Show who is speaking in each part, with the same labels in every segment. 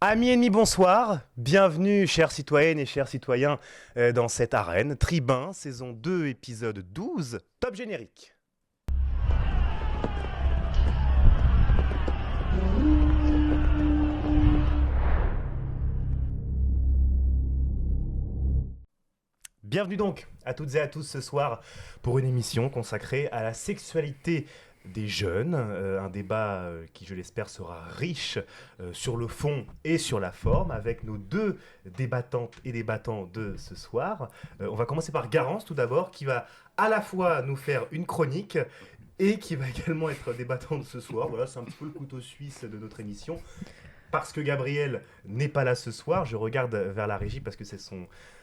Speaker 1: Amis ennemis, bonsoir. Bienvenue, chères citoyennes et chers citoyens, dans cette arène. Tribun, saison 2, épisode 12, top générique. Bienvenue donc à toutes et à tous ce soir pour une émission consacrée à la sexualité des jeunes, un débat qui, je l'espère, sera riche sur le fond et sur la forme, avec nos deux débattantes et débattants de ce soir. On va commencer par Garance tout d'abord, qui va à la fois nous faire une chronique et qui va également être débattante ce soir. Voilà, c'est un petit peu le couteau suisse de notre émission. Parce que Gabriel n'est pas là ce soir, je regarde vers la régie parce que c'est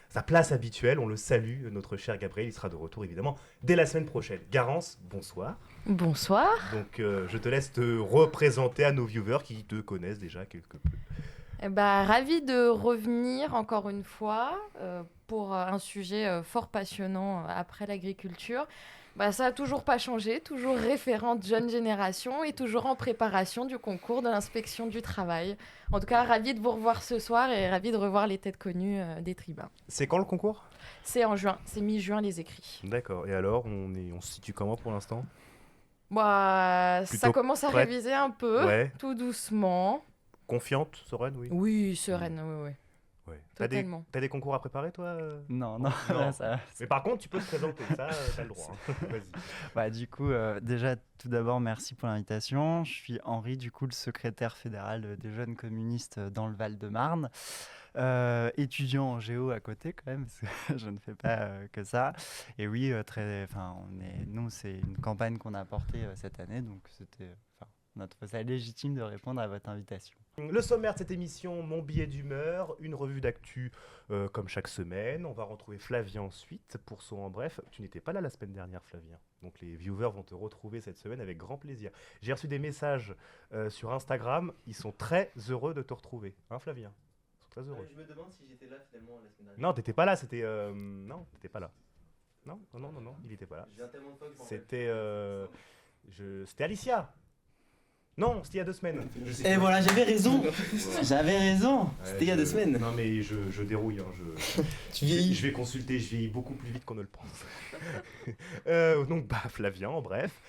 Speaker 1: sa place habituelle. On le salue, notre cher Gabriel. Il sera de retour évidemment dès la semaine prochaine. Garance, bonsoir.
Speaker 2: Bonsoir.
Speaker 1: Donc je te laisse te représenter à nos viewers qui te connaissent déjà quelque peu.
Speaker 2: Ravi de revenir encore une fois pour un sujet fort passionnant après l'agriculture. Ça n'a toujours pas changé, toujours référente jeune génération et toujours en préparation du concours de l'inspection du travail. En tout cas, ravi de vous revoir ce soir et ravi de revoir les têtes connues des tribuns.
Speaker 1: C'est quand le concours ?
Speaker 2: C'est en juin, c'est mi-juin les écrits.
Speaker 1: D'accord, et alors on se situe comment pour l'instant ?
Speaker 2: Ça
Speaker 1: Plutôt
Speaker 2: commence à
Speaker 1: prête.
Speaker 2: réviser un peu,
Speaker 1: Ouais.
Speaker 2: tout doucement.
Speaker 1: Confiante, sereine, oui.
Speaker 2: Oui, sereine, oui.
Speaker 1: Ouais.
Speaker 2: Totalement.
Speaker 1: T'as des concours à préparer toi
Speaker 3: Non,
Speaker 1: Non.
Speaker 3: ça.
Speaker 1: Mais par contre, tu peux te présenter, ça, t'as le droit. Vas-y.
Speaker 3: Du coup, déjà, tout d'abord, merci pour l'invitation. Je suis Henri, du coup, le secrétaire fédéral des jeunes communistes dans le Val-de-Marne. Étudiant en géo à côté, quand même, parce que je ne fais pas que ça. Et oui, nous, c'est une campagne qu'on a portée cette année, donc on a trouvé ça légitime de répondre à votre invitation.
Speaker 1: Le sommaire de cette émission, mon billet d'humeur, une revue d'actu comme chaque semaine. On va retrouver Flavien ensuite pour son en bref. Tu n'étais pas là la semaine dernière, Flavien. Donc les viewers vont te retrouver cette semaine avec grand plaisir. J'ai reçu des messages sur Instagram. Ils sont très heureux de te retrouver. Hein, Flavien ? Ils sont très heureux.
Speaker 4: Je me demande si j'étais là finalement la semaine dernière.
Speaker 1: Non, t'étais pas là. C'était... Non, t'étais pas là. Non, il était pas là.
Speaker 4: Je viens tellement de fois que je m'en
Speaker 1: C'était Alicia. Non, c'était il y a 2 semaines.
Speaker 4: Et voilà, j'avais raison. J'avais raison. C'était il y a 2 semaines.
Speaker 1: Non mais je dérouille. Hein,
Speaker 4: Tu vieillis.
Speaker 1: je vais consulter, je vieillis beaucoup plus vite qu'on ne le pense. Donc Flavien, en bref.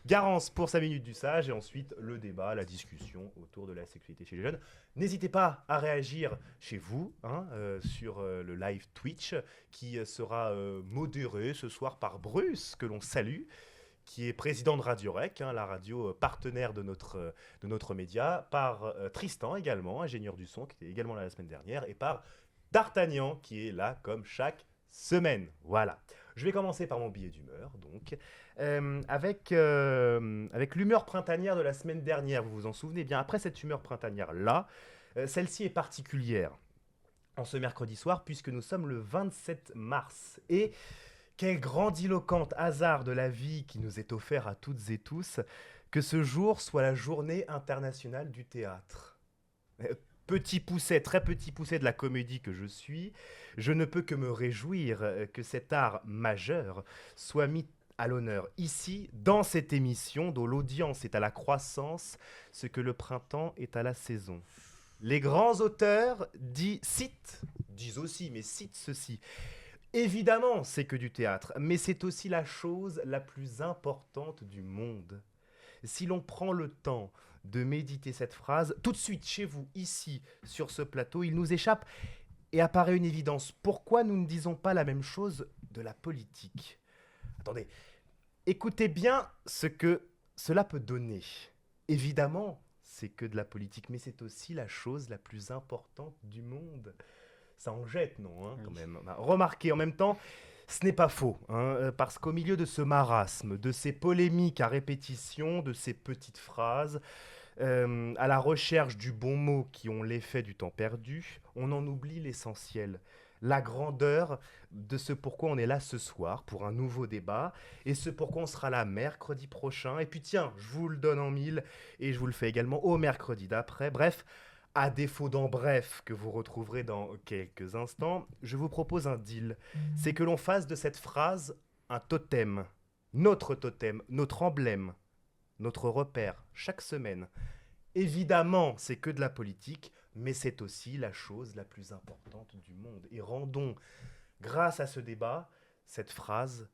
Speaker 1: Garance pour sa minute du sage et ensuite le débat, la discussion autour de la sexualité chez les jeunes. N'hésitez pas à réagir chez vous sur le live Twitch qui sera modéré ce soir par Bruce, que l'on salue, qui est président de Radio Rec, la radio partenaire de notre média, par Tristan également, ingénieur du son, qui était également là la semaine dernière, et par D'Artagnan, qui est là comme chaque semaine. Voilà. Je vais commencer par mon billet d'humeur, donc, avec l'humeur printanière de la semaine dernière. Vous vous en souvenez bien, après cette humeur printanière-là, celle-ci est particulière en ce mercredi soir, puisque nous sommes le 27 mars. Et quel grandiloquent hasard de la vie qui nous est offert à toutes et tous que ce jour soit la journée internationale du théâtre. Petit pousset, très petit pousset de la comédie que je suis, je ne peux que me réjouir que cet art majeur soit mis à l'honneur ici, dans cette émission dont l'audience est à la croissance, ce que le printemps est à la saison. Les grands auteurs disent aussi, mais citent ceci. Évidemment, c'est que du théâtre, mais c'est aussi la chose la plus importante du monde. Si l'on prend le temps de méditer cette phrase, tout de suite chez vous, ici, sur ce plateau, il nous échappe et apparaît une évidence. Pourquoi nous ne disons pas la même chose de la politique ? Attendez, écoutez bien ce que cela peut donner. Évidemment, c'est que de la politique, mais c'est aussi la chose la plus importante du monde. Ça en jette, non, quand même. Remarquez, en même temps, ce n'est pas faux, parce qu'au milieu de ce marasme, de ces polémiques à répétition, de ces petites phrases, à la recherche du bon mot qui ont l'effet du temps perdu, on en oublie l'essentiel. La grandeur de ce pourquoi on est là ce soir pour un nouveau débat et ce pourquoi on sera là mercredi prochain. Et puis tiens, je vous le donne en mille et je vous le fais également au mercredi d'après. Bref, à défaut d'en bref que vous retrouverez dans quelques instants, je vous propose un deal. C'est que l'on fasse de cette phrase un totem, notre emblème, notre repère, chaque semaine. Évidemment, c'est que de la politique, mais c'est aussi la chose la plus importante du monde. Et rendons, grâce à ce débat, cette phrase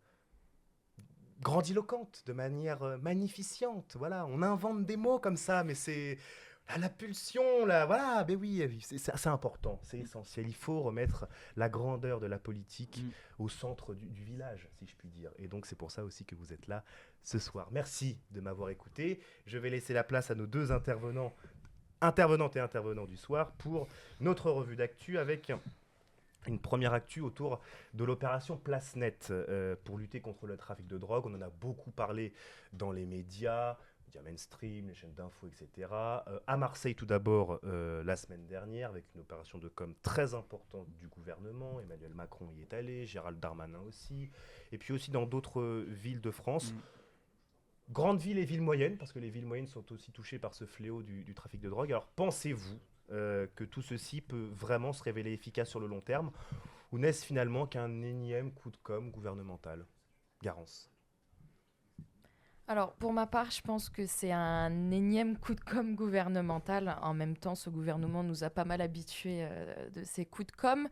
Speaker 1: grandiloquente, de manière magnificente. Voilà, on invente des mots comme ça, mais c'est la pulsion, voilà, ben oui, c'est important, c'est essentiel. Il faut remettre la grandeur de la politique au centre du village, si je puis dire. Et donc c'est pour ça aussi que vous êtes là ce soir. Merci de m'avoir écouté. Je vais laisser la place à nos deux intervenantes et intervenants du soir pour notre revue d'actu avec une première actu autour de l'opération Place Nette pour lutter contre le trafic de drogue. On en a beaucoup parlé dans les médias mainstream, les chaînes d'infos, etc. À Marseille, tout d'abord, la semaine dernière, avec une opération de com très importante du gouvernement. Emmanuel Macron y est allé, Gérald Darmanin aussi. Et puis aussi dans d'autres villes de France. Grandes villes et villes moyennes, parce que les villes moyennes sont aussi touchées par ce fléau du trafic de drogue. Alors pensez-vous que tout ceci peut vraiment se révéler efficace sur le long terme, ou n'est-ce finalement qu'un énième coup de com' gouvernemental? Garance.
Speaker 2: Alors, pour ma part, je pense que c'est un énième coup de com' gouvernemental. En même temps, ce gouvernement nous a pas mal habitués de ces coups de com'.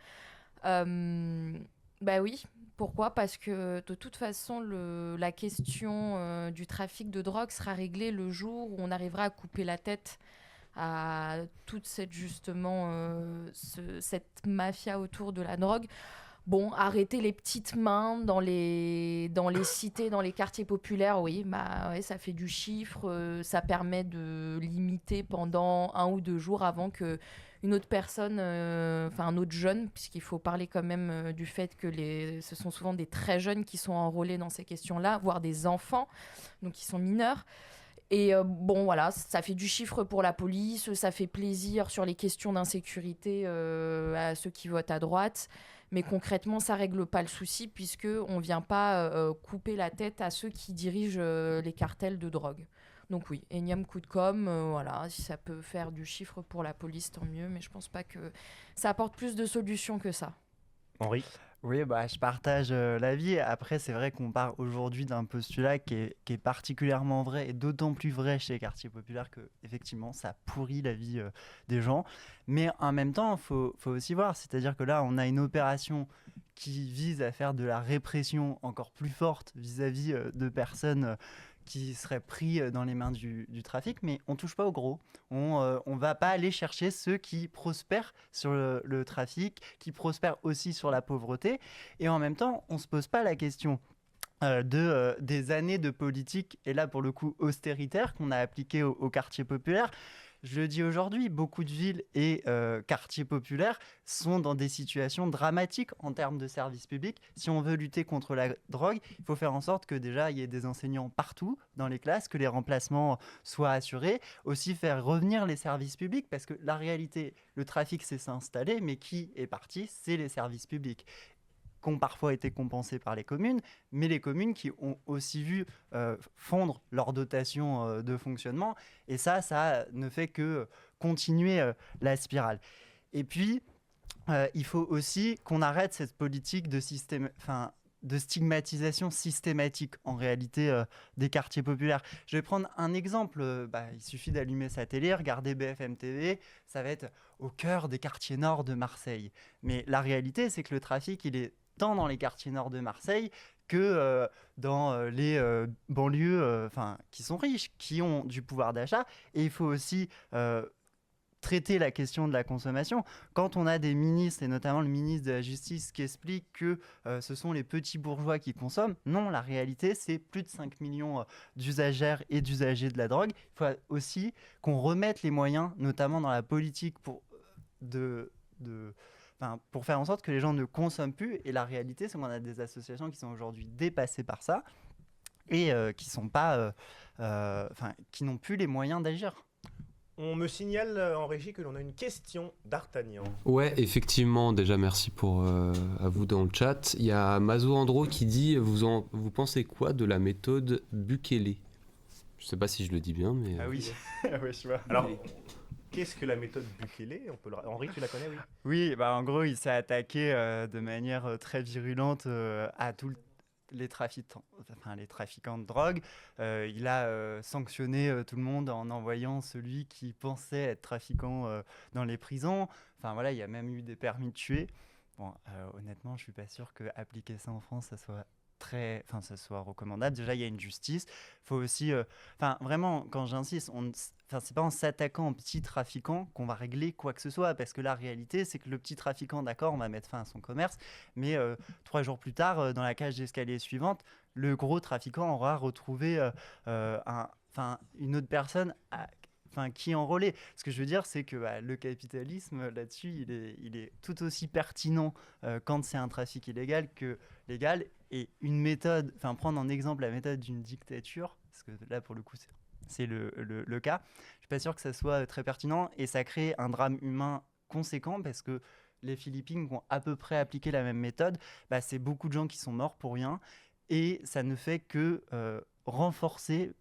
Speaker 2: Bah oui, pourquoi ? Parce que de toute façon, la question du trafic de drogue sera réglée le jour où on arrivera à couper la tête à toute cette, justement, cette mafia autour de la drogue. Bon, arrêter les petites mains dans les cités, dans les quartiers populaires, oui, bah, ouais, ça fait du chiffre, ça permet de limiter pendant 1 ou 2 jours avant qu'une autre personne, un autre jeune, puisqu'il faut parler quand même du fait que ce sont souvent des très jeunes qui sont enrôlés dans ces questions-là, voire des enfants, donc qui sont mineurs. Et bon, voilà, ça fait du chiffre pour la police, ça fait plaisir sur les questions d'insécurité à ceux qui votent à droite. Mais concrètement, ça ne règle pas le souci puisqu'on ne vient pas couper la tête à ceux qui dirigent les cartels de drogue. Donc oui, énième coup de com', voilà, si ça peut faire du chiffre pour la police, tant mieux, mais je ne pense pas que ça apporte plus de solutions que ça.
Speaker 1: Henri ?
Speaker 3: Oui, bah, je partage l'avis. Après, c'est vrai qu'on part aujourd'hui d'un postulat qui est particulièrement vrai et d'autant plus vrai chez les quartiers populaires que, effectivement, ça pourrit la vie des gens. Mais en même temps, il faut aussi voir, c'est-à-dire que là, on a une opération qui vise à faire de la répression encore plus forte vis-à-vis de personnes qui seraient pris dans les mains du trafic, mais on ne touche pas au gros. On ne va pas aller chercher ceux qui prospèrent sur le trafic, qui prospèrent aussi sur la pauvreté. Et en même temps, on ne se pose pas la question des années de politique, et là pour le coup austéritaire, qu'on a appliqué aux quartiers populaires. Je le dis aujourd'hui, beaucoup de villes et quartiers populaires sont dans des situations dramatiques en termes de services publics. Si on veut lutter contre la drogue, il faut faire en sorte que déjà il y ait des enseignants partout dans les classes, que les remplacements soient assurés. Aussi faire revenir les services publics, parce que la réalité, le trafic s'est installé, mais qui est parti, c'est les services publics, qui ont parfois été compensés par les communes, mais les communes qui ont aussi vu fondre leur dotation de fonctionnement. Et ça ne fait que continuer la spirale. Et puis, il faut aussi qu'on arrête cette politique de stigmatisation systématique, en réalité, des quartiers populaires. Je vais prendre un exemple. Il suffit d'allumer sa télé, regarder BFM TV, ça va être au cœur des quartiers nord de Marseille. Mais la réalité, c'est que le trafic, il est tant dans les quartiers nord de Marseille que dans les banlieues qui sont riches, qui ont du pouvoir d'achat. Et il faut aussi traiter la question de la consommation. Quand on a des ministres, et notamment le ministre de la Justice, qui explique que ce sont les petits bourgeois qui consomment, non, la réalité, c'est plus de 5 millions d'usagères et d'usagers de la drogue. Il faut aussi qu'on remette les moyens, notamment dans la politique, pour faire en sorte que les gens ne consomment plus. Et la réalité, c'est qu'on a des associations qui sont aujourd'hui dépassées par ça et qui n'ont plus les moyens d'agir.
Speaker 1: On me signale en régie que l'on a une question d'Artagnan.
Speaker 5: Ouais, effectivement, déjà merci à vous dans le chat. Il y a Mazo Andro qui dit vous pensez quoi de la méthode Bukele? Je sais pas si je le dis bien, mais...
Speaker 3: Ah oui, ouais, je vois.
Speaker 1: Alors, qu'est-ce que la méthode Bukele? Henri, tu la connais, oui?
Speaker 3: Oui, en gros, il s'est attaqué de manière très virulente à les trafiquants de drogue. Il a sanctionné tout le monde en envoyant celui qui pensait être trafiquant dans les prisons. Enfin voilà, il y a même eu des permis de tuer. Bon, honnêtement, je suis pas sûr que appliquer ça en France, ça soit recommandable. Déjà, il y a une justice. Faut aussi, vraiment, quand j'insiste, c'est pas en s'attaquant aux petits trafiquants qu'on va régler quoi que ce soit, parce que la réalité, c'est que le petit trafiquant, d'accord, on va mettre fin à son commerce, mais 3 jours plus tard, dans la cage d'escalier suivante, le gros trafiquant aura retrouvé une autre personne qui est enrôlée. Ce que je veux dire, c'est que le capitalisme, là-dessus, il est tout aussi pertinent quand c'est un trafic illégal que légal. Et une méthode, prendre en exemple la méthode d'une dictature, parce que là, pour le coup, c'est le cas, je suis pas sûr que ça soit très pertinent, et ça crée un drame humain conséquent, parce que les Philippines qui ont à peu près appliqué la même méthode, c'est beaucoup de gens qui sont morts pour rien, et ça ne fait que renforcer,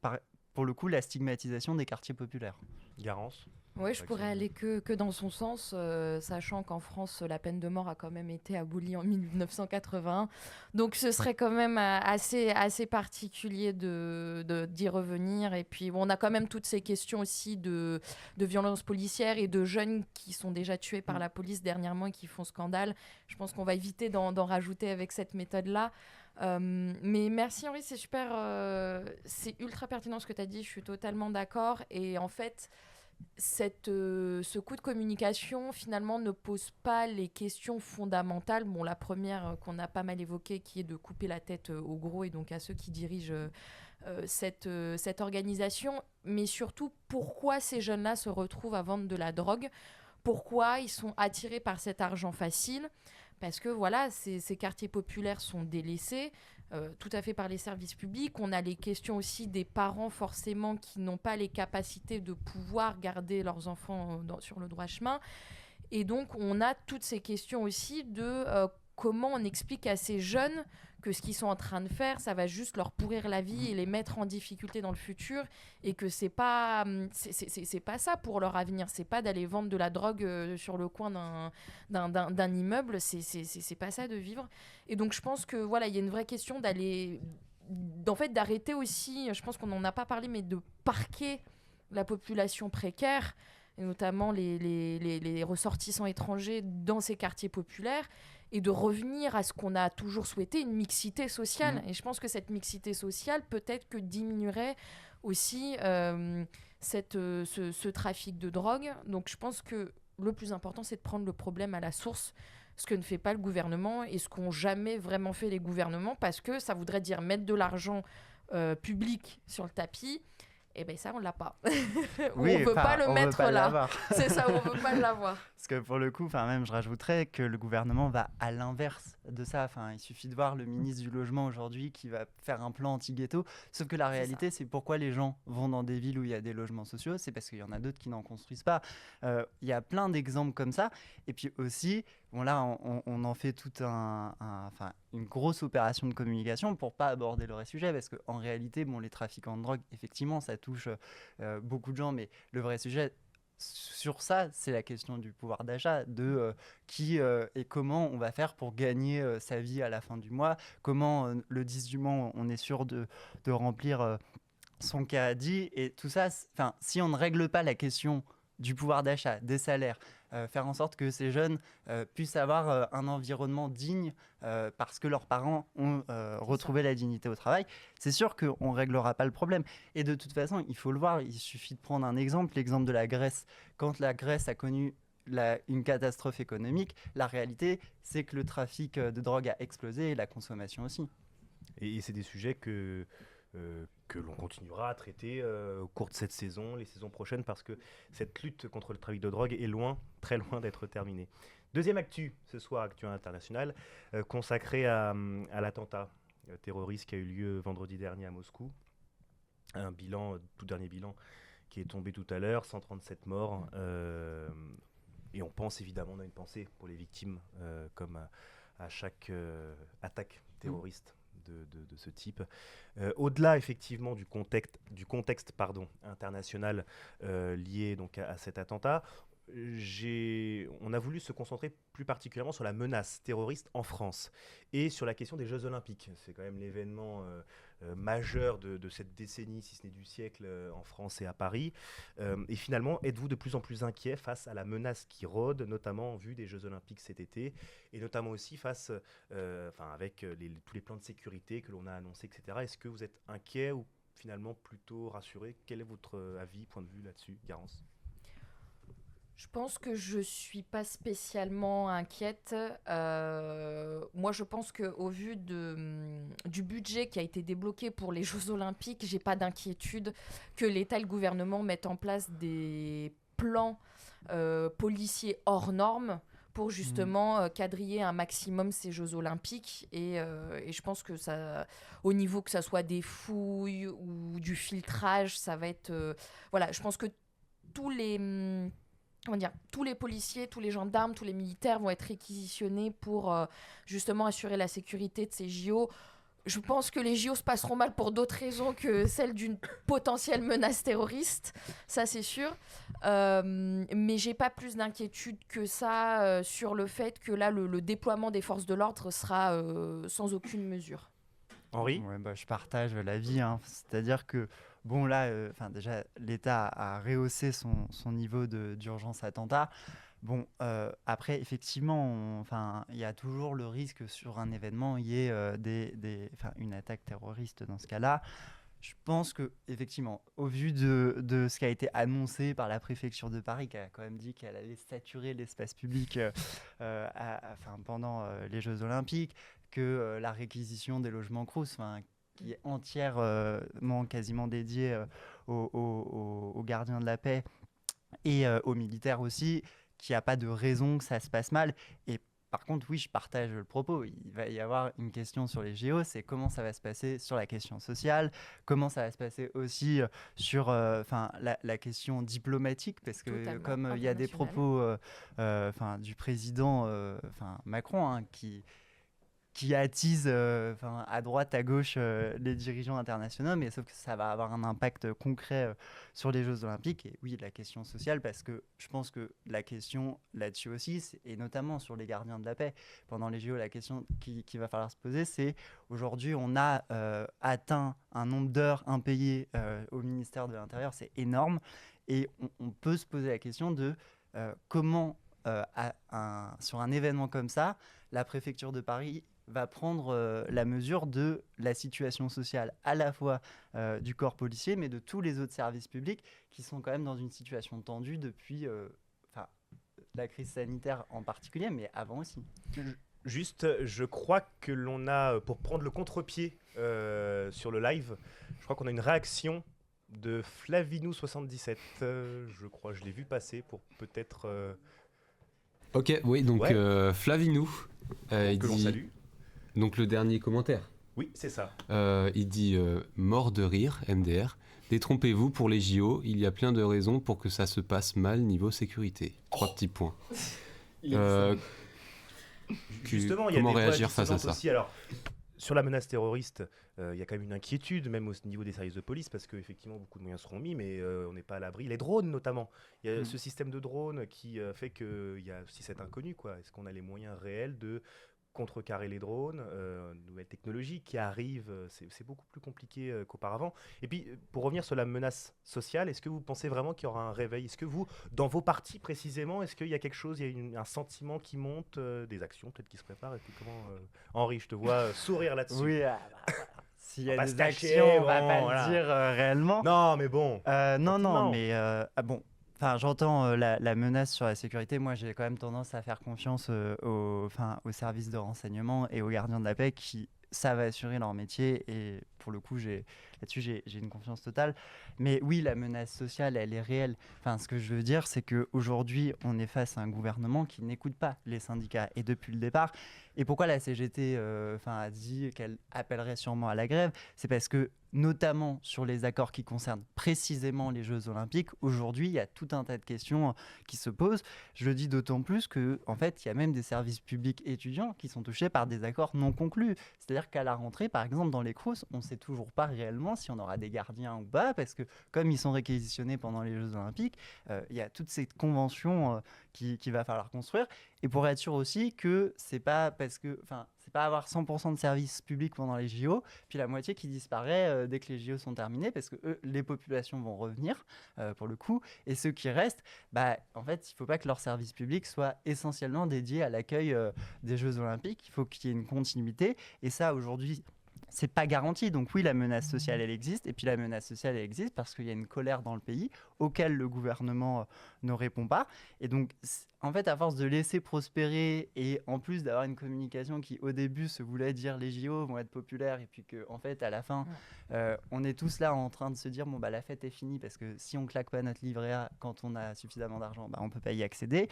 Speaker 3: pour le coup, la stigmatisation des quartiers populaires.
Speaker 1: Garance.
Speaker 2: Oui, je pourrais aller que dans son sens, sachant qu'en France, la peine de mort a quand même été abolie en 1981. Donc ce serait quand même assez particulier d'y revenir. Et puis on a quand même toutes ces questions aussi de violences policières et de jeunes qui sont déjà tués par la police dernièrement et qui font scandale. Je pense qu'on va éviter d'en rajouter avec cette méthode-là. Mais merci Henri, c'est super, c'est ultra pertinent ce que tu as dit, je suis totalement d'accord. Et en fait, ce coup de communication finalement ne pose pas les questions fondamentales. Bon, la première qu'on a pas mal évoquée, qui est de couper la tête aux gros et donc à ceux qui dirigent cette organisation, mais surtout pourquoi ces jeunes-là se retrouvent à vendre de la drogue, pourquoi ils sont attirés par cet argent facile. Parce que voilà, ces quartiers populaires sont délaissés tout à fait par les services publics. On a les questions aussi des parents forcément qui n'ont pas les capacités de pouvoir garder leurs enfants sur le droit chemin. Et donc on a toutes ces questions aussi de comment on explique à ces jeunes que ce qu'ils sont en train de faire, ça va juste leur pourrir la vie et les mettre en difficulté dans le futur, et que c'est pas ça pour leur avenir. C'est pas d'aller vendre de la drogue sur le coin d'un immeuble. C'est pas ça de vivre. Et donc je pense que voilà, il y a une vraie question d'arrêter aussi. Je pense qu'on n'en a pas parlé, mais de parquer la population précaire, et notamment les ressortissants étrangers dans ces quartiers populaires, et de revenir à ce qu'on a toujours souhaité, une mixité sociale. Et je pense que cette mixité sociale, peut-être que diminuerait aussi ce trafic de drogue. Donc je pense que le plus important, c'est de prendre le problème à la source, ce que ne fait pas le gouvernement et ce qu'ont jamais vraiment fait les gouvernements, parce que ça voudrait dire mettre de l'argent public sur le tapis. Et bien ça, on l'a pas.
Speaker 3: Oui,
Speaker 2: on veut pas le mettre là.
Speaker 3: L'avoir.
Speaker 2: C'est ça, on veut pas l'avoir.
Speaker 3: Parce que pour le coup, même je rajouterais que le gouvernement va à l'inverse de ça. Il suffit de voir le ministre du Logement aujourd'hui qui va faire un plan anti-ghetto. Sauf que la réalité, c'est pourquoi les gens vont dans des villes où il y a des logements sociaux. C'est parce qu'il y en a d'autres qui n'en construisent pas. Il y a plein d'exemples comme ça. Et puis aussi, là, on en fait toute une grosse opération de communication pour pas aborder le vrai sujet. Parce qu'en réalité, les trafiquants de drogue, effectivement, ça touche beaucoup de gens. Mais le vrai sujet sur ça, c'est la question du pouvoir d'achat, de qui et comment on va faire pour gagner sa vie à la fin du mois, comment le 10 du mois, on est sûr de remplir son caddie, et tout ça, si on ne règle pas la question du pouvoir d'achat, des salaires, faire en sorte que ces jeunes puissent avoir un environnement digne parce que leurs parents ont retrouvé la dignité au travail, c'est sûr qu'on ne réglera pas le problème. Et de toute façon, il faut le voir, il suffit de prendre un exemple, l'exemple de la Grèce. Quand la Grèce a connu une catastrophe économique, la réalité, c'est que le trafic de drogue a explosé et la consommation aussi.
Speaker 1: Et c'est des sujets que l'on continuera à traiter au cours de cette saison, les saisons prochaines, parce que cette lutte contre le trafic de drogue est très loin d'être terminée. Deuxième actu, ce soir, actu international, consacré à l'attentat terroriste qui a eu lieu vendredi dernier à Moscou. Un tout dernier bilan qui est tombé tout à l'heure, 137 morts. Et on pense évidemment, on a une pensée pour les victimes, comme à chaque attaque terroriste de ce type. Au-delà effectivement du contexte international lié donc à cet attentat, on a voulu se concentrer plus particulièrement sur la menace terroriste en France et sur la question des Jeux Olympiques. C'est quand même l'événement majeur de cette décennie, si ce n'est du siècle, en France et à Paris. Et finalement, êtes-vous de plus en plus inquiet face à la menace qui rôde, notamment en vue des Jeux Olympiques cet été, et notamment aussi face, avec tous les plans de sécurité que l'on a annoncés, etc. Est-ce que vous êtes inquiet ou finalement plutôt rassuré? Quel est votre avis, point de vue là-dessus, Garance?
Speaker 2: Je pense que je suis pas spécialement inquiète. Moi, je pense qu'au vu du budget qui a été débloqué pour les Jeux Olympiques, j'ai pas d'inquiétude que l'État et le gouvernement mettent en place des plans policiers hors normes pour justement quadriller un maximum ces Jeux Olympiques. Et je pense que ça, au niveau que ça soit des fouilles ou du filtrage, ça va être... voilà, je pense que tous les... tous les policiers, tous les gendarmes, tous les militaires vont être réquisitionnés pour justement assurer la sécurité de ces JO. Je pense que les JO se passeront mal pour d'autres raisons que celle d'une potentielle menace terroriste, ça c'est sûr. Mais j'ai pas plus d'inquiétude que ça sur le fait que là, le déploiement des forces de l'ordre sera sans aucune mesure.
Speaker 1: Henri?
Speaker 3: Ouais, je partage l'avis, hein. C'est-à-dire que, bon, là, déjà, l'État a rehaussé son niveau d'urgence attentat. Bon, après, effectivement, il y a toujours le risque sur un événement, il y ait une attaque terroriste dans ce cas-là. Je pense que, effectivement, au vu de ce qui a été annoncé par la préfecture de Paris, qui a quand même dit qu'elle allait saturer l'espace public pendant les Jeux Olympiques, que la réquisition des logements Crous, qui est entièrement quasiment dédiée aux gardiens de la paix et aux militaires aussi, qu'il n'y a pas de raison que ça se passe mal. Et par contre, oui, je partage le propos. Il va y avoir une question sur les JO, c'est comment ça va se passer sur la question sociale, comment ça va se passer aussi sur la question diplomatique, parce que
Speaker 2: Totalement,
Speaker 3: comme il y a des propos du président Macron qui attise à droite, à gauche les dirigeants internationaux, mais sauf que ça va avoir un impact concret sur les Jeux Olympiques. Et oui, la question sociale, parce que je pense que la question là-dessus aussi, et notamment sur les gardiens de la paix, pendant les JO, la question qu'il va falloir se poser, c'est aujourd'hui, on a atteint un nombre d'heures impayées au ministère de l'Intérieur, c'est énorme, et on peut se poser la question de comment, sur un événement comme ça, la préfecture de Paris va prendre la mesure de la situation sociale à la fois du corps policier, mais de tous les autres services publics qui sont quand même dans une situation tendue depuis la crise sanitaire en particulier, mais avant aussi.
Speaker 1: Juste, je crois que l'on a, pour prendre le contre-pied sur le live, je crois qu'on a une réaction de Flavinou77. Je crois, je l'ai vu passer pour peut-être...
Speaker 5: Ok, oui, donc
Speaker 1: ouais.
Speaker 5: Flavinou, il
Speaker 1: que l'on
Speaker 5: dit...
Speaker 1: salue.
Speaker 5: Donc le dernier commentaire.
Speaker 1: Oui, c'est ça.
Speaker 5: Il dit mort de rire, MDR. Détrompez-vous, pour les JO, il y a plein de raisons pour que ça se passe mal niveau sécurité. 3 petits points.
Speaker 1: Justement, il y a
Speaker 5: comment
Speaker 1: des
Speaker 5: réagir face à ça
Speaker 1: aussi. Alors, sur la menace terroriste, il y a quand même une inquiétude, même au niveau des services de police, parce qu'effectivement, beaucoup de moyens seront mis, mais on n'est pas à l'abri. Les drones, notamment. Il y a ce système de drones qui fait qu'il y a aussi cet inconnu, quoi. Est-ce qu'on a les moyens réels de contrecarrer les drones, nouvelles technologies qui arrivent, c'est beaucoup plus compliqué qu'auparavant. Et puis, pour revenir sur la menace sociale, est-ce que vous pensez vraiment qu'il y aura un réveil? Est-ce que vous, dans vos partis précisément, est-ce qu'il y a quelque chose, il y a un sentiment qui monte, des actions peut-être qui se préparent? Et puis comment, Henri, je te vois sourire là-dessus.
Speaker 3: Oui, s'il y
Speaker 1: On
Speaker 3: a
Speaker 1: va
Speaker 3: des
Speaker 1: se cacher,
Speaker 3: actions, on va
Speaker 1: bon,
Speaker 3: pas
Speaker 1: voilà.
Speaker 3: le dire réellement.
Speaker 1: Non, mais bon.
Speaker 3: Non, mais bon. Enfin, j'entends la menace sur la sécurité. Moi, j'ai quand même tendance à faire confiance aux services de renseignement et aux gardiens de la paix qui savent assurer leur métier. Et pour le coup, là-dessus, j'ai une confiance totale. Mais oui, la menace sociale, elle est réelle. Enfin, ce que je veux dire, c'est qu'aujourd'hui, on est face à un gouvernement qui n'écoute pas les syndicats. Et depuis le départ, et pourquoi la CGT a dit qu'elle appellerait sûrement à la grève, c'est parce que notamment sur les accords qui concernent précisément les Jeux Olympiques, aujourd'hui, il y a tout un tas de questions qui se posent. Je le dis d'autant plus que, en fait, il y a même des services publics étudiants qui sont touchés par des accords non conclus. C'est-à-dire qu'à la rentrée, par exemple, dans les Crous, on ne sait toujours pas réellement si on aura des gardiens ou pas, parce que comme ils sont réquisitionnés pendant les Jeux Olympiques, il y a toute cette convention qu'il va falloir construire. Et pour être sûr aussi que c'est pas parce que, enfin, c'est pas avoir 100% de services publics pendant les JO, puis la moitié qui disparaît dès que les JO sont terminés, parce que les populations vont revenir pour le coup, et ceux qui restent, en fait, il faut pas que leur service public soit essentiellement dédié à l'accueil des Jeux Olympiques. Il faut qu'il y ait une continuité, et ça aujourd'hui, c'est pas garanti. Donc oui, la menace sociale, elle existe. Et puis la menace sociale, elle existe parce qu'il y a une colère dans le pays auquel le gouvernement ne répond pas. Et donc, en fait, à force de laisser prospérer et en plus d'avoir une communication qui, au début, se voulait dire les JO vont être populaires et puis qu'en fait, à la fin, on est tous là en train de se dire bon, la fête est finie parce que si on claque pas notre livret A quand on a suffisamment d'argent, on peut pas y accéder.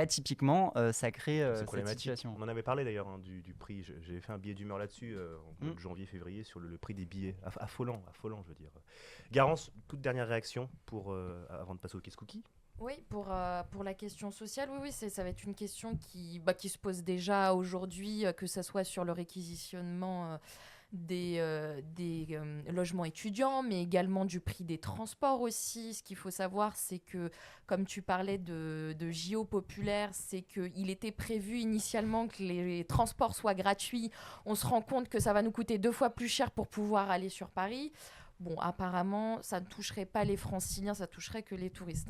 Speaker 3: Typiquement, ça crée cette situation.
Speaker 1: On en avait parlé d'ailleurs du prix. J'ai fait un billet d'humeur là-dessus en janvier-février sur le prix des billets. Affolant, je veux dire. Garance, toute dernière réaction avant de passer au Kiss Cookie.
Speaker 2: Oui, pour la question sociale, oui, ça va être une question qui se pose déjà aujourd'hui, que ce soit sur le réquisitionnement des logements étudiants, mais également du prix des transports aussi. Ce qu'il faut savoir, c'est que, comme tu parlais de JO populaires, c'est qu'il était prévu initialement que les transports soient gratuits. On se rend compte que ça va nous coûter 2 fois plus cher pour pouvoir aller sur Paris. Bon, apparemment, ça ne toucherait pas les franciliens, ça toucherait que les touristes.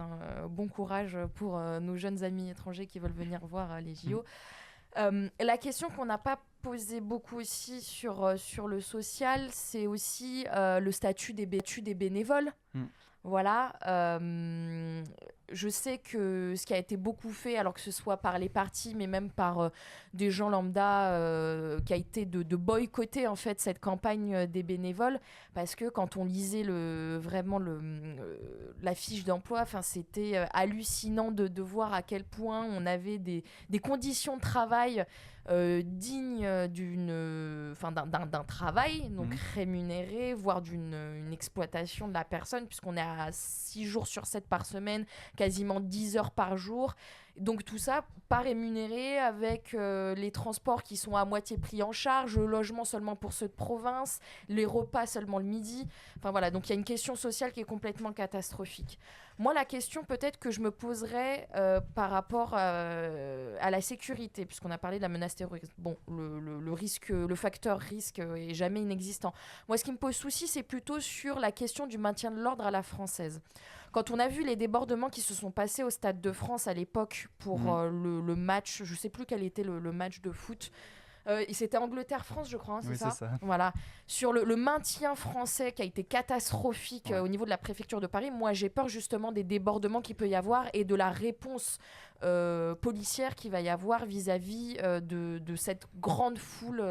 Speaker 2: Bon courage pour nos jeunes amis étrangers qui veulent venir voir les JO. La question qu'on n'a pas posée beaucoup aussi sur le social, c'est aussi le statut des bénévoles. Voilà. Je sais que ce qui a été beaucoup fait, alors que ce soit par les partis, mais même par des gens lambda, qui a été de boycotter en fait cette campagne des bénévoles, parce que quand on lisait la fiche d'emploi, c'était hallucinant de voir à quel point on avait des conditions de travail dignes d'un travail, donc rémunéré, voire d'une exploitation de la personne, puisqu'on est à 6 jours sur 7 par semaine, quasiment 10 heures par jour. Donc tout ça, pas rémunéré, avec les transports qui sont à moitié pris en charge, le logement seulement pour ceux de province, les repas seulement le midi. Enfin voilà, donc il y a une question sociale qui est complètement catastrophique. Moi, la question peut-être que je me poserais par rapport à la sécurité, puisqu'on a parlé de la menace terroriste. Bon, le facteur risque est jamais inexistant. Moi, ce qui me pose souci, c'est plutôt sur la question du maintien de l'ordre à la française. Quand on a vu les débordements qui se sont passés au Stade de France à l'époque pour le match, je ne sais plus quel était le match de foot, c'était Angleterre-France, je crois, c'est ça. Voilà. Sur le maintien français qui a été catastrophique au niveau de la préfecture de Paris, moi j'ai peur justement des débordements qu'il peut y avoir et de la réponse policière qu'il va y avoir vis-à-vis de cette grande foule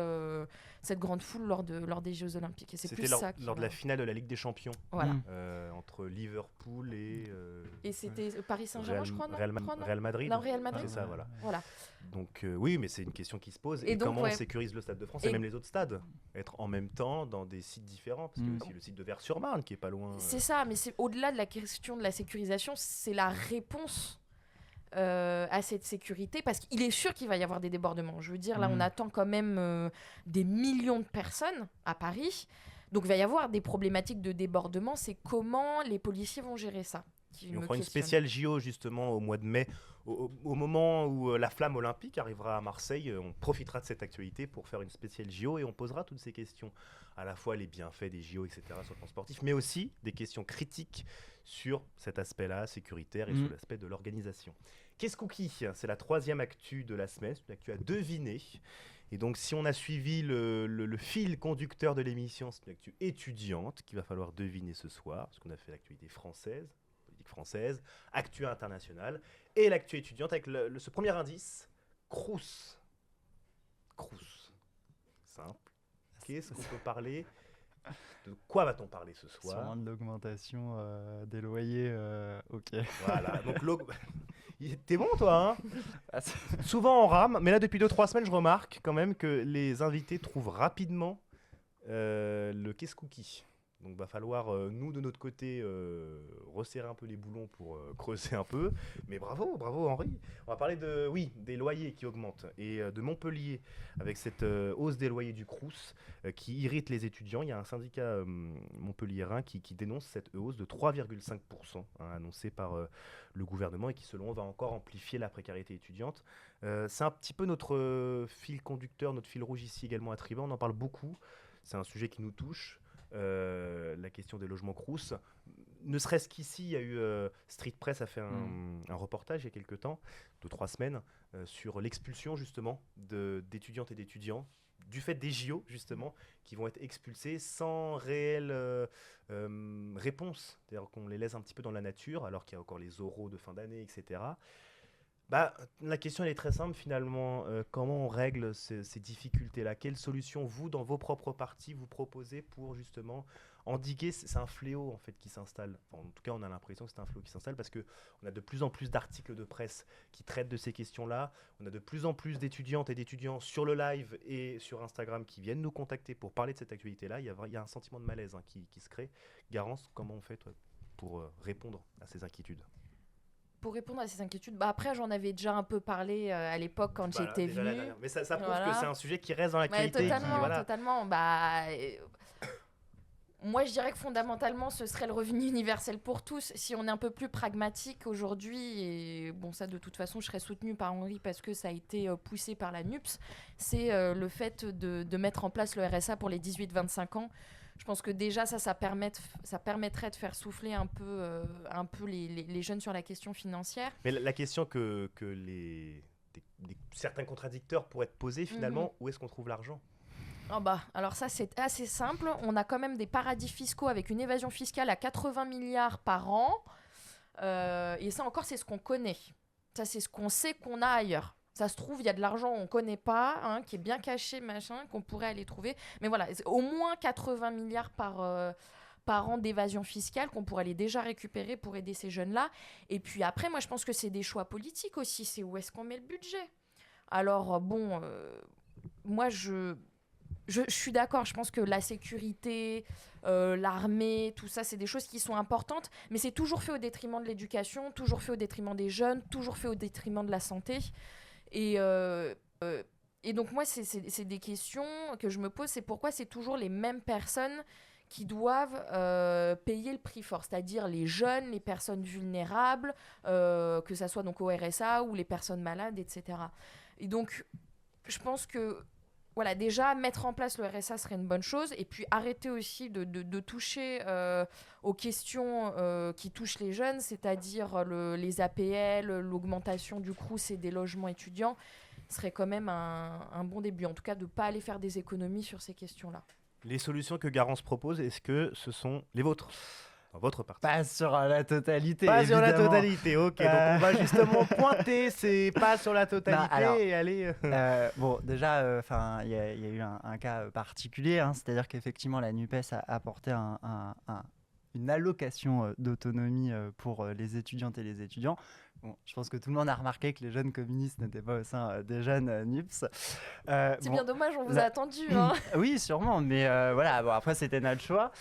Speaker 2: lors des Jeux Olympiques. Et c'est
Speaker 1: c'était
Speaker 2: plus
Speaker 1: lors de la finale de la Ligue des Champions,
Speaker 2: voilà.
Speaker 1: entre Liverpool
Speaker 2: et c'était Paris Saint-Germain, je crois, non
Speaker 1: Real Madrid.
Speaker 2: Non, Real Madrid.
Speaker 1: C'est ça, voilà. Donc
Speaker 2: oui,
Speaker 1: mais c'est une question qui se pose. Et comment on sécurise le Stade de France et même les autres stades, être en même temps dans des sites différents, parce qu'il y a aussi le site de Vers-sur-Marne qui est pas loin.
Speaker 2: C'est ça, mais c'est au-delà de la question de la sécurisation, c'est la réponse à cette sécurité, parce qu'il est sûr qu'il va y avoir des débordements. Je veux dire, là, on attend quand même des millions de personnes à Paris. Donc, il va y avoir des problématiques de débordement. C'est comment les policiers vont gérer ça.
Speaker 1: On fera une spéciale JO justement au mois de mai, au moment où la flamme olympique arrivera à Marseille. On profitera de cette actualité pour faire une spéciale JO et on posera toutes ces questions, à la fois les bienfaits des JO, etc., sur le plan sportif, mais aussi des questions critiques sur cet aspect-là, sécuritaire, et sur l'aspect de l'organisation. Kiss Cookie, c'est la 3e actu de la semaine, c'est une actu à deviner. Et donc, si on a suivi le fil conducteur de l'émission, c'est une actu étudiante qu'il va falloir deviner ce soir, parce qu'on a fait l'actualité française, politique française, actu internationale, et l'actu étudiante avec ce premier indice, Crous. Crous. Simple. Qu'est-ce qu'on peut parler ? De quoi va-t-on parler ce soir ?
Speaker 3: Sûrement de l'augmentation des loyers, ok.
Speaker 1: Voilà, donc t'es bon toi, hein ? Souvent on rame, mais là depuis 2-3 semaines je remarque quand même que les invités trouvent rapidement le Kiss Cookie. Donc va falloir, nous de notre côté, resserrer un peu les boulons pour creuser un peu. Mais bravo Henri. On va parler des loyers qui augmentent et de Montpellier avec cette hausse des loyers du Crous qui irrite les étudiants. Il y a un syndicat montpelliérain qui dénonce cette hausse de 3,5% annoncée par le gouvernement et qui selon eux va encore amplifier la précarité étudiante. C'est un petit peu notre fil conducteur, notre fil rouge ici également à Triban. On en parle beaucoup. C'est un sujet qui nous touche. La question des logements Crous. Ne serait-ce qu'ici, il y a eu Street Press a fait un reportage il y a quelques temps, de 3 semaines, sur l'expulsion justement d'étudiantes et d'étudiants du fait des JO justement qui vont être expulsés sans réelle réponse. C'est-à-dire qu'on les laisse un petit peu dans la nature alors qu'il y a encore les oraux de fin d'année, etc. La question elle est très simple finalement. Comment on règle ces difficultés-là? Quelles solutions vous, dans vos propres partis, vous proposez pour justement endiguer? C'est un fléau en fait qui s'installe. Enfin, en tout cas, on a l'impression que c'est un fléau qui s'installe parce que on a de plus en plus d'articles de presse qui traitent de ces questions-là. On a de plus en plus d'étudiantes et d'étudiants sur le live et sur Instagram qui viennent nous contacter pour parler de cette actualité-là. Il y a un sentiment de malaise qui se crée. Garance, comment on fait toi, pour répondre à ces inquiétudes?
Speaker 2: Pour répondre à ces inquiétudes, après j'en avais déjà un peu parlé à l'époque quand j'étais
Speaker 1: déjà la
Speaker 2: venue.
Speaker 1: dernière. Mais ça prouve
Speaker 2: Voilà.
Speaker 1: que c'est un sujet qui reste dans l'actualité.
Speaker 2: Totalement. Moi, je dirais que fondamentalement, ce serait le revenu universel pour tous. Si on est un peu plus pragmatique aujourd'hui, et bon, ça, de toute façon, je serais soutenue par Henri parce que ça a été poussé par la NUPS, c'est le fait de mettre en place le RSA pour les 18-25 ans. Je pense que déjà, ça permettrait de faire souffler un peu les jeunes sur la question financière.
Speaker 1: Mais la question que certains contradicteurs pourraient te poser, finalement, où est-ce qu'on trouve l'argent ?
Speaker 2: Alors ça, c'est assez simple. On a quand même des paradis fiscaux avec une évasion fiscale à 80 milliards par an. Et ça encore, c'est ce qu'on connaît. Ça, c'est ce qu'on sait qu'on a ailleurs. Ça se trouve, il y a de l'argent qu'on ne connaît pas, qui est bien caché, qu'on pourrait aller trouver. Mais voilà, au moins 80 milliards par an d'évasion fiscale qu'on pourrait aller déjà récupérer pour aider ces jeunes-là. Et puis après, moi, je pense que c'est des choix politiques aussi. C'est où est-ce qu'on met le budget. Alors, moi, je suis d'accord, je pense que la sécurité, l'armée, tout ça, c'est des choses qui sont importantes, mais c'est toujours fait au détriment de l'éducation, toujours fait au détriment des jeunes, toujours fait au détriment de la santé. Et donc moi, c'est des questions que je me pose, c'est pourquoi c'est toujours les mêmes personnes qui doivent payer le prix fort, c'est-à-dire les jeunes, les personnes vulnérables, que ça soit donc au RSA ou les personnes malades, etc. Et donc, je pense que voilà, déjà, mettre en place le RSA serait une bonne chose. Et puis, arrêter aussi de toucher aux questions qui touchent les jeunes, c'est-à-dire les APL, l'augmentation du Crous et des logements étudiants, serait quand même un bon début. En tout cas, de ne pas aller faire des économies sur ces questions-là.
Speaker 1: Les solutions que Garance propose, est-ce que ce sont les vôtres ? Dans votre parti.
Speaker 3: Pas sur la totalité.
Speaker 1: Pas
Speaker 3: évidemment.
Speaker 1: sur la totalité, ok. Donc on va justement pointer, c'est pas sur la totalité et aller.
Speaker 3: Bon, déjà, il y a eu un cas particulier, c'est-à-dire qu'effectivement la NUPES a apporté une allocation d'autonomie pour les étudiantes et les étudiants. Bon, je pense que tout le monde a remarqué que les jeunes communistes n'étaient pas au sein des jeunes NUPS.
Speaker 2: C'est bien dommage, on vous a attendu.
Speaker 3: Oui, sûrement, mais voilà, après c'était notre choix.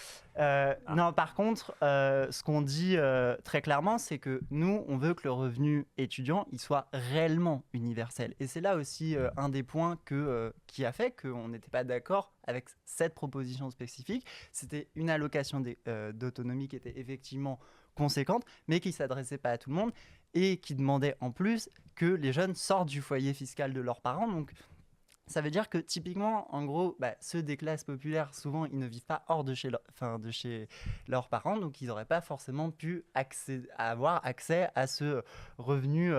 Speaker 3: Non, par contre, ce qu'on dit très clairement, c'est que nous, on veut que le revenu étudiant, il soit réellement universel. Et c'est là aussi un des points qui a fait qu'on n'était pas d'accord avec cette proposition spécifique. C'était une allocation d'autonomie qui était effectivement conséquente, mais qui ne s'adressait pas à tout le monde et qui demandait en plus que les jeunes sortent du foyer fiscal de leurs parents. Donc, ça veut dire que typiquement, en gros, ceux des classes populaires, souvent, ils ne vivent pas hors de chez leurs parents, donc ils n'auraient pas forcément pu avoir accès à ce revenu,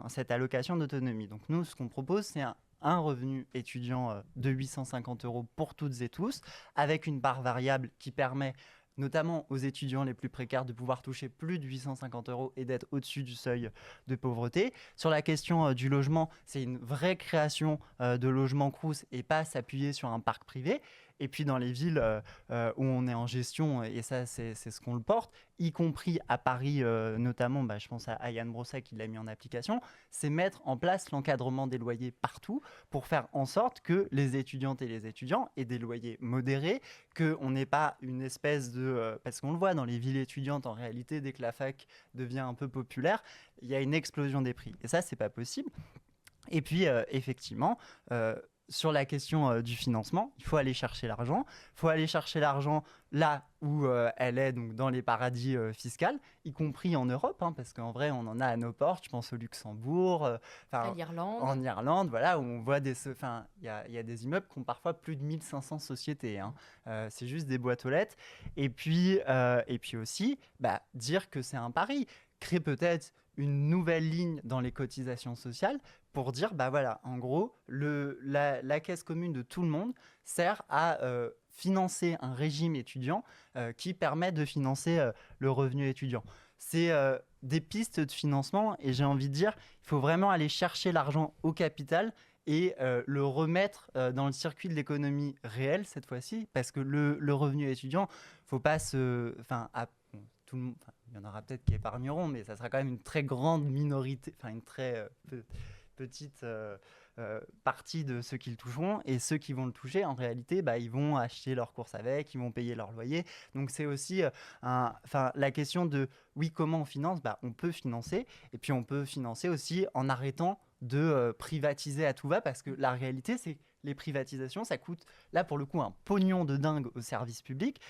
Speaker 3: cette allocation d'autonomie. Donc nous, ce qu'on propose, c'est un revenu étudiant de 850 € pour toutes et tous, avec une part variable qui permet notamment aux étudiants les plus précaires de pouvoir toucher plus de 850 € et d'être au-dessus du seuil de pauvreté. Sur la question du logement, c'est une vraie création de logements Crous et pas s'appuyer sur un parc privé. Et puis dans les villes où on est en gestion, et ça c'est ce qu'on le porte, y compris à Paris notamment, je pense à Yann Brossa qui l'a mis en application, c'est mettre en place l'encadrement des loyers partout pour faire en sorte que les étudiantes et les étudiants aient des loyers modérés, qu'on n'ait pas une espèce de... parce qu'on le voit dans les villes étudiantes, en réalité, dès que la fac devient un peu populaire, il y a une explosion des prix. Et ça, c'est pas possible. Et puis, effectivement, sur la question du financement, il faut aller chercher l'argent. Il faut aller chercher l'argent là où elle est, donc dans les paradis fiscaux, y compris en Europe, parce qu'en vrai, on en a à nos portes. Je pense au Luxembourg,
Speaker 2: À l'Irlande.
Speaker 3: en Irlande, voilà, où on voit il y a des immeubles qui ont parfois plus de 1500 sociétés. C'est juste des boîtes aux lettres. Et puis aussi, dire que c'est un pari. Créer peut-être une nouvelle ligne dans les cotisations sociales pour dire, en gros, la caisse commune de tout le monde sert à financer un régime étudiant qui permet de financer le revenu étudiant. C'est des pistes de financement et j'ai envie de dire, il faut vraiment aller chercher l'argent au capital et le remettre dans le circuit de l'économie réelle cette fois-ci, parce que le revenu étudiant, faut pas se... tout le monde, il y en aura peut-être qui épargneront, mais ça sera quand même une très grande minorité, une très petite partie de ceux qui le toucheront, et ceux qui vont le toucher, en réalité, ils vont acheter leurs courses avec, ils vont payer leur loyer. Donc c'est aussi la question de, comment on finance, on peut financer, et puis on peut financer aussi en arrêtant de privatiser à tout va, parce que la réalité, c'est les privatisations, ça coûte, là pour le coup, un pognon de dingue au service public,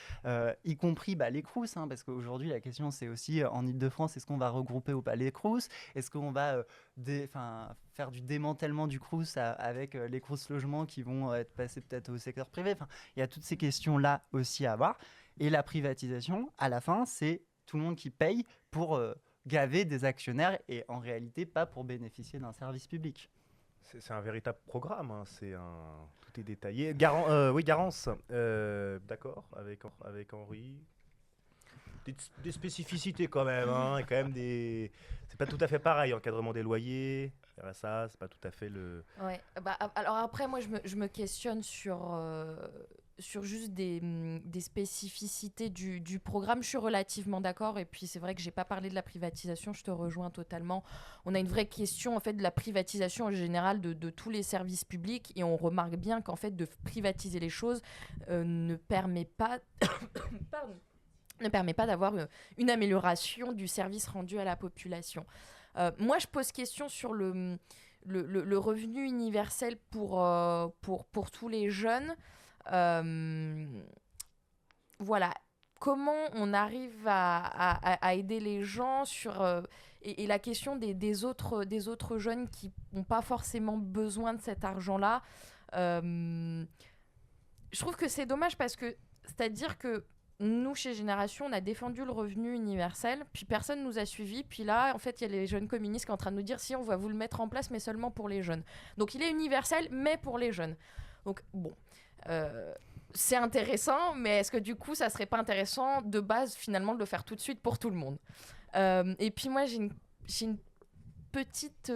Speaker 3: y compris les Crous, parce qu'aujourd'hui la question c'est aussi en Ile-de-France, est-ce qu'on va regrouper ou pas les Crous, est-ce qu'on va faire du démantèlement du Crous avec les Crous logements qui vont être passés peut-être au secteur privé. Il y a toutes ces questions-là aussi à voir, et la privatisation, à la fin, c'est tout le monde qui paye pour gaver des actionnaires et en réalité pas pour bénéficier d'un service public.
Speaker 1: C'est un véritable programme, tout est détaillé. Garance, d'accord, avec Henri. Des spécificités quand même, et quand même c'est pas tout à fait pareil, encadrement des loyers, RSA, c'est pas tout à fait le...
Speaker 2: Ouais, alors après, moi, je me questionne sur juste des spécificités du programme. Je suis relativement d'accord, et puis c'est vrai que j'ai pas parlé de la privatisation, je te rejoins totalement. On a une vraie question en fait de la privatisation en général de tous les services publics, et on remarque bien qu'en fait de privatiser les choses ne permet pas ne permet pas d'avoir une amélioration du service rendu à la population. Moi, je pose question sur le revenu universel pour tous les jeunes. Voilà, comment on arrive à aider les gens sur et la question des autres jeunes qui n'ont pas forcément besoin de cet argent-là. Je trouve que c'est dommage parce que, c'est-à-dire que nous, chez Génération, on a défendu le revenu universel, puis personne nous a suivis. Puis là, en fait, il y a les jeunes communistes qui sont en train de nous dire si on va vous le mettre en place, mais seulement pour les jeunes. Donc, il est universel, mais pour les jeunes. Donc, bon, c'est intéressant, mais est-ce que du coup, ça serait pas intéressant de base, finalement, de le faire tout de suite pour tout le monde ? Et puis moi, j'ai une petite...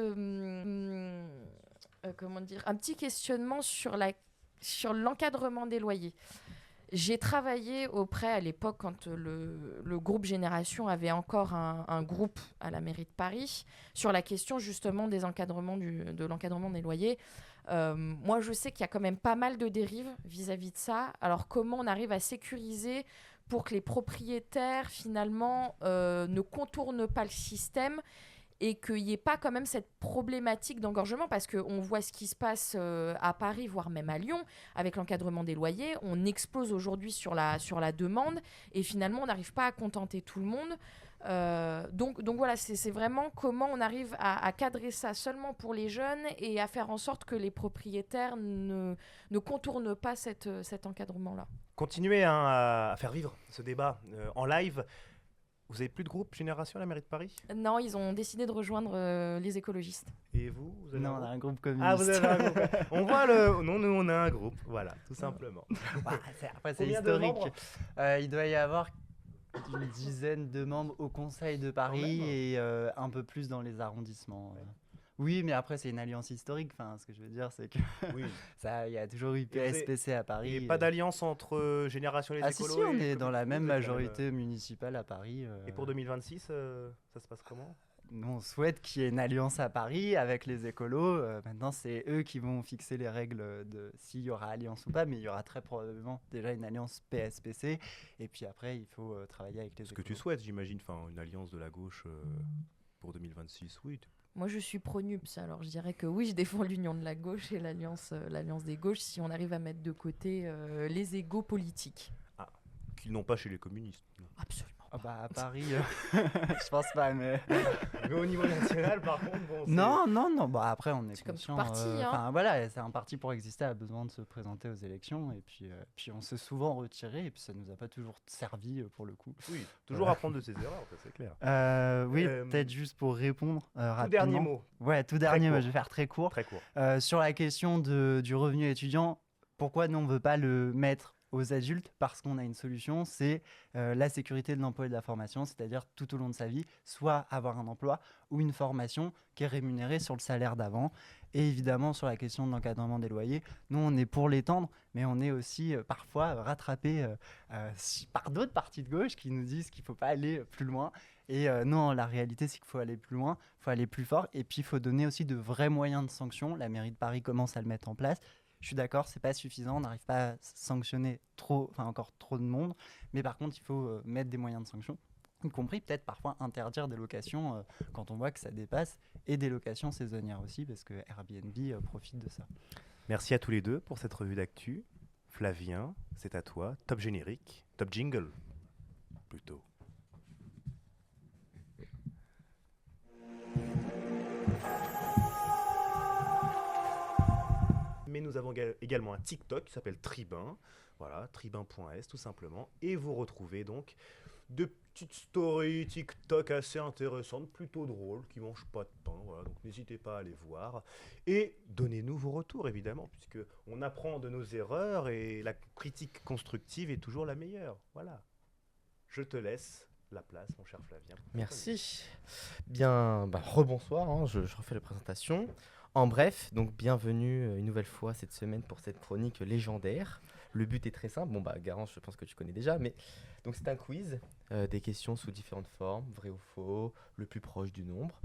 Speaker 2: comment dire ? Un petit questionnement sur l'encadrement des loyers. J'ai travaillé auprès, à l'époque, quand le groupe Génération avait encore un groupe à la mairie de Paris, sur la question justement des encadrements de l'encadrement des loyers. Moi, je sais qu'il y a quand même pas mal de dérives vis-à-vis de ça. Alors, comment on arrive à sécuriser pour que les propriétaires, finalement, ne contournent pas le système et qu'il n'y ait pas quand même cette problématique d'engorgement, parce qu'on voit ce qui se passe à Paris, voire même à Lyon, avec l'encadrement des loyers. On explose aujourd'hui sur la demande, et finalement, on n'arrive pas à contenter tout le monde. Donc voilà, c'est vraiment comment on arrive à cadrer ça seulement pour les jeunes et à faire en sorte que les propriétaires ne contournent pas cet encadrement-là.
Speaker 1: Continuez à faire vivre ce débat en live. Vous avez plus de groupe Génération à la mairie de Paris ?
Speaker 2: Non, ils ont décidé de rejoindre les écologistes.
Speaker 1: Et vous avez
Speaker 3: Non, on a un groupe communiste.
Speaker 1: Ah, vous avez un groupe. On voit Non, nous, on a un groupe. Voilà, tout simplement.
Speaker 3: Après, c'est
Speaker 1: Combien de
Speaker 3: historique.
Speaker 1: membres ?
Speaker 3: Il doit y avoir une dizaine de membres au Conseil de Paris et un peu plus dans les arrondissements. Oui, mais après, c'est une alliance historique. Enfin, ce que je veux dire, c'est que
Speaker 1: Oui.
Speaker 3: il y a toujours eu
Speaker 1: Et vous avez-
Speaker 3: PSPC à Paris.
Speaker 1: Et pas d'alliance entre Génération Les
Speaker 3: Ah si,
Speaker 1: Écolos
Speaker 3: si, on
Speaker 1: et
Speaker 3: est dans la même
Speaker 1: vous êtes quand même,
Speaker 3: majorité municipale à Paris.
Speaker 1: Et pour 2026, ça se passe comment?
Speaker 3: Nous, on souhaite qu'il y ait une alliance à Paris avec les écolos. Maintenant, c'est eux qui vont fixer les règles de s'il y aura alliance ou pas, mais il y aura très probablement déjà une alliance PSPC. Et puis après, il faut travailler avec les
Speaker 1: Ce que
Speaker 3: écolos.
Speaker 1: tu souhaites, j'imagine, enfin, une alliance de la gauche pour 2026, oui.
Speaker 2: Moi, je suis pro-NUPS, alors je dirais que oui, je défends l'union de la gauche et l'alliance des gauches si on arrive à mettre de côté les égos politiques.
Speaker 1: Qu'ils n'ont pas chez les communistes.
Speaker 2: Absolument.
Speaker 3: Ah bah, à Paris, je pense pas, mais...
Speaker 1: Mais au niveau national, par contre, bon.
Speaker 3: Non. Bah, après, on est
Speaker 2: C'est comme tout
Speaker 3: conscient.
Speaker 2: parti, hein.
Speaker 3: Enfin, voilà, c'est un parti pour exister, a besoin de se présenter aux élections. Et puis on s'est souvent retiré, et puis ça nous a pas toujours servi pour le coup.
Speaker 1: Oui, toujours apprendre de ses erreurs, ça c'est clair.
Speaker 3: Oui,
Speaker 1: Euh,
Speaker 3: peut-être juste pour répondre
Speaker 1: Tout
Speaker 3: rapidement.
Speaker 1: dernier mot,
Speaker 3: Ouais, tout dernier,
Speaker 1: court.
Speaker 3: je vais faire très court.
Speaker 1: très court.
Speaker 3: Sur la question du revenu étudiant, pourquoi nous on veut pas le mettre aux adultes? Parce qu'on a une solution, c'est la sécurité de l'emploi et de la formation, c'est-à-dire tout au long de sa vie, soit avoir un emploi ou une formation qui est rémunérée sur le salaire d'avant. Et évidemment, sur la question de l'encadrement des loyers, nous on est pour l'étendre, mais on est aussi parfois rattrapé par d'autres partis de gauche qui nous disent qu'il ne faut pas aller plus loin. Et non, la réalité, c'est qu'il faut aller plus loin, il faut aller plus fort, et puis il faut donner aussi de vrais moyens de sanction. La mairie de Paris commence à le mettre en place. Je suis d'accord, c'est pas suffisant, on n'arrive pas à sanctionner encore trop de monde, mais par contre, il faut mettre des moyens de sanction, y compris peut-être parfois interdire des locations quand on voit que ça dépasse, et des locations saisonnières aussi, parce que Airbnb profite de ça.
Speaker 1: Merci à tous les deux pour cette revue d'actu. Flavien, c'est à toi. Top générique, top jingle, plutôt. Mais nous avons également un TikTok qui s'appelle Tribun. Voilà, tribun.s tout simplement. Et vous retrouvez donc de petites stories TikTok assez intéressantes, plutôt drôles, qui mangent pas de pain. Voilà, donc n'hésitez pas à les voir. Et donnez-nous vos retours, évidemment, puisque on apprend de nos erreurs et la critique constructive est toujours la meilleure. Voilà. Je te laisse la place, mon cher Flavien.
Speaker 6: Merci. Bien, rebonsoir, hein, je refais la présentation. En bref, donc bienvenue une nouvelle fois cette semaine pour cette chronique légendaire. Le but est très simple. Bon, Garance, je pense que tu connais déjà, mais donc c'est un quiz, des questions sous différentes formes, vrai ou faux, le plus proche du nombre.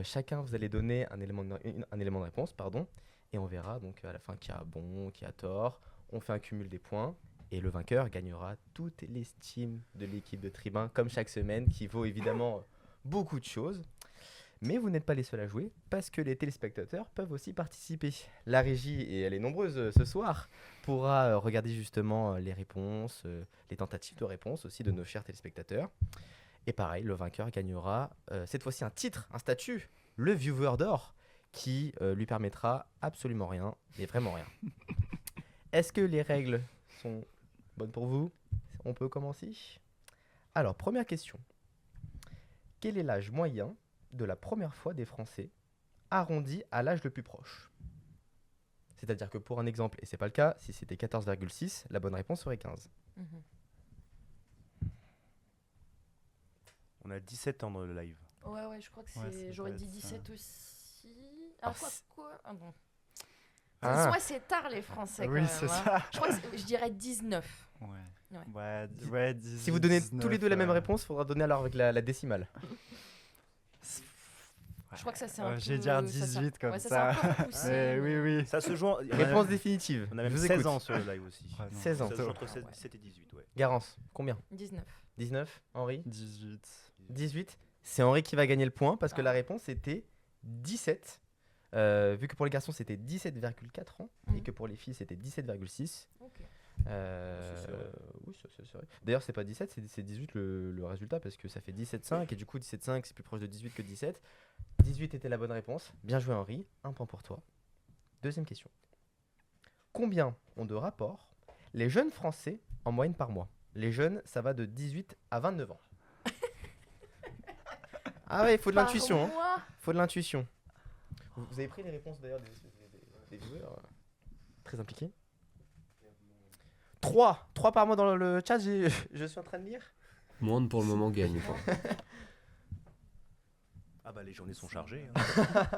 Speaker 6: Chacun, vous allez donner un élément de réponse, pardon, et on verra donc à la fin qui a bon, qui a tort. On fait un cumul des points. Et le vainqueur gagnera toute l'estime de l'équipe de Tribun, comme chaque semaine, qui vaut évidemment beaucoup de choses. Mais vous n'êtes pas les seuls à jouer, parce que les téléspectateurs peuvent aussi participer. La régie, et elle est nombreuse ce soir, pourra regarder justement les réponses, les tentatives de réponse aussi de nos chers téléspectateurs. Et pareil, le vainqueur gagnera cette fois-ci un titre, un statut, le Viewer d'or, qui lui permettra absolument rien, mais vraiment rien. Est-ce que les règles sont bonnes pour vous? On peut commencer. Alors, première question. Quel est l'âge moyen de la première fois des Français arrondi à l'âge le plus proche? C'est-à-dire que pour un exemple, et c'est pas le cas, si c'était 14,6, la bonne réponse serait 15.
Speaker 1: On a 17 ans dans le live.
Speaker 2: Ouais, je crois que
Speaker 3: Ouais,
Speaker 2: c'est.
Speaker 3: ça
Speaker 2: J'aurais
Speaker 3: doit
Speaker 2: dit
Speaker 3: être
Speaker 2: 17
Speaker 3: ça.
Speaker 2: aussi.
Speaker 6: Ah,
Speaker 2: Alors quoi Ah bon.
Speaker 6: Ah.
Speaker 2: Soit c'est tard les Français quand
Speaker 3: Oui,
Speaker 2: même.
Speaker 3: c'est
Speaker 2: hein.
Speaker 3: ça.
Speaker 2: Je crois que je dirais 19.
Speaker 3: Ouais, 18,
Speaker 6: Si vous donnez
Speaker 3: 19,
Speaker 6: tous les deux la même réponse, il faudra donner alors avec la décimale.
Speaker 2: Je crois que ça c'est un peu.
Speaker 3: Je vais dire
Speaker 2: ça,
Speaker 3: 18 comme
Speaker 2: ouais,
Speaker 3: ça.
Speaker 2: c'est un peu poussé.
Speaker 3: Mais oui.
Speaker 1: Ça se joue.
Speaker 6: Réponse définitive.
Speaker 1: On a même
Speaker 6: Je vous
Speaker 1: 16
Speaker 6: écoute.
Speaker 1: ans sur le live aussi.
Speaker 3: Ouais, non,
Speaker 6: 16 ans.
Speaker 1: Ça se joue entre
Speaker 2: Ah ouais.
Speaker 1: 17 et 18, ouais.
Speaker 6: Garance, combien
Speaker 2: 19.
Speaker 6: 19, Henri
Speaker 3: 18.
Speaker 6: 18. C'est Henri qui va gagner le point parce que
Speaker 2: Ah.
Speaker 6: la réponse était 17. Vu que pour les garçons c'était 17,4 ans et que pour les filles c'était 17,6.
Speaker 2: Ok.
Speaker 1: C'est vrai.
Speaker 6: Oui, c'est vrai. D'ailleurs, c'est pas 17, c'est 18 le résultat parce que ça fait 17,5 et du coup 17,5 c'est plus proche de 18 que 17. 18 était la bonne réponse. Bien joué Henri, un point pour toi. Deuxième question. Combien ont de rapports les jeunes Français en moyenne par mois? Les jeunes, ça va de 18 à 29 ans. Ah ouais, il faut de l'intuition. Hein.
Speaker 2: Moi,
Speaker 6: Faut de l'intuition. Vous avez pris les réponses d'ailleurs des viewers très impliqués. 3 par mois dans le chat, je suis en train de lire.
Speaker 5: Monde pour le moment gagne.
Speaker 1: À Ah bah les journées sont chargées. Hein.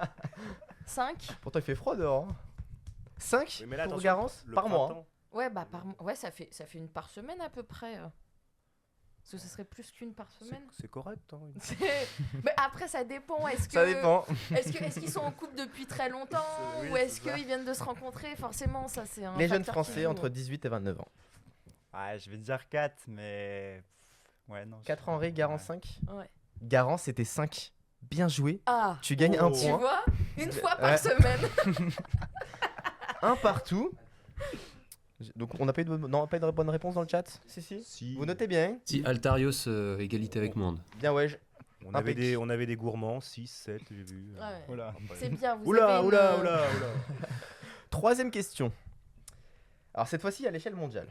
Speaker 2: 5.
Speaker 6: Pourtant, il fait froid dehors. 5
Speaker 1: Oui, mais là,
Speaker 6: pour
Speaker 1: attention,
Speaker 6: Garance
Speaker 1: le
Speaker 6: par mois.
Speaker 1: printemps.
Speaker 2: Ouais, bah ouais, ça fait une par semaine à peu près. Parce que ce serait plus qu'une par semaine.
Speaker 1: C'est correct. Hein.
Speaker 2: Mais après, ça dépend.
Speaker 6: Ça dépend.
Speaker 2: Est-ce qu'ils sont en couple depuis très longtemps
Speaker 3: Oui,
Speaker 2: ou est-ce
Speaker 3: c'est ça.
Speaker 2: qu'ils viennent de se rencontrer? Forcément, ça c'est un
Speaker 6: Les jeunes
Speaker 2: facteur qui
Speaker 6: Français
Speaker 2: joue.
Speaker 6: entre 18 et 29 ans.
Speaker 3: Ouais, je vais dire 4, mais. Ouais, non.
Speaker 6: 4 Henri, Garance
Speaker 3: Ouais.
Speaker 6: 5.
Speaker 2: Ouais.
Speaker 6: Garance, c'était 5. Bien joué.
Speaker 2: Ah,
Speaker 6: Tu gagnes un
Speaker 1: Oh.
Speaker 2: tu
Speaker 6: point.
Speaker 2: vois, une fois par
Speaker 6: Ouais.
Speaker 2: semaine.
Speaker 6: Un partout. Donc, on n'a pas eu de, non, pas eu de bonne réponse dans le chat. Si.
Speaker 1: Si.
Speaker 6: Vous notez bien.
Speaker 5: Si Altarios, égalité avec Monde.
Speaker 6: Bien, ouais.
Speaker 1: On avait,
Speaker 6: Impec.
Speaker 1: on avait des gourmands, 6, 7, j'ai vu.
Speaker 2: Ouais.
Speaker 3: Oula.
Speaker 1: Après-
Speaker 2: C'est bien, vous
Speaker 1: Oula,
Speaker 2: avez
Speaker 1: oula,
Speaker 2: une,
Speaker 1: oula, oula.
Speaker 6: Troisième question. Alors, cette fois-ci à l'échelle mondiale.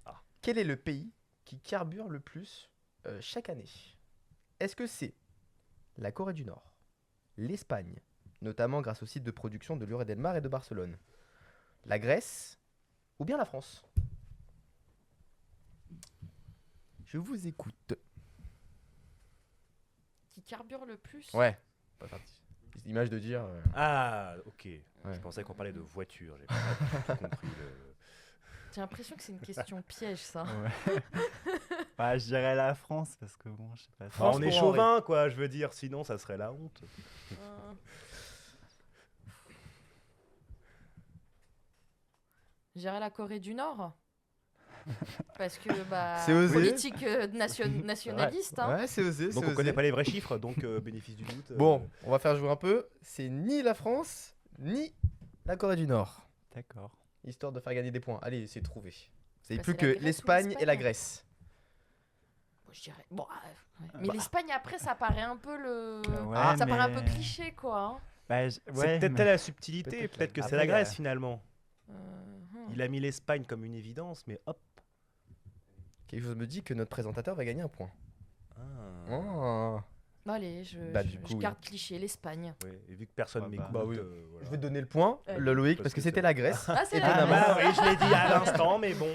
Speaker 1: Ah.
Speaker 6: Quel est le pays qui carbure le plus chaque année? Est-ce que c'est la Corée du Nord, l'Espagne, notamment grâce au site de production de Lloret del Mar et de Barcelone, la Grèce ou bien la France? Je vous écoute.
Speaker 2: qui carbure le plus.
Speaker 6: Ouais. Pas parti. Image de dire.
Speaker 1: Ah, ok.
Speaker 6: Ouais.
Speaker 1: Je pensais qu'on parlait de voiture. J'ai pas compris.
Speaker 2: J'ai l'impression que c'est une question piège, ça.
Speaker 3: Ouais, je dirais la France parce que bon, je sais pas.
Speaker 6: France
Speaker 1: on est
Speaker 6: pour
Speaker 1: chauvin, quoi. Je veux dire, sinon ça serait la honte.
Speaker 2: Euh. Je dirais la Corée du Nord. Parce que, bah,
Speaker 6: C'est osé.
Speaker 2: politique nationaliste. Hein.
Speaker 6: Ouais, c'est osé.
Speaker 1: Donc
Speaker 6: c'est
Speaker 1: on connaît
Speaker 6: osé.
Speaker 1: pas les vrais chiffres, donc bénéfice du doute.
Speaker 6: Bon, on va faire jouer un peu. C'est ni la France, ni la Corée du Nord.
Speaker 3: D'accord.
Speaker 6: Histoire de faire gagner des points. Allez, c'est trouvé. Vous
Speaker 2: Bah,
Speaker 6: plus
Speaker 2: c'est
Speaker 6: que
Speaker 2: la Grèce ou
Speaker 6: l'Espagne et la
Speaker 2: l'Espagne.
Speaker 6: Grèce.
Speaker 2: Bon, je dirais. Bon, ouais. Mais l'Espagne, après, ça paraît un peu le.
Speaker 3: Ouais,
Speaker 2: ça paraît un peu
Speaker 3: mais-
Speaker 2: cliché, quoi. Hein.
Speaker 3: Bah,
Speaker 1: C'est
Speaker 3: ouais,
Speaker 1: peut-être
Speaker 3: mais-
Speaker 1: la subtilité,
Speaker 6: Peut-être
Speaker 1: peut-être que c'est
Speaker 3: Après,
Speaker 1: la
Speaker 3: il y a-
Speaker 1: Grèce finalement.
Speaker 2: Hmm.
Speaker 1: Il a mis l'Espagne comme une évidence, mais hop.
Speaker 6: Quelque chose me dit que notre présentateur va gagner un point.
Speaker 1: Ah.
Speaker 6: Oh.
Speaker 2: Bon, allez, je
Speaker 6: Bah, du coup, oui.
Speaker 2: garde cliché, l'Espagne.
Speaker 1: Ouais, et vu que personne
Speaker 3: Ah bah.
Speaker 1: m'écoute,
Speaker 6: Bah oui.
Speaker 1: voilà.
Speaker 6: Je vais te donner le point,
Speaker 2: Ouais.
Speaker 6: le Loïc,
Speaker 1: Parce
Speaker 6: parce que
Speaker 1: que
Speaker 6: c'était
Speaker 1: c'est-
Speaker 6: la Grèce.
Speaker 2: Ah, c'est
Speaker 6: Étonnamment.
Speaker 2: la
Speaker 1: Ah bah oui, je l'ai dit à l'instant, mais bon.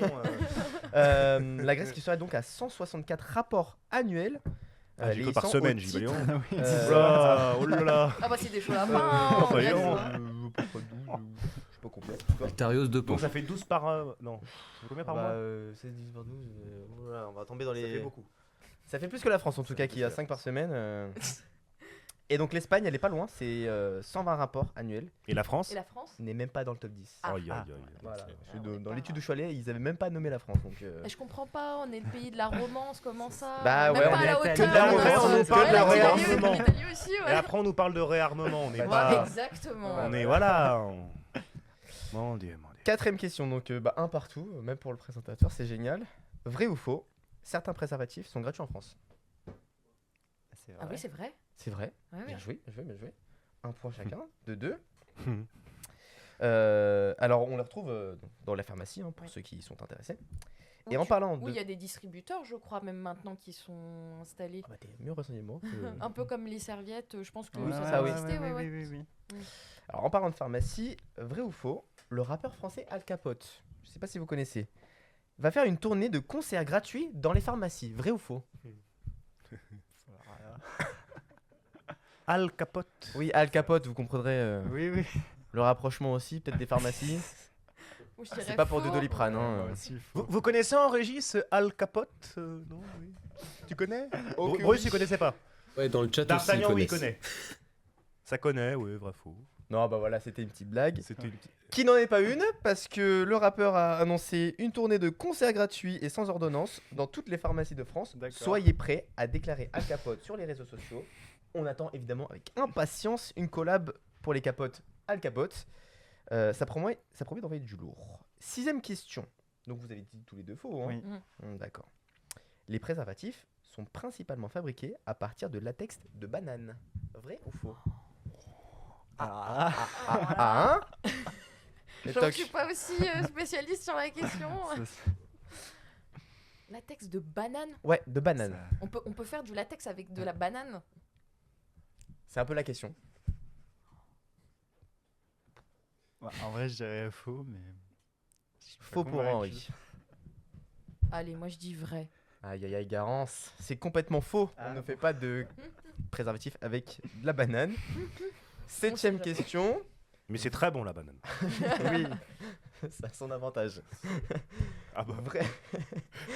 Speaker 6: La Grèce qui serait donc à 164 rapports annuels.
Speaker 1: Ah, j'ai
Speaker 6: les
Speaker 1: cru par
Speaker 6: hissant
Speaker 1: semaine,
Speaker 6: au
Speaker 1: j'y vais.
Speaker 6: titre,
Speaker 3: Oui,
Speaker 6: euh,
Speaker 1: Oh là là.
Speaker 2: Ah, bah, c'est des choses à pas.
Speaker 6: Euh,
Speaker 2: hein,
Speaker 1: bah,
Speaker 2: Grèce,
Speaker 1: voyons.
Speaker 2: hein.
Speaker 6: Pourquoi 12 Je sais pas complet.
Speaker 5: Altarios, 2 points.
Speaker 1: Donc ça fait 12 par. Non. Combien par mois
Speaker 6: C'est 10 par 12. Voilà, on va tomber dans
Speaker 1: Ça
Speaker 6: les.
Speaker 1: fait beaucoup.
Speaker 6: Ça fait plus que la France en tout
Speaker 1: Ça
Speaker 6: cas,
Speaker 1: fait
Speaker 6: qui
Speaker 1: plus
Speaker 6: a
Speaker 1: que la
Speaker 6: 5 par semaine. Et donc l'Espagne, elle est pas loin, c'est 120 rapports annuels.
Speaker 1: Et la France
Speaker 2: Et la France
Speaker 6: Il n'est même pas dans le top 10.
Speaker 2: Ah.
Speaker 1: Aïe, aïe, aïe.
Speaker 6: Voilà.
Speaker 2: Ah,
Speaker 6: C'est
Speaker 2: on est
Speaker 6: dans
Speaker 2: pas-
Speaker 6: l'étude où je suis allé, ils avaient même pas nommé la France. Donc,
Speaker 2: Mais je comprends pas, on est le pays de la romance, comment ça
Speaker 6: Bah
Speaker 2: Même
Speaker 6: ouais,
Speaker 2: pas
Speaker 6: on
Speaker 2: à
Speaker 6: est
Speaker 2: la
Speaker 6: que
Speaker 2: hauteur.
Speaker 6: de la
Speaker 2: hein,
Speaker 6: romance,
Speaker 2: ça.
Speaker 6: on nous parle
Speaker 2: Ouais,
Speaker 6: de la
Speaker 2: l'Italie,
Speaker 1: réarmement.
Speaker 2: l'Italie aussi,
Speaker 1: Et
Speaker 2: ouais.
Speaker 1: après, on nous parle de réarmement. On n'est
Speaker 6: Voilà.
Speaker 1: pas.
Speaker 2: Exactement.
Speaker 1: On est. Voilà. Mon Dieu, mon Dieu.
Speaker 6: Quatrième question, donc un partout, même pour le présentateur, c'est génial. Vrai ou faux, certains préservatifs sont gratuits en France.
Speaker 3: c'est
Speaker 2: Ah
Speaker 3: vrai.
Speaker 2: oui, c'est vrai.
Speaker 6: C'est vrai.
Speaker 2: Ouais, ouais.
Speaker 6: Bien joué, bien joué, bien joué. Un point chacun, de 2.
Speaker 1: Hum.
Speaker 6: Alors on les retrouve dans la pharmacie, hein, pour
Speaker 2: Ouais.
Speaker 6: ceux qui sont intéressés.
Speaker 2: Ou
Speaker 6: Et en
Speaker 2: tu-
Speaker 6: parlant
Speaker 2: Oui,
Speaker 6: de...
Speaker 2: il y a des distributeurs, je crois, même maintenant, qui sont installés.
Speaker 6: Ah bah t'es mieux renseigné que moi.
Speaker 2: Un peu comme les serviettes, je pense que
Speaker 3: Ouais,
Speaker 2: ça
Speaker 6: ouais,
Speaker 2: doit
Speaker 6: oui.
Speaker 2: exister. Ouais, ouais.
Speaker 3: oui.
Speaker 6: Alors en parlant de pharmacie, vrai ou faux, le rappeur français Al Capote, je sais pas si vous connaissez, va faire une tournée de concerts gratuits dans les pharmacies. Vrai ou faux?
Speaker 1: Al Capote.
Speaker 6: Oui, Al Capote, vous comprendrez
Speaker 3: Oui.
Speaker 6: le rapprochement aussi, peut-être des pharmacies.
Speaker 2: Ou je
Speaker 6: C'est
Speaker 2: dirais
Speaker 6: pas pour du
Speaker 2: faux.
Speaker 6: Doliprane.
Speaker 3: Moi
Speaker 6: Hein.
Speaker 3: aussi, il
Speaker 1: Vous,
Speaker 3: faut.
Speaker 1: vous connaissez en régie ce Al Capote Non, oui. Tu connais
Speaker 6: Ok,
Speaker 1: Bruce,
Speaker 6: oui.
Speaker 1: tu connaissais pas.
Speaker 5: Ouais, dans le chat aussi, ils
Speaker 1: D'Artagnan, oui, il
Speaker 5: connaissent.
Speaker 1: connaît. Ça connaît, oui, vrai, faux.
Speaker 6: Non, bah voilà, c'était une petite blague.
Speaker 1: C'était une petite-
Speaker 6: Qui n'en est pas une, parce que le rappeur a annoncé une tournée de concerts gratuits et sans ordonnance dans toutes les pharmacies de France.
Speaker 3: D'accord.
Speaker 6: Soyez prêts à déclarer Al Capote sur les réseaux sociaux. On attend évidemment avec impatience une collab pour les capotes Al Capote. Ça promet d'envoyer du lourd. Sixième question. Donc vous avez dit tous les deux faux. Hein.
Speaker 3: Oui.
Speaker 6: D'accord. Les préservatifs sont principalement fabriqués à partir de latex de banane. Vrai ou faux?
Speaker 3: Ah,
Speaker 6: Ah, hein? Et
Speaker 2: Je ne
Speaker 6: toc.
Speaker 2: suis pas aussi spécialiste sur la question.
Speaker 3: ça-
Speaker 2: Latex de banane.
Speaker 6: Ouais, de banane.
Speaker 3: ça-
Speaker 2: On peut faire du latex avec de la banane.
Speaker 6: C'est un peu la question.
Speaker 3: Ouais, en vrai, je dirais faux, mais. je suis pas
Speaker 6: Faux pour
Speaker 3: convaincu.
Speaker 6: Henri.
Speaker 2: Allez, moi je dis vrai.
Speaker 6: Aïe aïe aïe, Garance, c'est complètement faux. On ne fait pas de préservatif avec de la banane. 7ème question.
Speaker 1: Mais c'est très bon la banane.
Speaker 6: Oui, ça a son avantage.
Speaker 1: Ah bah,
Speaker 6: Vrai,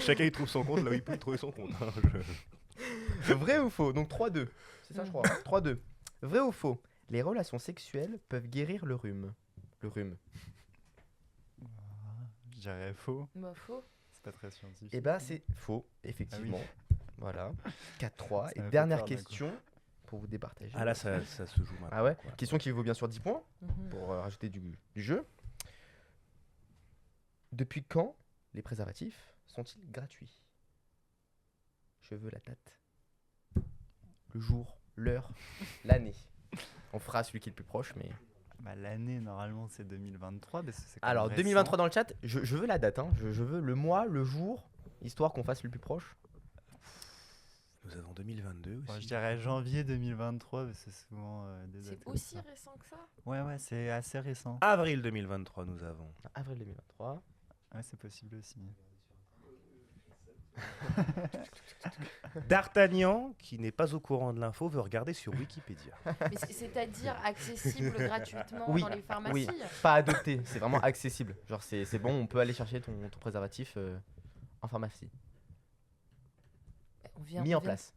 Speaker 1: chacun y trouve son compte là où il peut y trouver son compte. hein.
Speaker 6: vrai ou faux? Donc 3-2. C'est ça, je crois. 3-2. Vrai ou faux? Les relations sexuelles peuvent guérir le rhume. Le rhume.
Speaker 3: Je dirais faux.
Speaker 2: Bah, faux.
Speaker 3: C'est pas très scientifique.
Speaker 6: Eh ben, c'est faux, effectivement. Voilà. 4-3.
Speaker 3: Ça
Speaker 6: Et
Speaker 3: me fait
Speaker 6: dernière
Speaker 3: peur, d'un
Speaker 6: question pour vous départager.
Speaker 1: Ah là, ça se joue maintenant.
Speaker 6: Ah ouais?
Speaker 1: quoi.
Speaker 6: Question qui vaut bien sûr 10 points
Speaker 2: Mhm.
Speaker 6: pour rajouter du jeu. Depuis quand les préservatifs sont-ils gratuits? Je veux la date. Le jour, l'heure, l'année. On fera celui qui est le plus proche, mais...
Speaker 3: Bah, l'année, normalement, c'est 2023. Parce que c'est quand
Speaker 6: Alors,
Speaker 3: même
Speaker 6: 2023 dans le chat, je veux la date, hein. Je veux le mois, le jour, histoire qu'on fasse le plus proche.
Speaker 1: Nous avons 2022 aussi.
Speaker 3: Bon, je dirais janvier 2023, parce que c'est souvent des dates
Speaker 2: C'est
Speaker 3: comme
Speaker 2: aussi
Speaker 3: ça.
Speaker 2: récent que ça?
Speaker 3: Ouais, c'est assez récent.
Speaker 1: Avril 2023, nous avons.
Speaker 6: Avril 2023.
Speaker 3: Ouais, c'est possible aussi.
Speaker 1: D'Artagnan, qui n'est pas au courant de l'info, veut regarder sur Wikipédia.
Speaker 2: Mais c'est-à-dire accessible gratuitement
Speaker 6: Oui,
Speaker 2: dans les pharmacies?
Speaker 6: Pas adopté, c'est vraiment accessible. Genre, c'est bon, on peut aller chercher ton préservatif en pharmacie. Mis en place.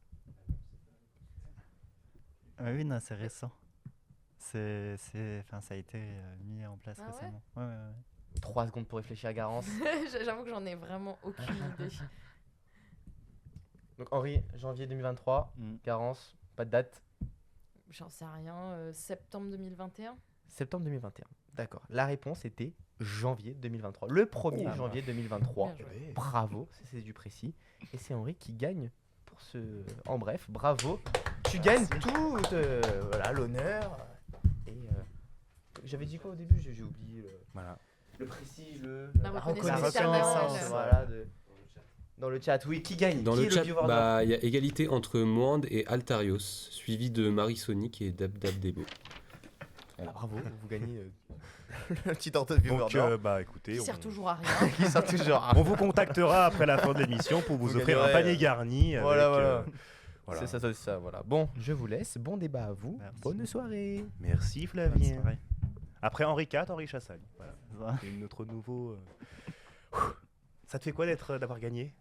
Speaker 3: Oui, non, c'est récent. Enfin, ça a été mis en place
Speaker 2: Ah ouais
Speaker 3: récemment. Ouais.
Speaker 6: 3 secondes pour réfléchir à Garance.
Speaker 2: J'avoue que j'en ai vraiment aucune idée.
Speaker 6: Donc, Henri, janvier 2023.
Speaker 3: Mm.
Speaker 6: Garance, pas de date.
Speaker 2: J'en sais rien. Septembre 2021?
Speaker 6: Septembre 2021. D'accord. La réponse était janvier 2023. Le 1er
Speaker 3: Oh,
Speaker 6: janvier 2023.
Speaker 2: Bien joué.
Speaker 6: Bravo, c'est du précis. Et c'est Henri qui gagne pour ce. En bref, bravo. Tu gagnes tout voilà, l'honneur. Et j'avais dit quoi au début? J'ai oublié.
Speaker 1: Voilà.
Speaker 6: Le précis,
Speaker 2: La reconnaissance
Speaker 3: éternelle.
Speaker 6: Voilà, dans le chat, oui, qui gagne?
Speaker 5: Dans
Speaker 6: Qui
Speaker 5: le
Speaker 6: est
Speaker 5: chat,
Speaker 6: viewer d'or
Speaker 5: bah, il y a égalité entre Moand et Altarios, suivi de Marisonic et Dab Debo.
Speaker 6: Bravo, vous gagnez le petit ordre de viewer
Speaker 1: Donc,
Speaker 6: d'or.
Speaker 1: bah écoutez,
Speaker 2: Qui
Speaker 1: on,
Speaker 2: sert toujours à rien.
Speaker 6: Qui sort toujours.
Speaker 1: on vous contactera après la fin de l'émission pour vous
Speaker 6: Vous
Speaker 1: offrir un
Speaker 6: gagnerez,
Speaker 1: panier garni. Avec,
Speaker 6: voilà.
Speaker 1: voilà.
Speaker 6: C'est ça, voilà. Bon, je vous laisse. Bon débat à vous.
Speaker 3: Merci.
Speaker 6: Bonne soirée.
Speaker 1: Merci
Speaker 3: Bonne
Speaker 1: Flavien.
Speaker 3: soirée.
Speaker 1: Après Henri IV, Henri Chassal. Voilà.
Speaker 3: Ça.
Speaker 1: C'est notre nouveau. Ça te fait quoi d'avoir gagné?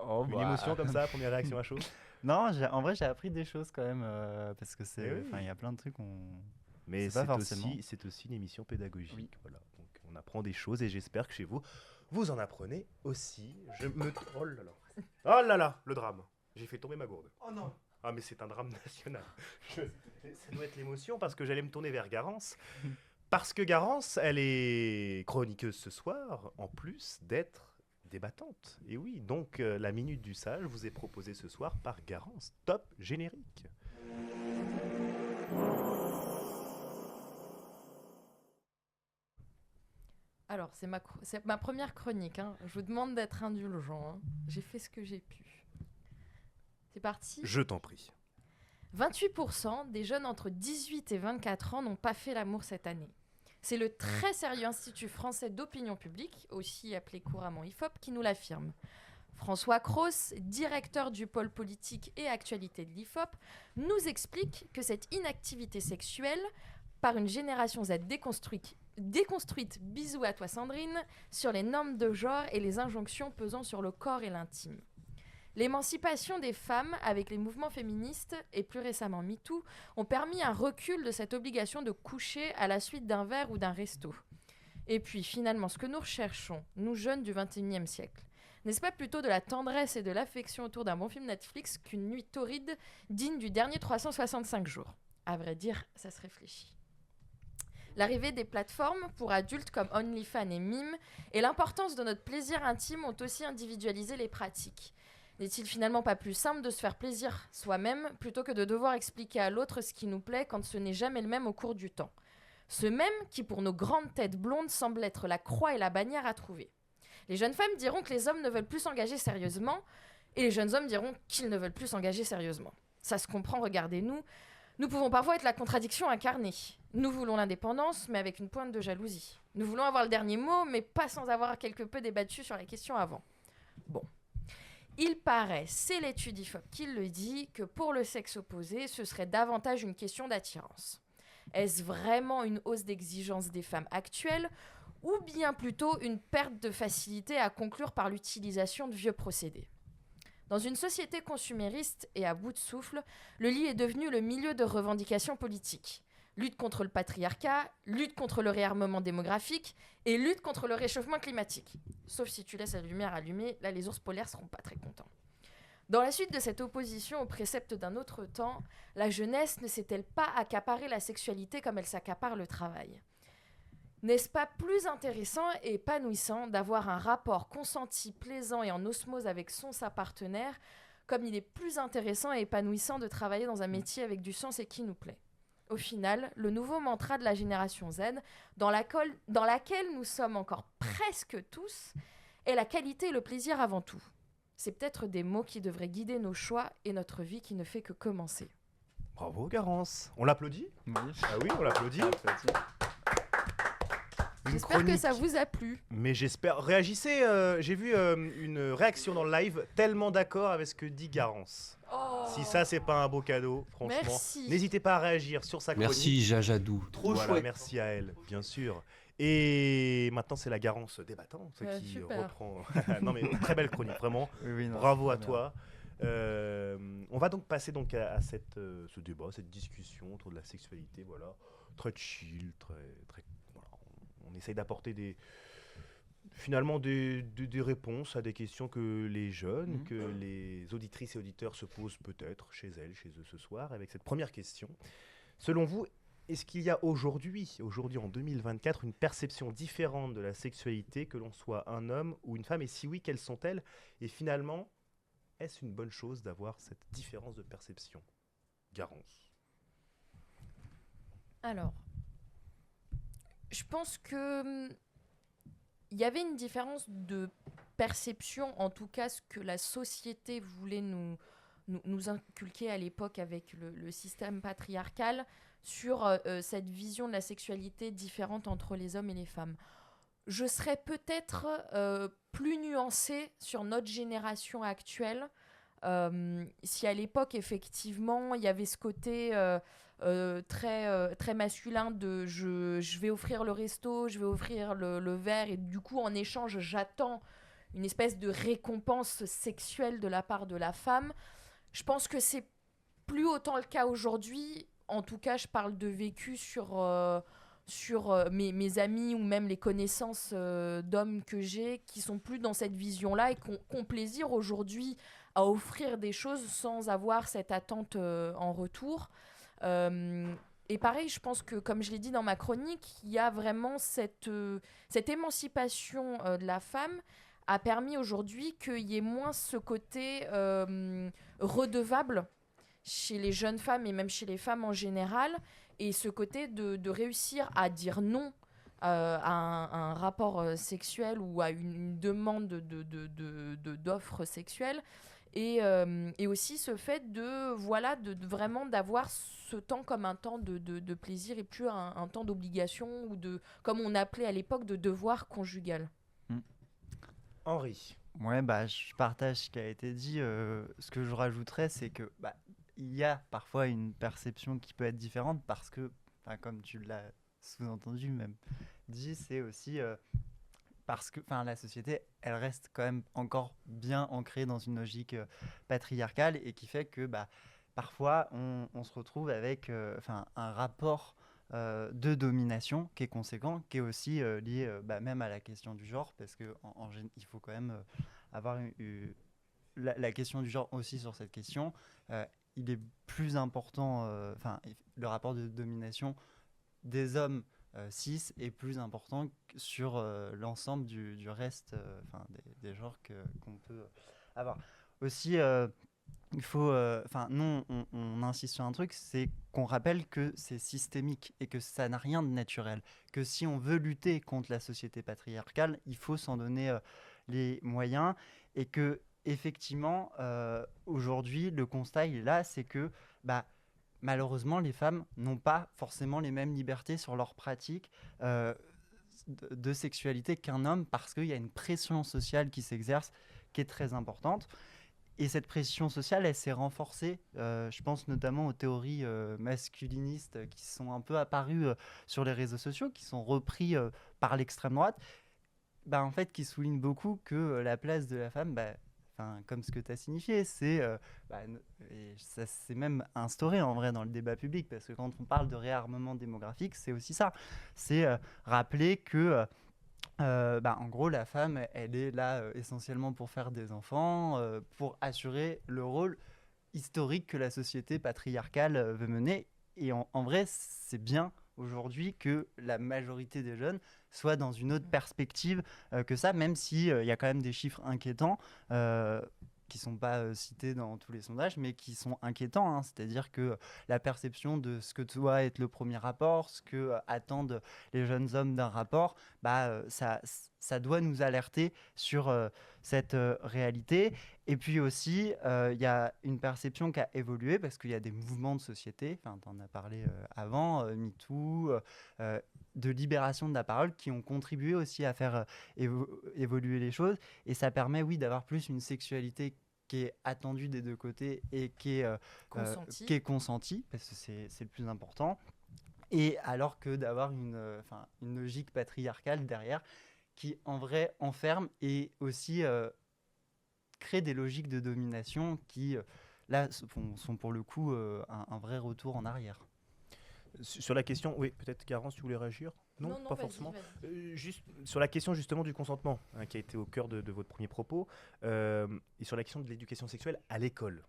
Speaker 6: Oh,
Speaker 1: Une émotion comme ça, première réaction à chaud?
Speaker 3: Non, en vrai, j'ai appris des choses quand même, parce que
Speaker 1: Eh oui.
Speaker 3: il y a plein de trucs.
Speaker 1: Mais
Speaker 3: C'est pas
Speaker 1: c'est
Speaker 3: forcément.
Speaker 1: aussi une émission pédagogique.
Speaker 3: Oui.
Speaker 1: Voilà. Donc on apprend des choses et j'espère que chez vous, vous en apprenez aussi. Oh là là. Oh là là, le drame. J'ai fait tomber ma gourde.
Speaker 6: Oh non.
Speaker 1: Ah mais c'est un drame national. Ça doit être l'émotion parce que j'allais me tourner vers Garance. Parce que Garance, elle est chroniqueuse ce soir, en plus d'être débattante. Et oui, donc la Minute du Sage vous est proposée ce soir par Garance. Top générique.
Speaker 2: Alors, c'est ma première chronique. Hein. Je vous demande d'être indulgent. Hein. J'ai fait ce que j'ai pu. C'est parti.
Speaker 1: Je t'en prie.
Speaker 2: 28% des jeunes entre 18 et 24 ans n'ont pas fait l'amour cette année. C'est le très sérieux Institut français d'opinion publique, aussi appelé couramment IFOP, qui nous l'affirme. François Cros, directeur du pôle politique et actualité de l'IFOP, nous explique que cette inactivité sexuelle, par une génération Z déconstruite, bisous à toi Sandrine, sur les normes de genre et les injonctions pesant sur le corps et l'intime. L'émancipation des femmes avec les mouvements féministes et plus récemment MeToo ont permis un recul de cette obligation de coucher à la suite d'un verre ou d'un resto. Et puis finalement, ce que nous recherchons, nous jeunes du XXIe siècle, n'est-ce pas plutôt de la tendresse et de l'affection autour d'un bon film Netflix qu'une nuit torride digne du dernier 365 jours? À vrai dire, ça se réfléchit. L'arrivée des plateformes pour adultes comme OnlyFans et Mime et l'importance de notre plaisir intime ont aussi individualisé les pratiques. N'est-il finalement pas plus simple de se faire plaisir soi-même plutôt que de devoir expliquer à l'autre ce qui nous plaît quand ce n'est jamais le même au cours du temps? Ce même qui, pour nos grandes têtes blondes, semble être la croix et la bannière à trouver. Les jeunes femmes diront que les hommes ne veulent plus s'engager sérieusement et les jeunes hommes diront qu'ils ne veulent plus s'engager sérieusement. Ça se comprend, regardez-nous. Nous pouvons parfois être la contradiction incarnée. Nous voulons l'indépendance, mais avec une pointe de jalousie. Nous voulons avoir le dernier mot, mais pas sans avoir quelque peu débattu sur la question avant. Bon. Il paraît, c'est l'étude IFOP qui le dit, que pour le sexe opposé, ce serait davantage une question d'attirance. Est-ce vraiment une hausse d'exigence des femmes actuelles ou bien plutôt une perte de facilité à conclure par l'utilisation de vieux procédés ? Dans une société consumériste et à bout de souffle, le lit est devenu le milieu de revendications politiques. Lutte contre le patriarcat, lutte contre le réarmement démographique et lutte contre le réchauffement climatique. Sauf si tu laisses la lumière allumée, là les ours polaires seront pas très contents. Dans la suite de cette opposition aux préceptes d'un autre temps, la jeunesse ne s'est-elle pas accaparé la sexualité comme elle s'accapare le travail ? N'est-ce pas plus intéressant et épanouissant d'avoir un rapport consenti, plaisant et en osmose avec sa partenaire, comme il est plus intéressant et épanouissant de travailler dans un métier avec du sens et qui nous plaît ? Au final, le nouveau mantra de la génération Z, dans laquelle nous sommes encore presque tous, est la qualité et le plaisir avant tout. C'est peut-être des mots qui devraient guider nos choix et notre vie qui ne fait que commencer.
Speaker 1: Bravo Garance. On l'applaudit ?
Speaker 3: Oui.
Speaker 1: Ah oui, on l'applaudit. Une
Speaker 2: J'espère que
Speaker 1: chronique.
Speaker 2: ça vous a plu.
Speaker 1: Mais j'espère. Réagissez, j'ai vu une réaction dans le live tellement d'accord avec ce que dit Garance.
Speaker 2: Oh.
Speaker 1: Si ça, c'est pas un beau cadeau, franchement.
Speaker 2: Merci.
Speaker 1: N'hésitez pas à réagir sur sa chronique.
Speaker 5: Merci Jajadou.
Speaker 4: Trop
Speaker 1: Voilà,
Speaker 4: chouette.
Speaker 1: merci à elle, bien sûr. Et maintenant, c'est la Garance débattante qui
Speaker 2: super.
Speaker 1: reprend. Non, mais très belle chronique, vraiment.
Speaker 3: Oui, non,
Speaker 1: Bravo
Speaker 3: c'est
Speaker 1: à
Speaker 3: très
Speaker 1: toi. On va donc passer donc à ce débat, cette discussion autour de la sexualité, voilà, très chill, très voilà. On essaye d'apporter finalement des réponses à des questions que les jeunes, que les auditrices et auditeurs se posent peut-être chez elles, chez eux ce soir, avec cette première question. Selon vous, est-ce qu'il y a aujourd'hui en 2024, une perception différente de la sexualité, que l'on soit un homme ou une femme, et si oui, quelles sont-elles ? Et finalement, est-ce une bonne chose d'avoir cette différence de perception ? Garance.
Speaker 2: Alors, je pense que il y avait une différence de perception, en tout cas ce que la société voulait nous inculquer à l'époque avec le système patriarcal sur cette vision de la sexualité différente entre les hommes et les femmes. Je serais peut-être plus nuancée sur notre génération actuelle. Si à l'époque, effectivement, il y avait ce côté très masculin de je vais offrir le resto, je vais offrir le verre, et du coup, en échange, j'attends une espèce de récompense sexuelle de la part de la femme. Je pense que c'est plus autant le cas aujourd'hui. En tout cas, je parle de vécu sur mes amis ou même les connaissances d'hommes que j'ai qui sont plus dans cette vision-là et qui ont plaisir aujourd'hui à offrir des choses sans avoir cette attente en retour. Et pareil, je pense que, comme je l'ai dit dans ma chronique, il y a vraiment cette émancipation de la femme a permis aujourd'hui qu'il y ait moins ce côté redevable chez les jeunes femmes et même chez les femmes en général, et ce côté de réussir à dire non à un rapport sexuel ou à une demande d'offres sexuelles, et aussi ce fait de vraiment d'avoir ce temps comme un temps de plaisir et plus un temps d'obligation ou comme on appelait à l'époque, de devoir conjugal.
Speaker 1: Henri.
Speaker 3: Ouais, je partage ce qui a été dit. Ce que je rajouterais, c'est que il y a parfois une perception qui peut être différente parce que, comme tu l'as sous-entendu même dit, c'est aussi parce que la société, elle reste quand même encore bien ancrée dans une logique patriarcale, et qui fait que parfois on se retrouve avec un rapport de domination qui est conséquent, qui est aussi lié même à la question du genre, parce que il faut quand même avoir la question du genre aussi sur cette question. Il est plus important, le rapport de domination des hommes cis est plus important sur l'ensemble du reste des genres qu'on peut avoir. Aussi, il faut, nous, on insiste sur un truc, c'est qu'on rappelle que c'est systémique et que ça n'a rien de naturel. Que si on veut lutter contre la société patriarcale, il faut s'en donner les moyens, et que effectivement, aujourd'hui, le constat il est là, c'est que malheureusement, les femmes n'ont pas forcément les mêmes libertés sur leur pratique de sexualité qu'un homme, parce qu'il y a une pression sociale qui s'exerce, qui est très importante. Et cette pression sociale, elle s'est renforcée, je pense notamment aux théories masculinistes qui sont un peu apparues sur les réseaux sociaux, qui sont repris par l'extrême droite, en fait, qui soulignent beaucoup que la place de la femme, comme ce que tu as signifié, et ça s'est même instauré en vrai dans le débat public, parce que quand on parle de réarmement démographique, c'est aussi ça. C'est rappeler que en gros, la femme, elle est là essentiellement pour faire des enfants, pour assurer le rôle historique que la société patriarcale veut mener. Et en vrai, c'est bien aujourd'hui que la majorité des jeunes soient dans une autre perspective que ça, même s'il y a quand même des chiffres inquiétants qui ne sont pas cités dans tous les sondages, mais qui sont inquiétants. Hein. C'est-à-dire que la perception de ce que doit être le premier rapport, ce que attendent les jeunes hommes d'un rapport, ça doit nous alerter sur cette réalité. Et puis aussi, il y a une perception qui a évolué parce qu'il y a des mouvements de société, tu en as parlé avant, MeToo, de libération de la parole qui ont contribué aussi à faire évoluer les choses. Et ça permet, oui, d'avoir plus une sexualité qui est attendue des deux côtés et qui est consentie, parce que c'est le plus important. Et alors que d'avoir une logique patriarcale derrière qui, en vrai, enferme et aussi crée des logiques de domination qui, là, sont pour le coup un vrai retour en arrière.
Speaker 1: Sur la question, oui, peut-être Garance, tu voulais réagir ? Non, pas forcément.
Speaker 2: Vas-y.
Speaker 1: Juste sur la question justement du consentement, qui a été au cœur de votre premier propos, et sur la question de l'éducation sexuelle à l'école.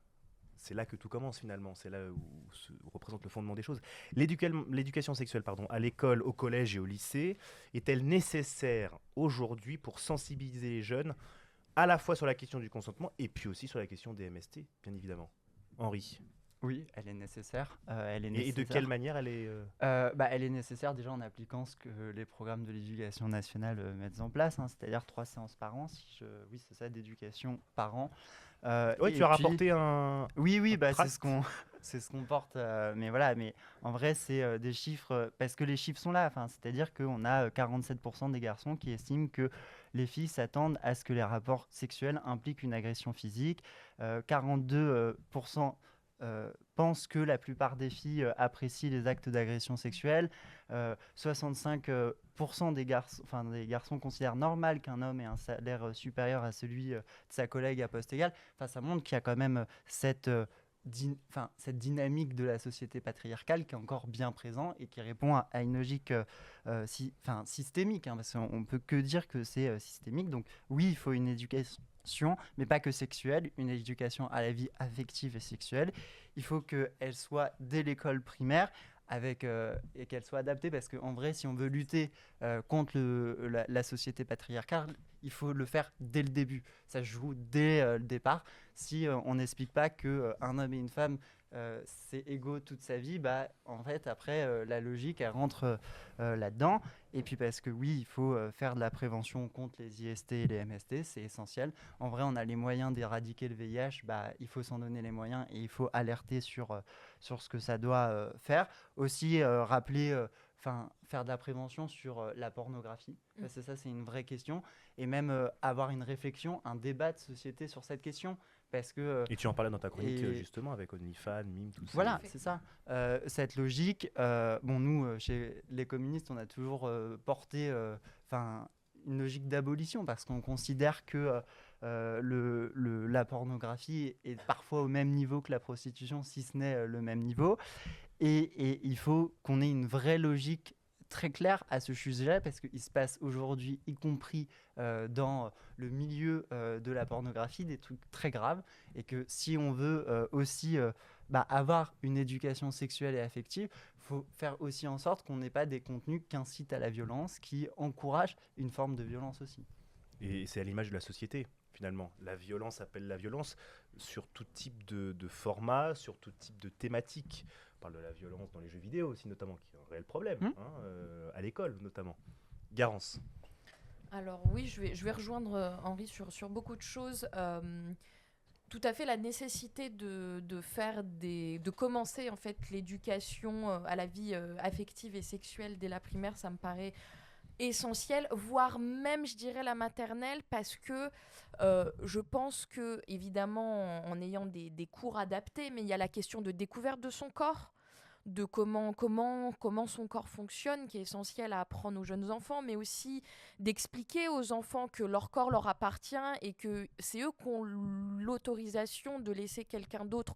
Speaker 1: C'est là que tout commence finalement, c'est là où se représente le fondement des choses. L'éducation sexuelle à l'école, au collège et au lycée est-elle nécessaire aujourd'hui pour sensibiliser les jeunes à la fois sur la question du consentement et puis aussi sur la question des MST, bien évidemment. Henri.
Speaker 3: Oui, elle est nécessaire.
Speaker 1: Et de quelle manière elle est
Speaker 3: Elle est nécessaire déjà en appliquant ce que les programmes de l'éducation nationale mettent en place, c'est-à-dire 3 séances par an, oui, c'est ça, d'éducation par an.
Speaker 1: Oui, tu as rapporté un...
Speaker 3: Oui, c'est ce qu'on porte. Mais en vrai, c'est des chiffres, parce que les chiffres sont là. C'est-à-dire qu'on a 47% des garçons qui estiment que les filles s'attendent à ce que les rapports sexuels impliquent une agression physique. 42% pensent que la plupart des filles apprécient les actes d'agression sexuelle. 65% des garçons considèrent normal qu'un homme ait un salaire supérieur à celui de sa collègue à poste égal. Ça montre qu'il y a quand même cette dynamique de la société patriarcale qui est encore bien présente et qui répond à une logique systémique, parce qu'on ne peut que dire que c'est systémique. Donc oui, il faut une éducation, mais pas que sexuelle, une éducation à la vie affective et sexuelle. Il faut qu'elle soit dès l'école primaire, et qu'elle soit adaptée, parce qu'en vrai, si on veut lutter contre la société patriarcale, il faut le faire dès le début. Ça se joue dès le départ. Si on n'explique pas qu'un homme et une femme, c'est égaux toute sa vie, en fait, après, la logique, elle rentre là-dedans. Et puis parce que oui, il faut faire de la prévention contre les IST et les MST, c'est essentiel. En vrai, on a les moyens d'éradiquer le VIH, il faut s'en donner les moyens et il faut alerter sur ce que ça doit faire. Aussi, rappeler... faire de la prévention sur la pornographie, parce que ça, c'est une vraie question, et même avoir une réflexion, un débat de société sur cette question, parce que...
Speaker 1: Et tu en parlais dans ta chronique, justement, avec OnlyFans, Mime, tout ça.
Speaker 3: Voilà, c'est ça. Cette logique, nous, chez les communistes, on a toujours porté une logique d'abolition, parce qu'on considère que la pornographie est parfois au même niveau que la prostitution, si ce n'est le même niveau. Et il faut qu'on ait une vraie logique très claire à ce sujet-là, parce qu'il se passe aujourd'hui, y compris dans le milieu de la pornographie, des trucs très graves, et que si on veut aussi avoir une éducation sexuelle et affective, il faut faire aussi en sorte qu'on n'ait pas des contenus qui incitent à la violence, qui encouragent une forme de violence aussi.
Speaker 1: Et c'est à l'image de la société, finalement. La violence appelle la violence sur tout type de format, sur tout type de thématique. On parle de la violence dans les jeux vidéo aussi, notamment, qui est un réel problème, à l'école notamment. Garance.
Speaker 2: Alors oui, je vais rejoindre Henri sur beaucoup de choses. Tout à fait, la nécessité de commencer en fait l'éducation à la vie affective et sexuelle dès la primaire, ça me paraît essentielle, voire même, je dirais, la maternelle, parce que je pense que, évidemment, en ayant des cours adaptés, mais il y a la question de découverte de son corps, de comment son corps fonctionne, qui est essentiel à apprendre aux jeunes enfants, mais aussi d'expliquer aux enfants que leur corps leur appartient et que c'est eux qui ont l'autorisation de laisser quelqu'un d'autre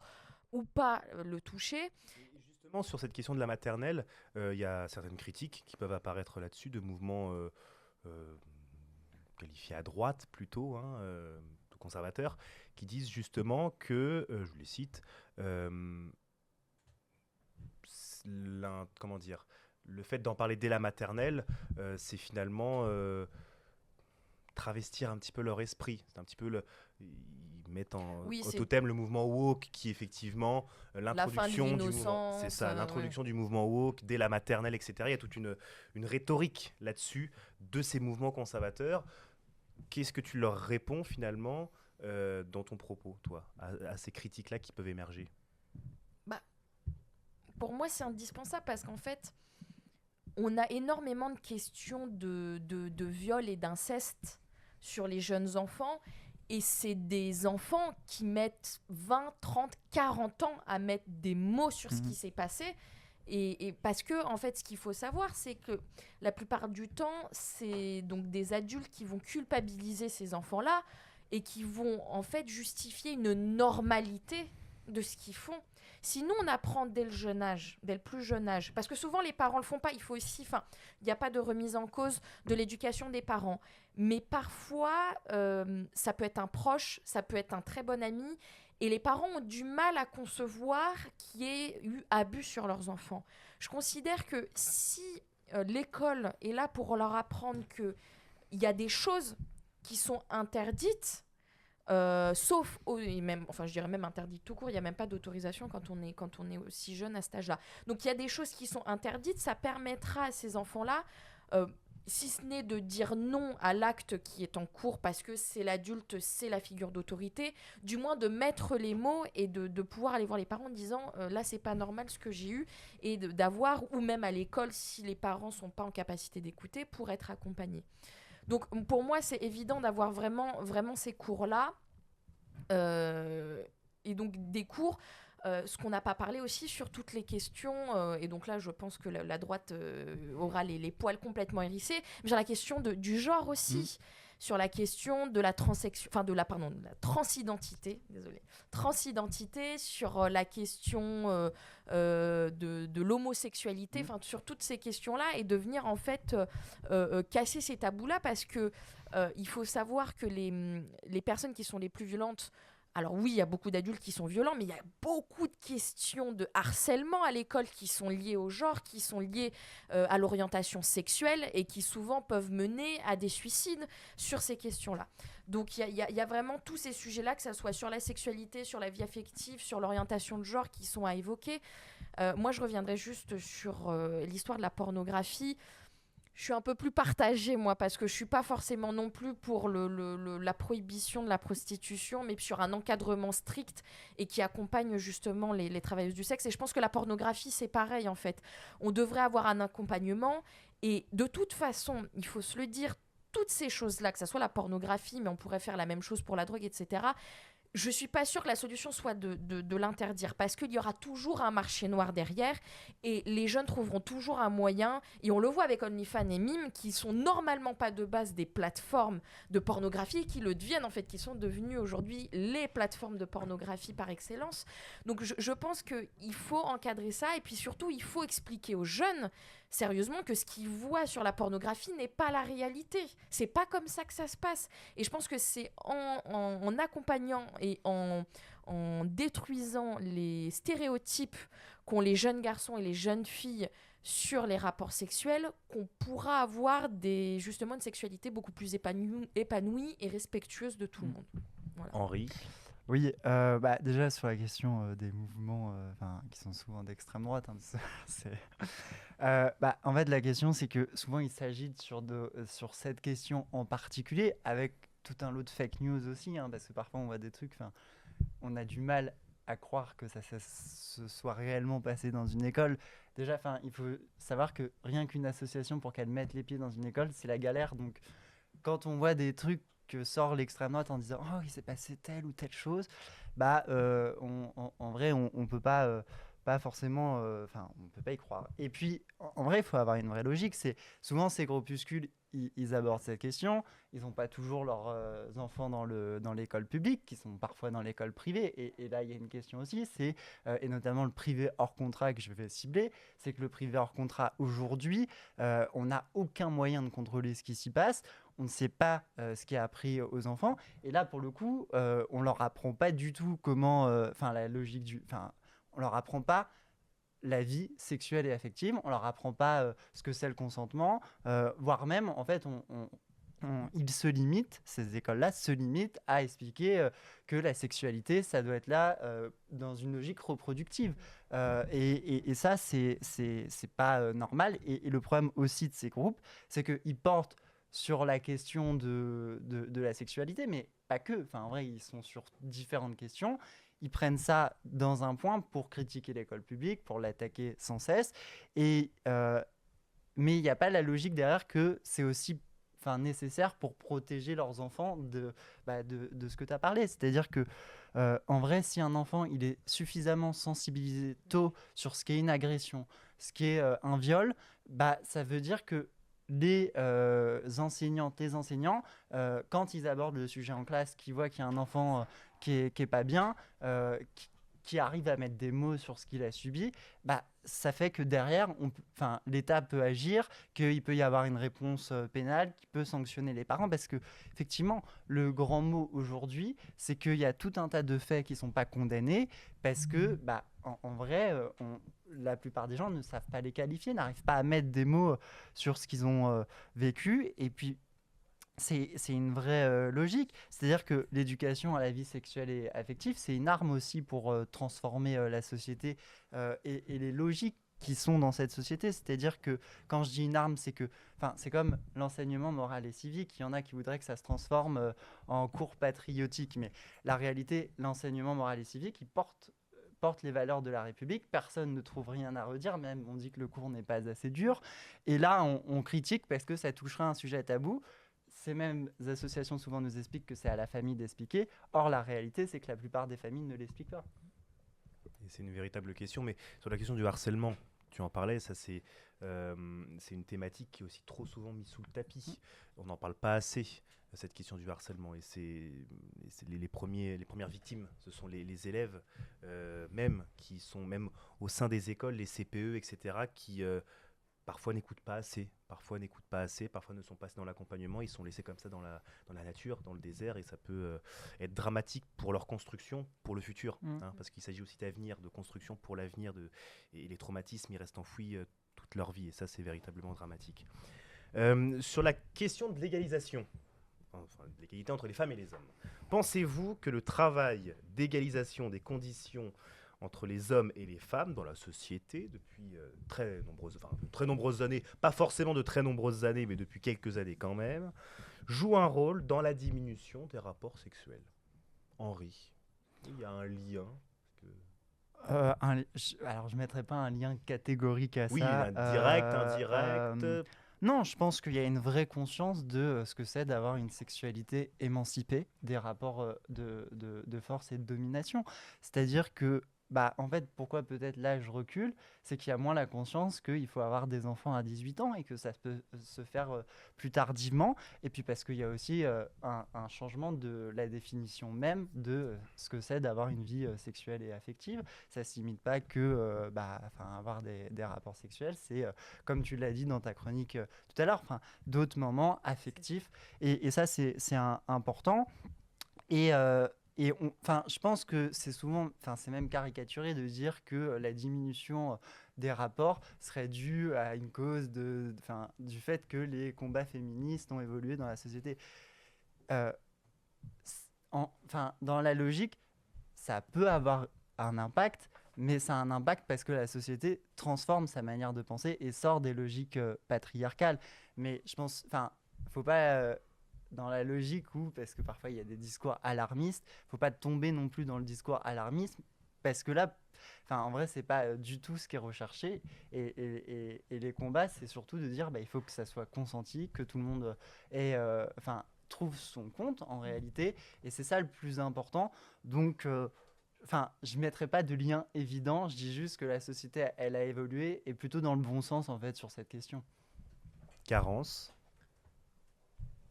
Speaker 2: ou pas le toucher.
Speaker 1: Et justement, sur cette question de la maternelle, il y a certaines critiques qui peuvent apparaître là-dessus, de mouvements qualifiés à droite plutôt, conservateurs, qui disent justement que, je les cite, comment dire, le fait d'en parler dès la maternelle, c'est finalement travestir un petit peu leur esprit. C'est un petit peu ils mettent au totem le mouvement woke, qui effectivement l'introduction du mouvement, c'est ça, l'introduction du mouvement woke dès la maternelle, etc. Il y a toute une rhétorique là-dessus de ces mouvements conservateurs. Qu'est-ce que tu leur réponds finalement dans ton propos, toi, à ces critiques-là qui peuvent émerger?
Speaker 2: Pour moi, c'est indispensable parce qu'en fait, on a énormément de questions de viol et d'inceste sur les jeunes enfants. Et c'est des enfants qui mettent 20, 30, 40 ans à mettre des mots sur ce qui s'est passé. Et parce que, en fait, ce qu'il faut savoir, c'est que la plupart du temps, c'est donc des adultes qui vont culpabiliser ces enfants-là et qui vont, en fait, justifier une normalité de ce qu'ils font. Sinon, on apprend dès le plus jeune âge, parce que souvent les parents le font pas. Il faut aussi, il n'y a pas de remise en cause de l'éducation des parents, mais parfois ça peut être un proche, ça peut être un très bon ami, et les parents ont du mal à concevoir qu'il y ait eu abus sur leurs enfants. Je considère que si l'école est là pour leur apprendre que il y a des choses qui sont interdites. Sauf, et même, je dirais même interdit tout court, il n'y a même pas d'autorisation quand on est aussi jeune à cet âge-là. Donc il y a des choses qui sont interdites, ça permettra à ces enfants-là, si ce n'est de dire non à l'acte qui est en cours parce que c'est l'adulte, c'est la figure d'autorité, du moins de mettre les mots et de pouvoir aller voir les parents en disant là c'est pas normal ce que j'ai eu, et d'avoir, ou même à l'école si les parents sont pas en capacité d'écouter, pour être accompagnés. Donc pour moi, c'est évident d'avoir vraiment ces cours-là. Et donc des cours, ce qu'on n'a pas parlé aussi sur toutes les questions, et donc là je pense que la droite aura les poils complètement hérissés, mais sur la question du genre aussi, sur la question de la de la transidentité, transidentité, sur la question de l'homosexualité, sur toutes ces questions-là, et de venir en fait casser ces tabous-là, parce que il faut savoir que les personnes qui sont les plus violentes, alors oui, il y a beaucoup d'adultes qui sont violents, mais il y a beaucoup de questions de harcèlement à l'école qui sont liées au genre, qui sont liées à l'orientation sexuelle, et qui souvent peuvent mener à des suicides sur ces questions-là. Donc il y a vraiment tous ces sujets-là, que ce soit sur la sexualité, sur la vie affective, sur l'orientation de genre, qui sont à évoquer. Moi, je reviendrai juste sur l'histoire de la pornographie. Je suis un peu plus partagée, moi, parce que je ne suis pas forcément non plus pour la prohibition de la prostitution, mais sur un encadrement strict et qui accompagne justement les travailleuses du sexe. Et je pense que la pornographie, c'est pareil, en fait. On devrait avoir un accompagnement. Et de toute façon, il faut se le dire, toutes ces choses-là, que ce soit la pornographie, mais on pourrait faire la même chose pour la drogue, etc., je ne suis pas sûre que la solution soit de l'interdire, parce qu'il y aura toujours un marché noir derrière, et les jeunes trouveront toujours un moyen, et on le voit avec OnlyFans et Mime, qui sont normalement pas de base des plateformes de pornographie, qui le deviennent en fait, qui sont devenues aujourd'hui les plateformes de pornographie par excellence. Donc je pense qu'il faut encadrer ça, et puis surtout il faut expliquer aux jeunes sérieusement que ce qu'ils voient sur la pornographie n'est pas la réalité. C'est pas comme ça que ça se passe. Et je pense que c'est en accompagnant et en détruisant les stéréotypes qu'ont les jeunes garçons et les jeunes filles sur les rapports sexuels qu'on pourra avoir justement une sexualité beaucoup plus épanouie et respectueuse de tout le monde. Voilà.
Speaker 1: Henri?
Speaker 3: Oui, déjà sur la question des mouvements qui sont souvent d'extrême droite, en fait la question c'est que souvent il s'agite sur cette question en particulier, avec tout un lot de fake news aussi, parce que parfois on voit des trucs, on a du mal à croire que ça se soit réellement passé dans une école. Déjà, enfin, il faut savoir que rien qu'une association pour qu'elle mette les pieds dans une école, c'est la galère. Donc, quand on voit des trucs que sort l'extrême droite en disant oh il s'est passé telle ou telle chose, bah en vrai on peut pas forcément, enfin on peut pas y croire. Et puis en vrai il faut avoir une vraie logique. C'est souvent ces groupuscules ils abordent cette question, ils n'ont pas toujours leurs enfants dans l'école publique, qui sont parfois dans l'école privée. Et là il y a une question aussi, c'est et notamment le privé hors contrat que je vais cibler, c'est que le privé hors contrat aujourd'hui, on n'a aucun moyen de contrôler ce qui s'y passe. On ne sait pas ce qui est appris aux enfants. Et là, pour le coup, on leur apprend pas du tout comment... Enfin, la logique du... Enfin, on leur apprend pas la vie sexuelle et affective. On leur apprend pas ce que c'est le consentement. Voire même, en fait, ils se limitent, ces écoles-là se limitent à expliquer que la sexualité, ça doit être là dans une logique reproductive. Et ça, c'est pas normal. Et le problème aussi de ces groupes, c'est qu'ils portent sur la question de la sexualité, mais pas que. Enfin, en vrai, ils sont sur différentes questions. Ils prennent ça dans un point pour critiquer l'école publique, pour l'attaquer sans cesse. Mais il n'y a pas la logique derrière que c'est aussi nécessaire pour protéger leurs enfants de ce que tu as parlé. C'est-à-dire que, en vrai, si un enfant il est suffisamment sensibilisé tôt sur ce qu'est une agression, ce qu'est un viol, ça veut dire que les enseignants, quand ils abordent le sujet en classe, qu'ils voient qu'il y a un enfant qui est pas bien, qui arrive à mettre des mots sur ce qu'il a subi, ça fait que derrière, l'État peut agir, qu'il peut y avoir une réponse pénale qui peut sanctionner les parents, parce que effectivement, le grand mot aujourd'hui, c'est qu'il y a tout un tas de faits qui ne sont pas condamnés, parce que, en vrai, la plupart des gens ne savent pas les qualifier, n'arrivent pas à mettre des mots sur ce qu'ils ont vécu, et puis c'est une vraie logique. C'est-à-dire que l'éducation à la vie sexuelle et affective, c'est une arme aussi pour transformer la société et les logiques qui sont dans cette société. C'est-à-dire que quand je dis une arme, c'est comme l'enseignement moral et civique. Il y en a qui voudraient que ça se transforme en cours patriotique. Mais la réalité, l'enseignement moral et civique, il porte les valeurs de la République, personne ne trouve rien à redire, même on dit que le cours n'est pas assez dur. Et là, on critique parce que ça toucherait un sujet tabou. Ces mêmes associations souvent nous expliquent que c'est à la famille d'expliquer. Or, la réalité, c'est que la plupart des familles ne l'expliquent pas.
Speaker 1: Et c'est une véritable question, mais sur la question du harcèlement, tu en parlais, ça c'est une thématique qui est aussi trop souvent mise sous le tapis. On n'en parle pas assez, cette question du harcèlement. Et c'est les premières victimes, ce sont les élèves, même qui sont même au sein des écoles, les CPE, etc., qui parfois n'écoutent pas assez, parfois ne sont pas assez dans l'accompagnement, ils sont laissés comme ça dans la nature, dans le désert, et ça peut être dramatique pour leur construction, pour le futur, parce qu'il s'agit aussi d'avenir, de construction pour l'avenir, et les traumatismes, ils restent enfouis toute leur vie, et ça, c'est véritablement dramatique. Sur la question de l'égalisation, de l'égalité entre les femmes et les hommes, pensez-vous que le travail d'égalisation des conditions entre les hommes et les femmes dans la société depuis très nombreuses années, pas forcément de très nombreuses années, mais depuis quelques années quand même, joue un rôle dans la diminution des rapports sexuels? Henri, il y a un lien
Speaker 3: alors, je ne mettrais pas un lien catégorique à ça.
Speaker 1: Oui, direct, indirect.
Speaker 3: Non, je pense qu'il y a une vraie conscience de ce que c'est d'avoir une sexualité émancipée des rapports de force et de domination. C'est-à-dire que en fait, pourquoi peut-être l'âge recule, c'est qu'il y a moins la conscience qu'il faut avoir des enfants à 18 ans et que ça peut se faire plus tardivement. Et puis parce qu'il y a aussi un changement de la définition même de ce que c'est d'avoir une vie sexuelle et affective. Ça ne se limite pas que avoir des rapports sexuels. C'est, comme tu l'as dit dans ta chronique tout à l'heure, d'autres moments affectifs. Et ça, c'est important. Et je pense que c'est même caricaturé de dire que la diminution des rapports serait due à une cause du fait que les combats féministes ont évolué dans la société. Dans la logique, ça peut avoir un impact, mais ça a un impact parce que la société transforme sa manière de penser et sort des logiques patriarcales. Mais je pense, faut pas... dans la logique où, parce que parfois il y a des discours alarmistes, il ne faut pas tomber non plus dans le discours alarmisme, parce que là, en vrai, c'est pas du tout ce qui est recherché. Et les combats, c'est surtout de dire, il faut que ça soit consenti, que tout le monde trouve son compte en réalité. Et c'est ça le plus important. Donc, je ne mettrai pas de lien évident. Je dis juste que la société, elle a évolué et plutôt dans le bon sens en fait sur cette question.
Speaker 1: Carence.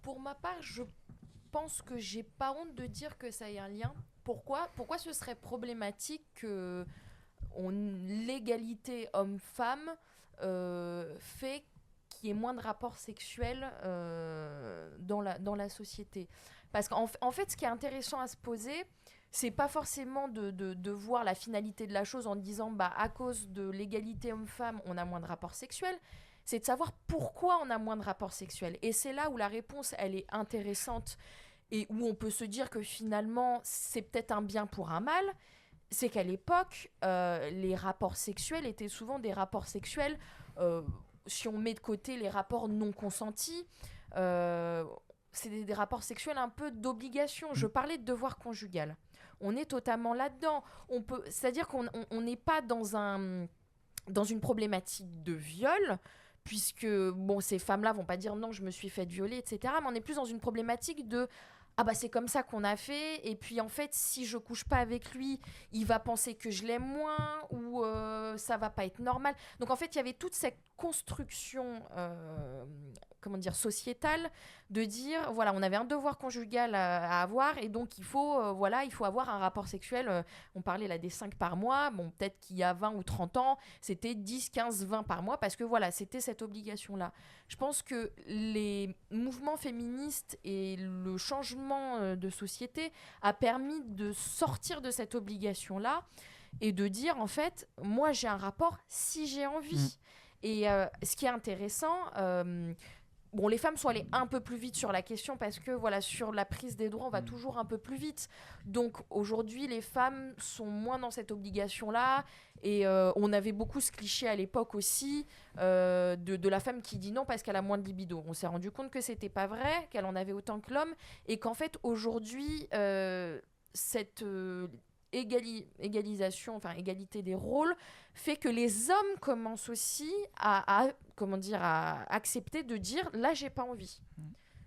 Speaker 2: Pour ma part, je pense que j'ai pas honte de dire que ça ait un lien. Pourquoi ce serait problématique que l'égalité homme-femme fait qu'il y ait moins de rapports sexuels dans la société. Parce qu'en fait, ce qui est intéressant à se poser, c'est pas forcément de voir la finalité de la chose en disant à cause de l'égalité homme-femme, on a moins de rapports sexuels. C'est de savoir pourquoi on a moins de rapports sexuels. Et c'est là où la réponse, elle est intéressante et où on peut se dire que finalement, c'est peut-être un bien pour un mal. C'est qu'à l'époque, les rapports sexuels étaient souvent des rapports sexuels, si on met de côté les rapports non consentis, c'est des rapports sexuels un peu d'obligation. Je parlais de devoir conjugal. On est totalement là-dedans. C'est-à-dire qu'on n'est pas dans une problématique de viol, puisque ces femmes-là vont pas dire non, je me suis faite violer, etc. Mais on est plus dans une problématique de c'est comme ça qu'on a fait, et puis en fait si je couche pas avec lui, il va penser que je l'aime moins, ou ça va pas être normal. Donc en fait il y avait toute cette construction sociétale, de dire voilà, on avait un devoir conjugal à avoir, et donc il faut avoir un rapport sexuel, on parlait là des 5 par mois, peut-être qu'il y a 20 ou 30 ans c'était 10, 15, 20 par mois, parce que voilà, c'était cette obligation là. Je pense que les mouvements féministes et le changement de société a permis de sortir de cette obligation là et de dire en fait moi j'ai un rapport si j'ai envie. Et ce qui est intéressant, les femmes sont allées un peu plus vite sur la question parce que voilà, sur la prise des droits, on va toujours un peu plus vite. Donc aujourd'hui, les femmes sont moins dans cette obligation-là. Et on avait beaucoup ce cliché à l'époque aussi de la femme qui dit non parce qu'elle a moins de libido. On s'est rendu compte que c'était pas vrai, qu'elle en avait autant que l'homme, et qu'en fait aujourd'hui, cette égalisation, égalité des rôles, fait que les hommes commencent aussi à accepter de dire là j'ai pas envie.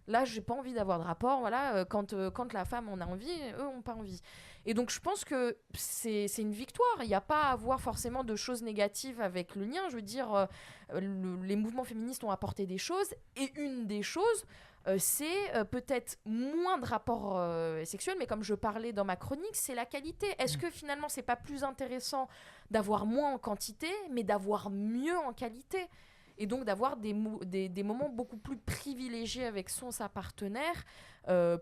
Speaker 2: Là j'ai pas envie d'avoir de rapport, voilà, quand la femme en a envie, eux ont pas envie. Et donc je pense que c'est une victoire. Il n'y a pas à avoir forcément de choses négatives avec le lien. Je veux dire, les mouvements féministes ont apporté des choses, et une des choses, c'est peut-être moins de rapports sexuels, mais comme je parlais dans ma chronique, c'est la qualité. Est-ce que finalement c'est pas plus intéressant d'avoir moins en quantité, mais d'avoir mieux en qualité, et donc d'avoir des moments beaucoup plus privilégiés avec sa partenaire,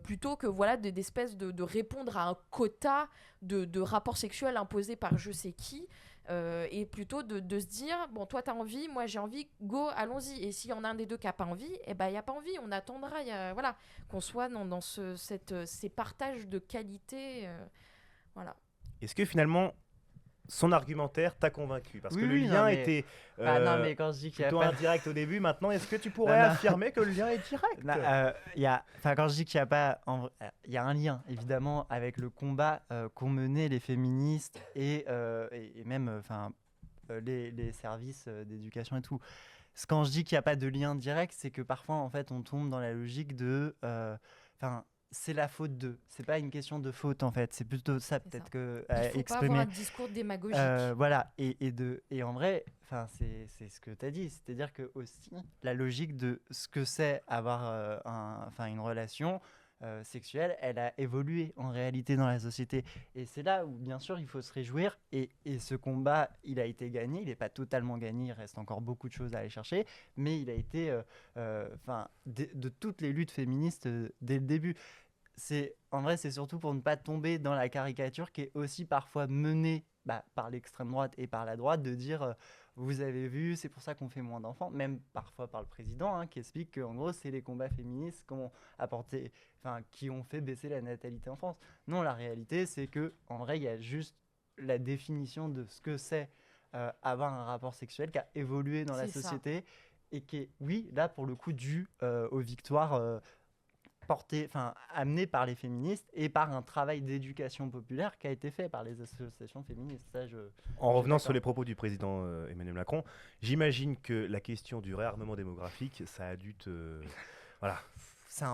Speaker 2: plutôt que voilà, d'espèces de répondre à un quota de rapports sexuels imposés par je sais qui, et plutôt de se dire bon, toi t'as envie, moi j'ai envie, go, allons-y. Et s'il y en a un des deux qui n'a pas envie, il n'y a pas envie, on attendra, voilà, qu'on soit dans ces partages de qualité, voilà.
Speaker 1: Est-ce que finalement son argumentaire t'a convaincu? Parce que le lien était
Speaker 3: non, mais quand je dis qu'il
Speaker 1: plutôt indirect au début. Maintenant, est-ce que tu pourrais affirmer que le lien est direct?
Speaker 3: Quand je dis qu'il n'y a pas... Il y a un lien, évidemment, avec le combat qu'ont mené les féministes et même les services d'éducation et tout. Quand je dis qu'il n'y a pas de lien direct, c'est que parfois, en fait, on tombe dans la logique de... c'est la faute d'eux. C'est pas une question de faute, en fait. C'est plutôt ça, peut-être, que
Speaker 2: il faut pas avoir un discours démagogique.
Speaker 3: Voilà. Et en vrai, c'est ce que tu as dit. C'est-à-dire que aussi, la logique de ce que c'est avoir une relation sexuelle, elle a évolué en réalité dans la société. Et c'est là où, bien sûr, il faut se réjouir. Et ce combat, il a été gagné. Il n'est pas totalement gagné. Il reste encore beaucoup de choses à aller chercher. Mais il a été, de toutes les luttes féministes dès le début. En vrai, c'est surtout pour ne pas tomber dans la caricature qui est aussi parfois menée par l'extrême droite et par la droite, de dire vous avez vu, c'est pour ça qu'on fait moins d'enfants, même parfois par le président, qui explique qu'en gros c'est les combats féministes qui ont fait baisser la natalité en France. Non, la réalité c'est que en vrai il y a juste la définition de ce que c'est avoir un rapport sexuel qui a évolué dans la société, et qui est, oui, là pour le coup dû aux victoires amené par les féministes et par un travail d'éducation populaire qui a été fait par les associations féministes.
Speaker 1: En revenant sur les propos du président Emmanuel Macron, j'imagine que la question du réarmement démographique, ça a dû te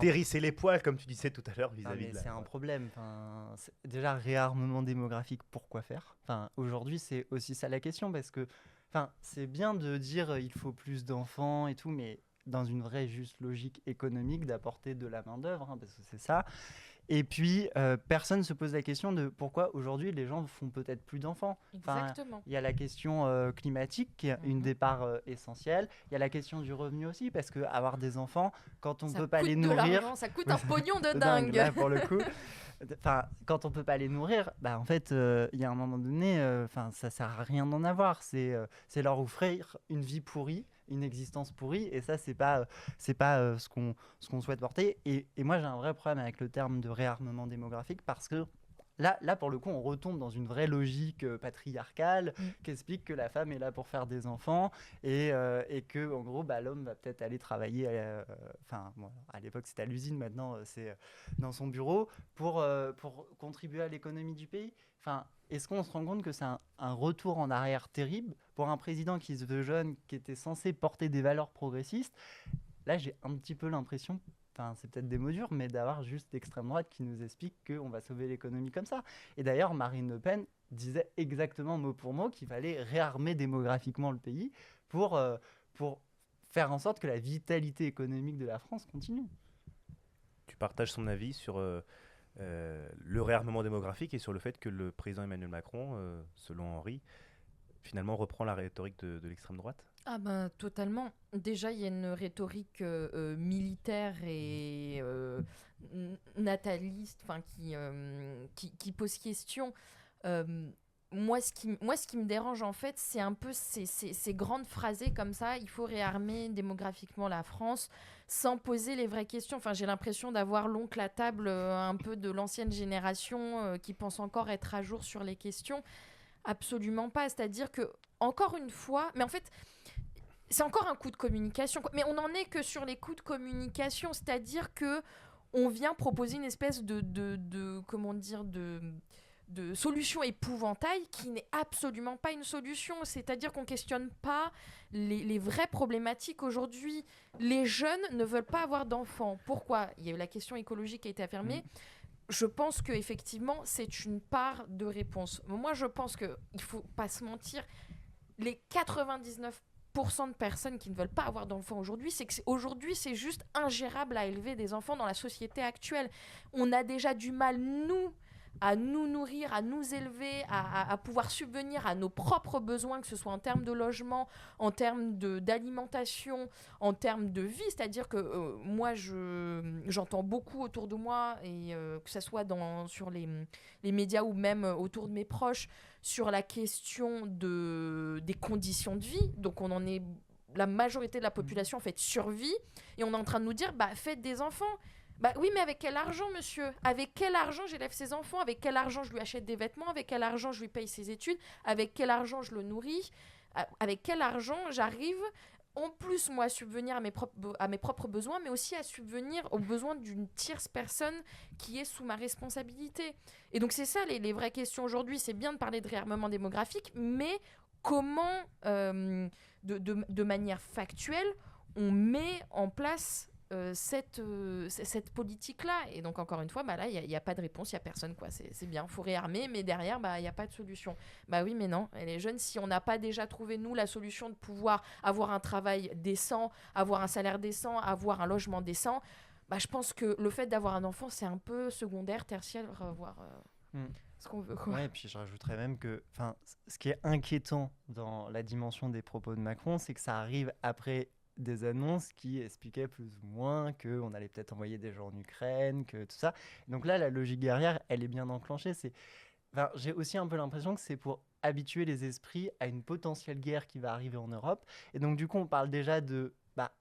Speaker 1: terrisser les poils, comme tu disais tout à l'heure, vis-à-vis de la...
Speaker 3: C'est un problème. Déjà, réarmement démographique, pourquoi faire ? Aujourd'hui, c'est aussi ça la question, parce que c'est bien de dire il faut plus d'enfants et tout, mais dans une vraie juste logique économique d'apporter de la main-d'œuvre, parce que c'est ça. Et puis, personne ne se pose la question de pourquoi aujourd'hui les gens font peut-être plus d'enfants.
Speaker 2: Exactement.
Speaker 3: Il y a la question climatique qui est une des parts essentielles. Il y a la question du revenu aussi, parce qu'avoir des enfants, quand on ne peut pas les nourrir...
Speaker 2: Ça coûte un pognon de
Speaker 3: dingue. Là,
Speaker 2: dingue.
Speaker 3: pour le coup. Quand on peut pas les nourrir, en fait, il y a un moment donné, ça sert à rien d'en avoir. C'est leur offrir une vie pourrie, une existence pourrie, et ça, c'est pas ce qu'on souhaite porter. Et moi, j'ai un vrai problème avec le terme de réarmement démographique, parce que là, pour le coup, on retombe dans une vraie logique patriarcale qui explique que la femme est là pour faire des enfants et que, en gros, l'homme va peut-être aller travailler. À l'époque, c'était à l'usine, maintenant, c'est dans son bureau pour contribuer à l'économie du pays. Est-ce qu'on se rend compte que c'est un retour en arrière terrible pour un président qui se veut jeune, qui était censé porter des valeurs progressistes? Là, j'ai un petit peu l'impression, c'est peut-être des mots durs, mais d'avoir juste l'extrême droite qui nous explique qu'on va sauver l'économie comme ça. Et d'ailleurs, Marine Le Pen disait exactement mot pour mot qu'il fallait réarmer démographiquement le pays pour faire en sorte que la vitalité économique de la France continue.
Speaker 1: Tu partages son avis sur le réarmement démographique et sur le fait que le président Emmanuel Macron, selon Henri, finalement reprend la rhétorique de l'extrême droite ?
Speaker 2: Totalement. Déjà, il y a une rhétorique militaire et nataliste, qui pose question. Moi, ce qui me dérange, en fait, c'est un peu ces grandes phrasés comme ça. Il faut réarmer démographiquement la France sans poser les vraies questions. J'ai l'impression d'avoir l'oncle à table un peu de l'ancienne génération qui pense encore être à jour sur les questions. Absolument pas. C'est-à-dire que, encore une fois, mais en fait, c'est encore un coup de communication. Mais on n'en est que sur les coups de communication. C'est-à-dire que on vient proposer une espèce de solution épouvantail qui n'est absolument pas une solution. C'est-à-dire qu'on ne questionne pas les vraies problématiques aujourd'hui. Les jeunes ne veulent pas avoir d'enfants. Pourquoi ? Il y a eu la question écologique qui a été affirmée. Je pense qu'effectivement, c'est une part de réponse. Moi, je pense qu'il ne faut pas se mentir. Les 99% de personnes qui ne veulent pas avoir d'enfants aujourd'hui, c'est qu'aujourd'hui, c'est juste ingérable à élever des enfants dans la société actuelle. On a déjà du mal, à nous nourrir, à nous élever, à pouvoir subvenir à nos propres besoins, que ce soit en termes de logement, en termes d'alimentation, en termes de vie. C'est-à-dire que moi, j'entends beaucoup autour de moi, et que ce soit sur les médias ou même autour de mes proches, sur la question des conditions de vie. Donc on en est... La majorité de la population en fait survit, et on est en train de nous dire faites des enfants. Oui, mais avec quel argent, monsieur ? Avec quel argent j'élève ses enfants ? Avec quel argent je lui achète des vêtements ? Avec quel argent je lui paye ses études ? Avec quel argent je le nourris ? Avec quel argent j'arrive, en plus, moi, à subvenir à mes propres besoins, mais aussi à subvenir aux besoins d'une tierce personne qui est sous ma responsabilité ? Et donc, c'est ça les vraies questions aujourd'hui. C'est bien de parler de réarmement démographique, mais comment, de manière factuelle, on met en place cette politique-là? Et donc, encore une fois, là, il n'y a pas de réponse, il n'y a personne, quoi. C'est bien, il faut réarmer, mais derrière, il n'y a pas de solution. Oui, mais non. Et les jeunes, si on n'a pas déjà trouvé, nous, la solution de pouvoir avoir un travail décent, avoir un salaire décent, avoir un logement décent, je pense que le fait d'avoir un enfant, c'est un peu secondaire, tertiaire, voire ce qu'on veut, quoi.
Speaker 3: Ouais, et puis je rajouterais même que ce qui est inquiétant dans la dimension des propos de Macron, c'est que ça arrive après des annonces qui expliquaient plus ou moins qu'on allait peut-être envoyer des gens en Ukraine, que tout ça. Donc là, la logique guerrière, elle est bien enclenchée. J'ai aussi un peu l'impression que c'est pour habituer les esprits à une potentielle guerre qui va arriver en Europe. Et donc, du coup, on parle déjà de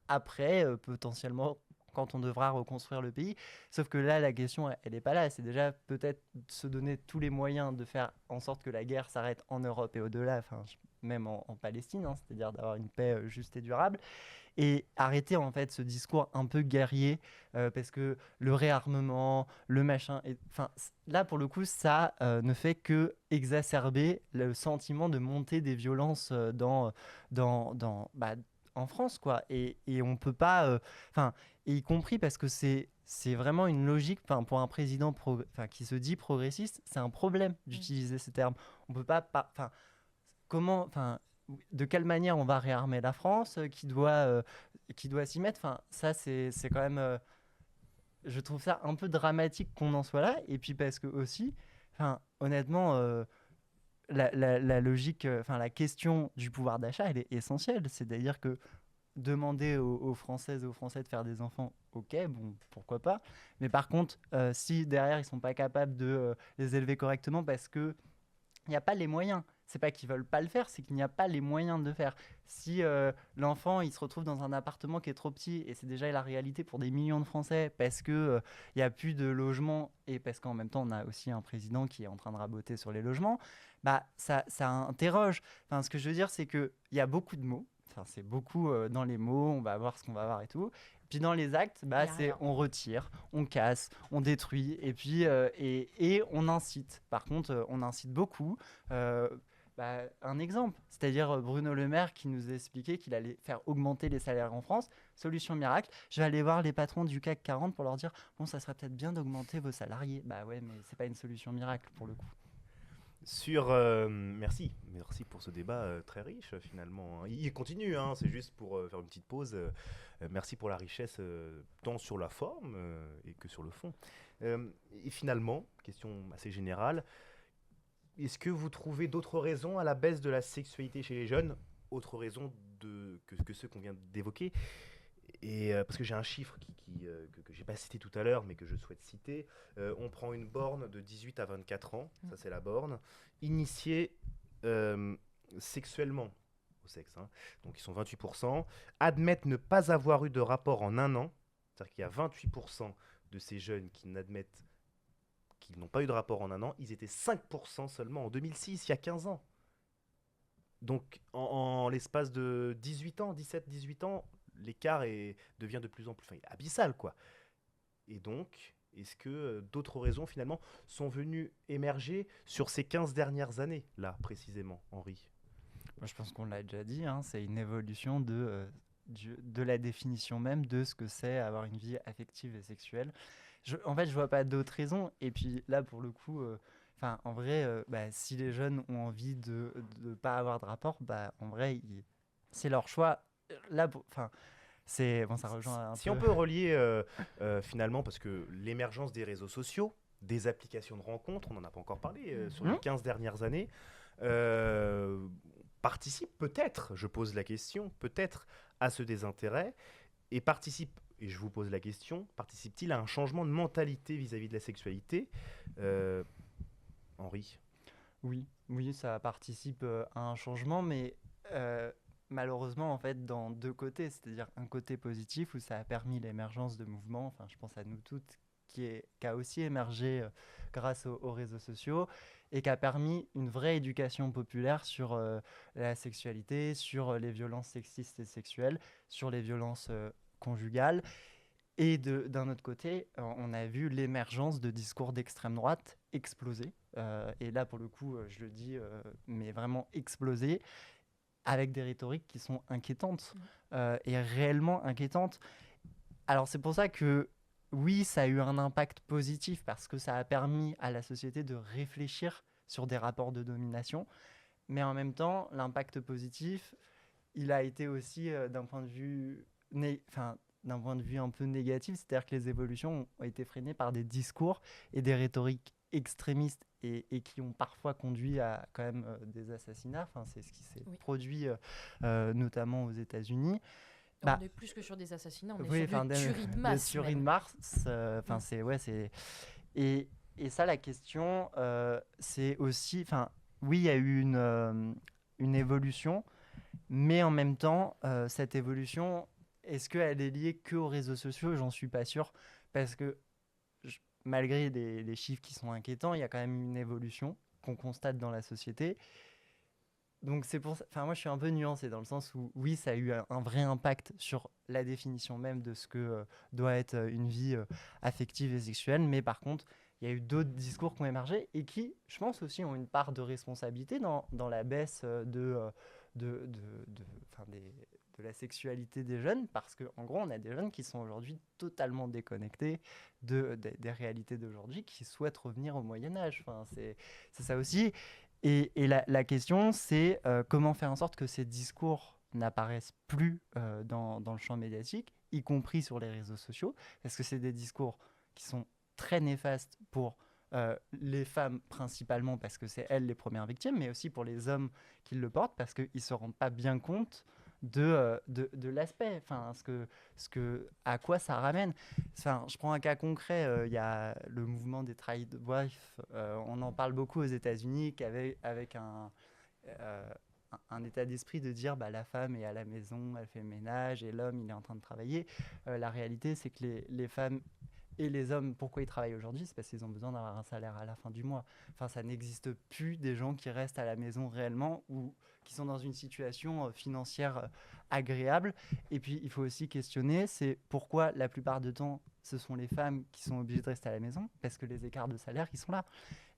Speaker 3: après, potentiellement, quand on devra reconstruire le pays. Sauf que là, la question, elle n'est pas là. C'est déjà peut-être se donner tous les moyens de faire en sorte que la guerre s'arrête en Europe et au-delà, même en Palestine, c'est-à-dire d'avoir une paix juste et durable. et arrêter en fait ce discours un peu guerrier, parce que le réarmement, le machin, enfin là pour le coup ça ne fait que exacerber le sentiment de montée des violences bah, en France quoi, et on peut pas, enfin y compris parce que c'est vraiment une logique, enfin pour un président qui se dit progressiste, c'est un problème d'utiliser ces termes. On peut enfin comment, enfin de quelle manière on va réarmer la France, qui doit s'y mettre. Enfin, ça, c'est quand même. Je trouve ça un peu dramatique qu'on en soit là. Et puis parce que aussi, enfin, honnêtement, la logique, enfin, la question du pouvoir d'achat, elle est essentielle. C'est-à-dire que demander aux Françaises et aux Français de faire des enfants, ok, bon, pourquoi pas. Mais par contre, si derrière, ils sont pas capables de les élever correctement parce que il n'y a pas les moyens. C'est pas qu'ils veulent pas le faire, c'est qu'il n'y a pas les moyens de le faire. Si l'enfant il se retrouve dans un appartement qui est trop petit, et c'est déjà la réalité pour des millions de Français, parce que il y a plus de logements et parce qu'en même temps on a aussi un président qui est en train de raboter sur les logements, bah ça interroge. Enfin, ce que je veux dire, c'est que il y a beaucoup de mots. Enfin, c'est beaucoup dans les mots, on va voir ce qu'on va voir et tout. Puis dans les actes, bah,
Speaker 2: Y a
Speaker 3: c'est
Speaker 2: rien.
Speaker 3: on retire, on casse, on détruit, et puis et on incite. Par contre, on incite beaucoup. Un exemple, c'est-à-dire Bruno Le Maire qui nous a expliqué qu'il allait faire augmenter les salaires en France. Solution miracle, je vais aller voir les patrons du CAC 40 pour leur dire bon, ça serait peut-être bien d'augmenter vos salariés. Bah ouais, mais c'est pas une solution miracle pour le coup.
Speaker 1: Merci pour ce débat très riche finalement, hein. Il continue, hein, c'est juste pour faire une petite pause. Merci pour la richesse tant sur la forme et que sur le fond. Et finalement, question assez générale, est-ce que vous trouvez d'autres raisons à la baisse de la sexualité chez les jeunes, autres raisons que ceux qu'on vient d'évoquer? Et parce que j'ai un chiffre que j'ai pas cité tout à l'heure, mais que je souhaite citer. On prend une borne de 18 à 24 ans, ça c'est la borne, initiée sexuellement au sexe, hein. Donc ils sont 28%, admettent ne pas avoir eu de rapport en un an, c'est-à-dire qu'il y a 28% de ces jeunes qui n'admettent qu'ils n'ont pas eu de rapport en un an, ils étaient 5% seulement en 2006, il y a 15 ans. Donc en l'espace de 18 ans, 17-18 ans, l'écart devient de plus en plus abyssal, quoi. Et donc, est-ce que d'autres raisons, finalement, sont venues émerger sur ces 15 dernières années, là, précisément, Henri?
Speaker 3: Moi, je pense qu'on l'a déjà dit, hein, c'est une évolution de la définition même de ce que c'est avoir une vie affective et sexuelle. En fait, je vois pas d'autres raisons. Et puis là, pour le coup, en vrai, si les jeunes ont envie de ne pas avoir de rapport, en vrai, c'est leur choix. Là, c'est bon, ça rejoint un
Speaker 1: Si
Speaker 3: peu.
Speaker 1: on peut relier finalement, parce que l'émergence des réseaux sociaux, des applications de rencontres, on n'en a pas encore parlé, sur les 15 dernières années, participe peut-être, je pose la question, peut-être à ce désintérêt, et participe, et je vous pose la question, participe-t-il à un changement de mentalité vis-à-vis de la sexualité, Henri?
Speaker 3: Oui, ça participe à un changement, mais malheureusement, en fait, dans deux côtés. C'est-à-dire un côté positif où ça a permis l'émergence de mouvements, enfin, je pense à Nous Toutes, qui a aussi émergé grâce aux réseaux sociaux et qui a permis une vraie éducation populaire sur la sexualité, sur les violences sexistes et sexuelles, sur les violences conjugales. Et d'un autre côté, on a vu l'émergence de discours d'extrême droite exploser. Et là, pour le coup, je le dis, mais vraiment exploser, avec des rhétoriques qui sont inquiétantes, et réellement inquiétantes. Alors c'est pour ça que, oui, ça a eu un impact positif, parce que ça a permis à la société de réfléchir sur des rapports de domination. Mais en même temps, l'impact positif, il a été aussi d'un point de vue d'un point de vue un peu négatif, c'est-à-dire que les évolutions ont été freinées par des discours et des rhétoriques extrémistes et qui ont parfois conduit à quand même des assassinats. Enfin, c'est ce qui s'est produit notamment aux États-Unis.
Speaker 2: On est plus que sur des assassinats, on est
Speaker 3: Oui,
Speaker 2: sur des tueries de masse.
Speaker 3: Des tueries de masse. Et ça, la question, c'est aussi... Oui, il y a eu une évolution, mais en même temps, cette évolution, est-ce qu'elle est liée qu'aux réseaux sociaux? J'en suis pas sûr, parce que malgré les chiffres qui sont inquiétants, il y a quand même une évolution qu'on constate dans la société. donc c'est pour ça, enfin moi je suis un peu nuancé dans le sens où oui ça a eu un vrai impact sur la définition même de ce que doit être une vie affective et sexuelle, mais par contre il y a eu d'autres discours qui ont émergé et qui, je pense aussi, ont une part de responsabilité dans la baisse de la sexualité des jeunes, parce qu'en gros on a des jeunes qui sont aujourd'hui totalement déconnectés des réalités d'aujourd'hui, qui souhaitent revenir au Moyen-Âge, enfin, c'est ça aussi. Et la question, c'est comment faire en sorte que ces discours n'apparaissent plus dans le champ médiatique, y compris sur les réseaux sociaux, parce que c'est des discours qui sont très néfastes pour les femmes principalement, parce que c'est elles les premières victimes, mais aussi pour les hommes qui le portent, parce qu'ils ne se rendent pas bien compte de l'aspect, enfin, à quoi ça ramène. Enfin, je prends un cas concret, il y a le mouvement des tradwives, on en parle beaucoup aux États-Unis, avec un état d'esprit de dire la femme est à la maison, elle fait le ménage, et l'homme il est en train de travailler. La réalité, c'est que les femmes et les hommes, pourquoi ils travaillent aujourd'hui, c'est parce qu'ils ont besoin d'avoir un salaire à la fin du mois. Enfin, ça n'existe plus des gens qui restent à la maison réellement ou qui sont dans une situation financière agréable. Et puis, il faut aussi questionner, c'est pourquoi la plupart du temps, ce sont les femmes qui sont obligées de rester à la maison, parce que les écarts de salaire, ils sont là.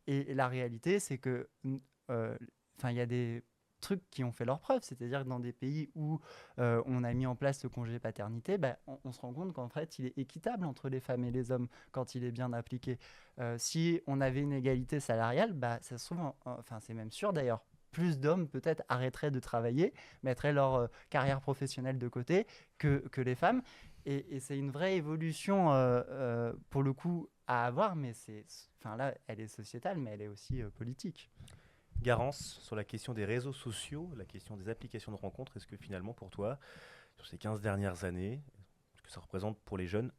Speaker 3: Et la réalité, c'est que, il y a des trucs qui ont fait leurs preuves, c'est-à-dire que dans des pays où on a mis en place le congé paternité, on se rend compte qu'en fait il est équitable entre les femmes et les hommes quand il est bien appliqué. Si on avait une égalité salariale, ça se trouve, c'est même sûr d'ailleurs, plus d'hommes peut-être arrêteraient de travailler, mettraient leur carrière professionnelle de côté que les femmes, et c'est une vraie évolution pour le coup à avoir, mais là elle est sociétale, mais elle est aussi politique.
Speaker 1: Garance, sur la question des réseaux sociaux, la question des applications de rencontres, est-ce que finalement pour toi, sur ces 15 dernières années, est-ce que ça représente pour les jeunes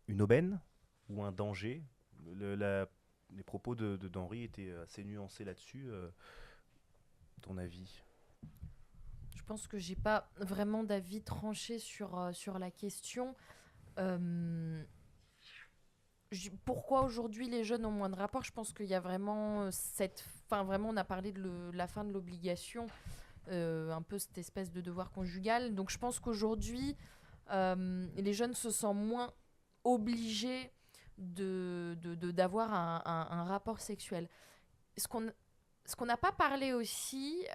Speaker 1: une aubaine ou un danger ? Les propos d'Henri étaient assez nuancés là-dessus. Ton avis ?
Speaker 2: Je pense que j'ai pas vraiment d'avis tranché sur la question. Pourquoi aujourd'hui les jeunes ont moins de rapports ? Je pense qu'il y a vraiment vraiment on a parlé de la fin de l'obligation, un peu cette espèce de devoir conjugal. Donc je pense qu'aujourd'hui, les jeunes se sentent moins obligés d'avoir un rapport sexuel. Ce qu'on n'a pas parlé aussi,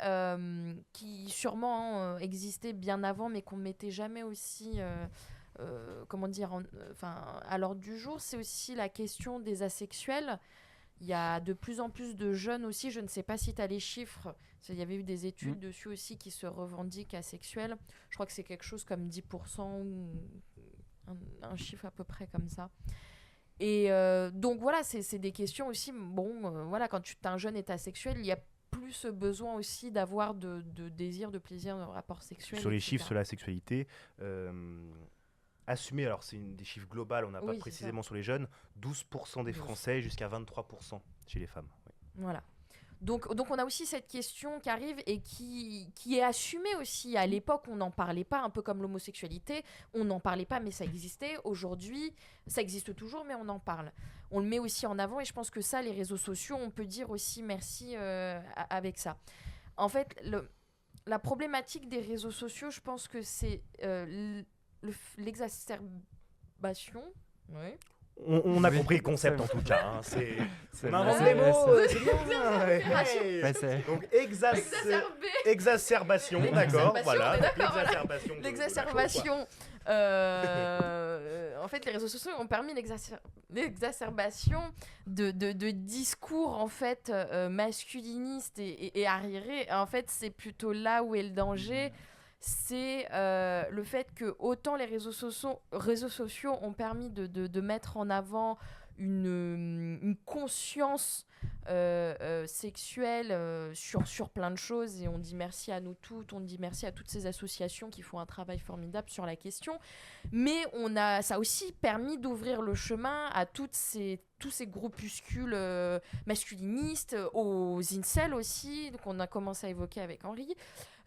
Speaker 2: qui sûrement existait bien avant, mais qu'on ne mettait jamais aussi à l'ordre du jour, c'est aussi la question des asexuels. Il y a de plus en plus de jeunes aussi, je ne sais pas si tu as les chiffres, il y avait eu des études dessus aussi qui se revendiquent asexuels. Je crois que c'est quelque chose comme 10% ou un chiffre à peu près comme ça. Et donc voilà, c'est des questions aussi. Quand tu es un jeune et t'es asexuel, il y a plus ce besoin aussi d'avoir de désir, de plaisir, de rapport sexuel.
Speaker 1: Sur les
Speaker 2: etc.
Speaker 1: chiffres sur la sexualité, assumé, alors c'est des chiffres globales, on n'a pas précisément sur les jeunes, 12% des Français jusqu'à 23% chez les femmes. Oui.
Speaker 2: Voilà. Donc on a aussi cette question qui arrive et qui est assumée aussi. À l'époque, on n'en parlait pas, un peu comme l'homosexualité. On n'en parlait pas, mais ça existait. Aujourd'hui, ça existe toujours, mais on en parle. On le met aussi en avant et je pense que ça, les réseaux sociaux, on peut dire aussi merci avec ça. En fait, la problématique des réseaux sociaux, je pense que c'est l'exacerbation. Oui.
Speaker 1: On a compris le concept en tout cas. Hein. On invente des mots, c'est bien. Donc exacerbation, d'accord. Voilà.
Speaker 2: L'exacerbation. En fait, les réseaux sociaux ont permis l'exacerbation de discours en fait masculinistes et arriérés. En fait, c'est plutôt là où est le danger. C'est le fait que autant les réseaux sociaux ont permis de mettre en avant une conscience sexuelle sur plein de choses, et on dit merci à nous toutes, on dit merci à toutes ces associations qui font un travail formidable sur la question, mais ça a aussi permis d'ouvrir le chemin à tous ces groupuscules masculinistes, aux incels aussi, qu'on a commencé à évoquer avec Henri.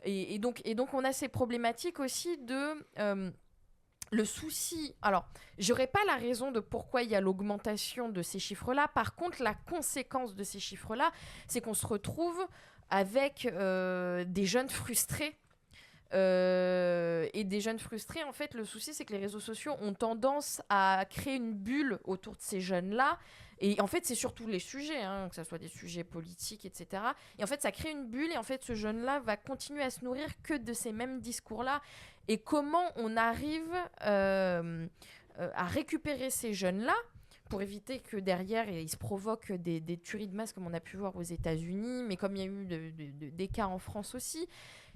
Speaker 2: Et donc on a ces problématiques aussi de le souci. Alors, j'aurais pas la raison de pourquoi il y a l'augmentation de ces chiffres-là. Par contre, la conséquence de ces chiffres-là, c'est qu'on se retrouve avec des jeunes frustrés. Et des jeunes frustrés, en fait, le souci, c'est que les réseaux sociaux ont tendance à créer une bulle autour de ces jeunes-là. Et en fait, c'est surtout les sujets, hein, que ce soit des sujets politiques, etc. Et en fait, ça crée une bulle et en fait, ce jeune-là va continuer à se nourrir que de ces mêmes discours-là. Et comment on arrive à récupérer ces jeunes-là pour éviter que derrière, ils se provoquent des tueries de masse comme on a pu voir aux États-Unis, mais comme il y a eu des cas en France aussi,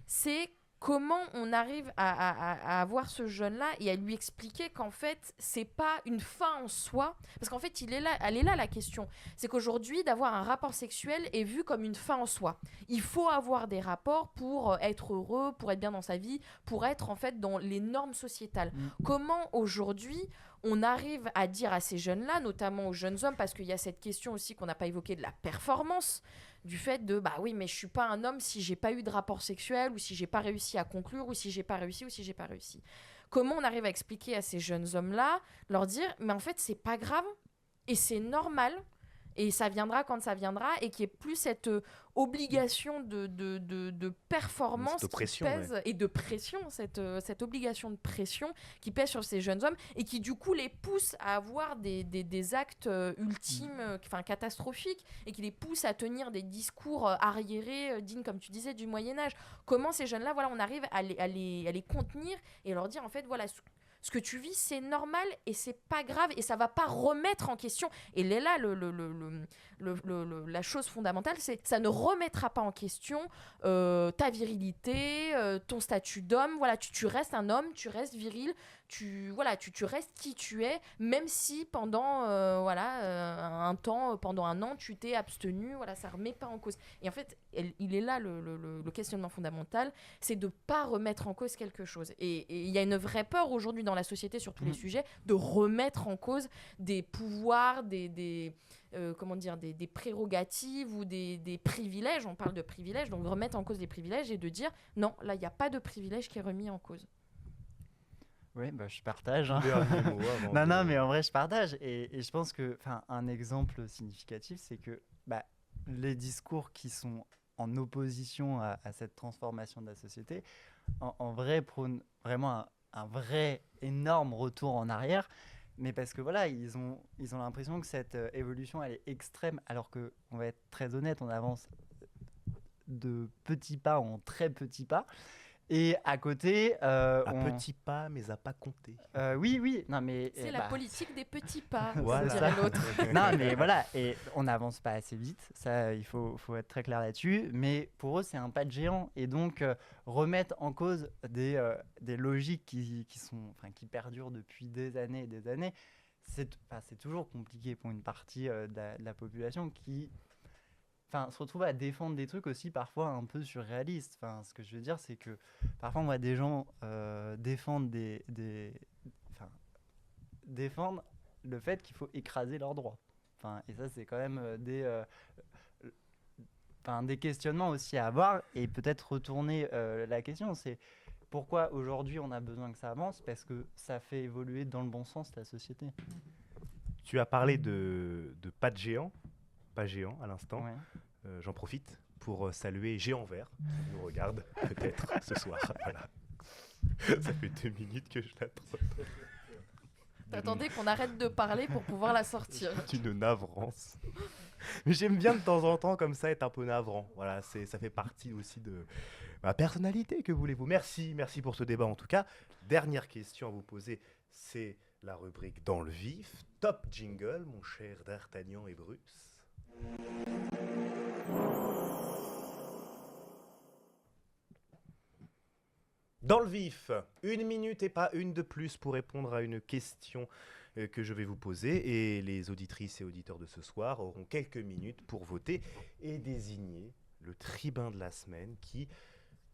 Speaker 2: c'est comment on arrive à avoir ce jeune-là et à lui expliquer qu'en fait, c'est pas une fin en soi. Parce qu'en fait, elle est là la question. C'est qu'aujourd'hui, d'avoir un rapport sexuel est vu comme une fin en soi. Il faut avoir des rapports pour être heureux, pour être bien dans sa vie, pour être en fait dans les normes sociétales. Comment aujourd'hui on arrive à dire à ces jeunes-là, notamment aux jeunes hommes, parce qu'il y a cette question aussi qu'on n'a pas évoquée de la performance, du fait de bah oui mais je suis pas un homme si j'ai pas eu de rapport sexuel ou si j'ai pas réussi à conclure ou si j'ai pas réussi ou si j'ai pas réussi. Comment on arrive à expliquer à ces jeunes hommes-là, leur dire mais en fait c'est pas grave et c'est normal et ça viendra quand ça viendra et qu'il n'y ait plus cette obligation de performance
Speaker 1: Cette pression,
Speaker 2: qui pèse et de pression, cette obligation de pression qui pèse sur ces jeunes hommes et qui du coup les pousse à avoir des actes ultimes, catastrophiques et qui les pousse à tenir des discours arriérés, dignes comme tu disais du Moyen-Âge. Comment ces jeunes-là, voilà, on arrive à les contenir et leur dire en fait voilà, ce que tu vis, c'est normal et c'est pas grave et ça va pas remettre en question. Et là, la chose fondamentale, c'est ça ne remettra pas en question ta virilité, ton statut d'homme. Voilà, tu restes un homme, tu restes viril, tu restes qui tu es, même si pendant un temps, pendant un an, tu t'es abstenu. Voilà, ça remet pas en cause. Et en fait, il est là le questionnement fondamental, c'est de pas remettre en cause quelque chose. Et il y a une vraie peur aujourd'hui dans la société sur tous les sujets de remettre en cause des pouvoirs, des prérogatives ou des privilèges. On parle de privilèges, donc remettre en cause des privilèges et de dire non, là il n'y a pas de privilège qui est remis en cause.
Speaker 3: Oui, bah, je partage. Hein.
Speaker 1: Dernier mot avant
Speaker 3: Non, mais en vrai, je partage. Et je pense que, un exemple significatif, c'est que les discours qui sont en opposition à cette transformation de la société, en vrai, prônent vraiment un vrai énorme retour en arrière. Mais parce que voilà, ils ont l'impression que cette évolution, elle est extrême, alors que, on va être très honnête, on avance de petits pas en très petits pas. Et à côté,
Speaker 1: petits pas, mais à pas compter.
Speaker 3: Oui, non mais
Speaker 2: c'est la politique des petits pas.
Speaker 1: Voilà.
Speaker 2: Dirait l'autre.
Speaker 3: Non mais voilà, et on n'avance pas assez vite. Ça, il faut être très clair là-dessus. Mais pour eux, c'est un pas de géant. Et donc remettre en cause des logiques qui perdurent depuis des années et des années, c'est toujours compliqué pour une partie de la population qui se retrouve à défendre des trucs aussi parfois un peu surréalistes. Ce que je veux dire, c'est que parfois on voit des gens défendre défendre le fait qu'il faut écraser leurs droits. Et ça, c'est quand même des questionnements aussi à avoir et peut-être retourner la question. C'est pourquoi aujourd'hui on a besoin que ça avance, parce que ça fait évoluer dans le bon sens la société.
Speaker 1: Tu as parlé de pas de géant. Pas géant à l'instant.
Speaker 3: Ouais.
Speaker 1: J'en profite pour saluer Géant Vert, qui nous regarde peut-être ce soir. Voilà. Ça fait 2 minutes que je l'attends.
Speaker 2: T'attendais qu'on arrête de parler pour pouvoir la sortir.
Speaker 1: D'une navrance. Mais j'aime bien de temps en temps comme ça être un peu navrant. Voilà, ça fait partie aussi de ma personnalité, que voulez-vous. Merci pour ce débat en tout cas. Dernière question à vous poser, c'est la rubrique Dans le vif. Top jingle, mon cher D'Artagnan et Bruce. Dans le vif, 1 minute et pas une de plus pour répondre à une question que je vais vous poser. Et les auditrices et auditeurs de ce soir auront quelques minutes pour voter et désigner le tribun de la semaine qui,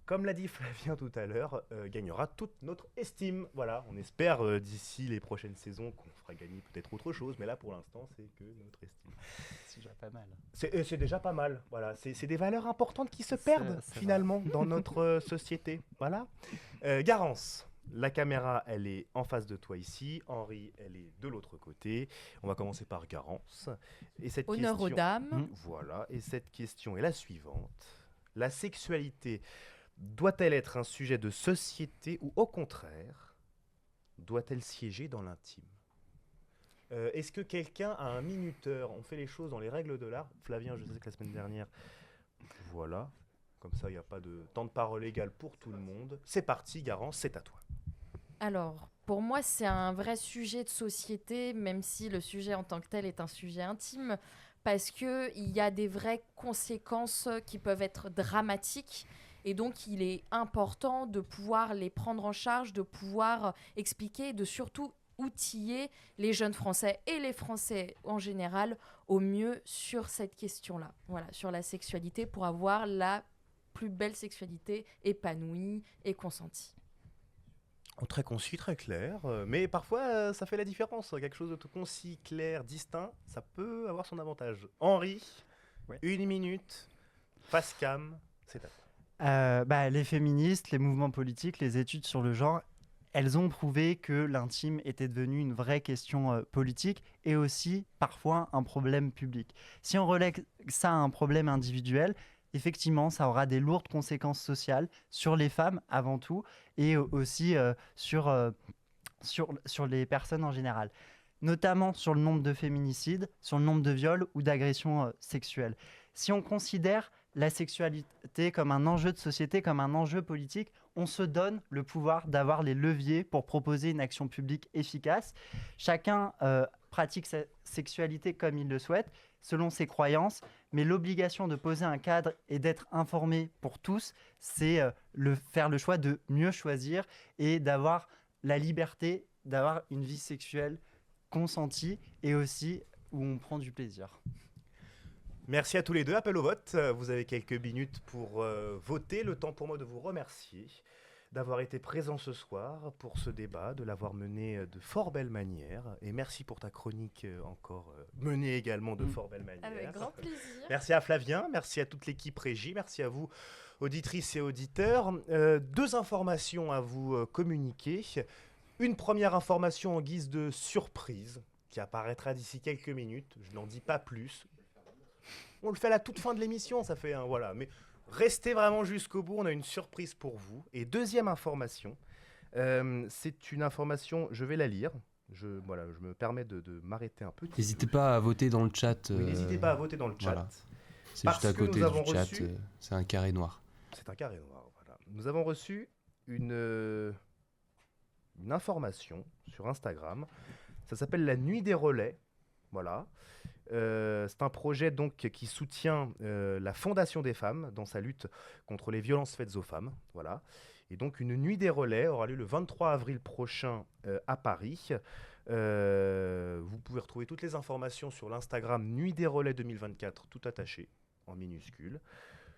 Speaker 1: comme l'a dit Flavien tout à l'heure, gagnera toute notre estime. Voilà, on espère d'ici les prochaines saisons qu'on fera gagner peut-être autre chose, mais là pour l'instant c'est que notre estime.
Speaker 3: C'est déjà pas mal.
Speaker 1: C'est déjà pas mal, voilà. C'est des valeurs importantes qui se perdent
Speaker 3: c'est
Speaker 1: finalement dans notre société. Voilà. Garance, la caméra elle est en face de toi ici, Henri elle est de l'autre côté. On va commencer par Garance. Et cette
Speaker 2: Honneur aux
Speaker 1: question...
Speaker 2: dames.
Speaker 1: Voilà, et cette question est la suivante. La sexualité doit-elle être un sujet de société ou au contraire, doit-elle siéger dans l'intime? Est-ce que quelqu'un a un minuteur? On fait les choses dans les règles de l'art. Flavien, je sais que la semaine dernière, voilà. Comme ça, il n'y a pas de temps de parole égal pour tout le monde. C'est parti, Garance, c'est à toi.
Speaker 2: Alors, pour moi, c'est un vrai sujet de société, même si le sujet en tant que tel est un sujet intime, parce qu'il y a des vraies conséquences qui peuvent être dramatiques. Et donc, il est important de pouvoir les prendre en charge, de pouvoir expliquer, de surtout outiller les jeunes Français et les Français en général au mieux sur cette question-là. Voilà, sur la sexualité, pour avoir la plus belle sexualité épanouie et consentie.
Speaker 1: Très concis, très clair, mais parfois ça fait la différence. Quelque chose de tout concis, clair, distinct, ça peut avoir son avantage. Henri,
Speaker 3: Ouais.
Speaker 1: 1 minute, face cam, c'est à toi.
Speaker 3: Les féministes, les mouvements politiques, les études sur le genre, elles ont prouvé que l'intime était devenu une vraie question politique et aussi parfois un problème public. Si on relègue ça à un problème individuel, effectivement, ça aura des lourdes conséquences sociales sur les femmes avant tout et aussi sur les personnes en général, notamment sur le nombre de féminicides, sur le nombre de viols ou d'agressions sexuelles. Si on considère la sexualité comme un enjeu de société, comme un enjeu politique, on se donne le pouvoir d'avoir les leviers pour proposer une action publique efficace. Chacun pratique sa sexualité comme il le souhaite, selon ses croyances, mais l'obligation de poser un cadre et d'être informé pour tous, c'est faire le choix de mieux choisir et d'avoir la liberté d'avoir une vie sexuelle consentie et aussi où on prend du plaisir.
Speaker 1: Merci à tous les deux. Appel au vote. Vous avez quelques minutes pour voter. Le temps pour moi de vous remercier d'avoir été présent ce soir pour ce débat, de l'avoir mené de fort belle manière. Et merci pour ta chronique encore menée également de fort belle manière.
Speaker 2: Avec grand plaisir.
Speaker 1: Merci à Flavien, merci à toute l'équipe régie, merci à vous, auditrices et auditeurs. 2 informations à vous communiquer. Une première information en guise de surprise qui apparaîtra d'ici quelques minutes. Je n'en dis pas plus. On le fait à la toute fin de l'émission, ça fait un voilà. Mais restez vraiment jusqu'au bout, on a une surprise pour vous. Et deuxième information, c'est une information, je vais la lire. Je me permets de m'arrêter un peu.
Speaker 5: N'hésitez pas à voter dans le chat.
Speaker 1: Oui, n'hésitez pas à voter dans le chat.
Speaker 5: Voilà. C'est
Speaker 1: Parce
Speaker 5: juste à
Speaker 1: que
Speaker 5: côté
Speaker 1: nous avons
Speaker 5: du chat,
Speaker 1: reçu-
Speaker 5: c'est un carré noir.
Speaker 1: C'est un carré noir, voilà. Nous avons reçu une information sur Instagram. Ça s'appelle la Nuit des Relais. Voilà. C'est un projet donc qui soutient la Fondation des femmes dans sa lutte contre les violences faites aux femmes. Voilà. Et donc une Nuit des Relais aura lieu le 23 avril prochain à Paris. Vous pouvez retrouver toutes les informations sur l'Instagram Nuit des Relais 2024, tout attaché en minuscule.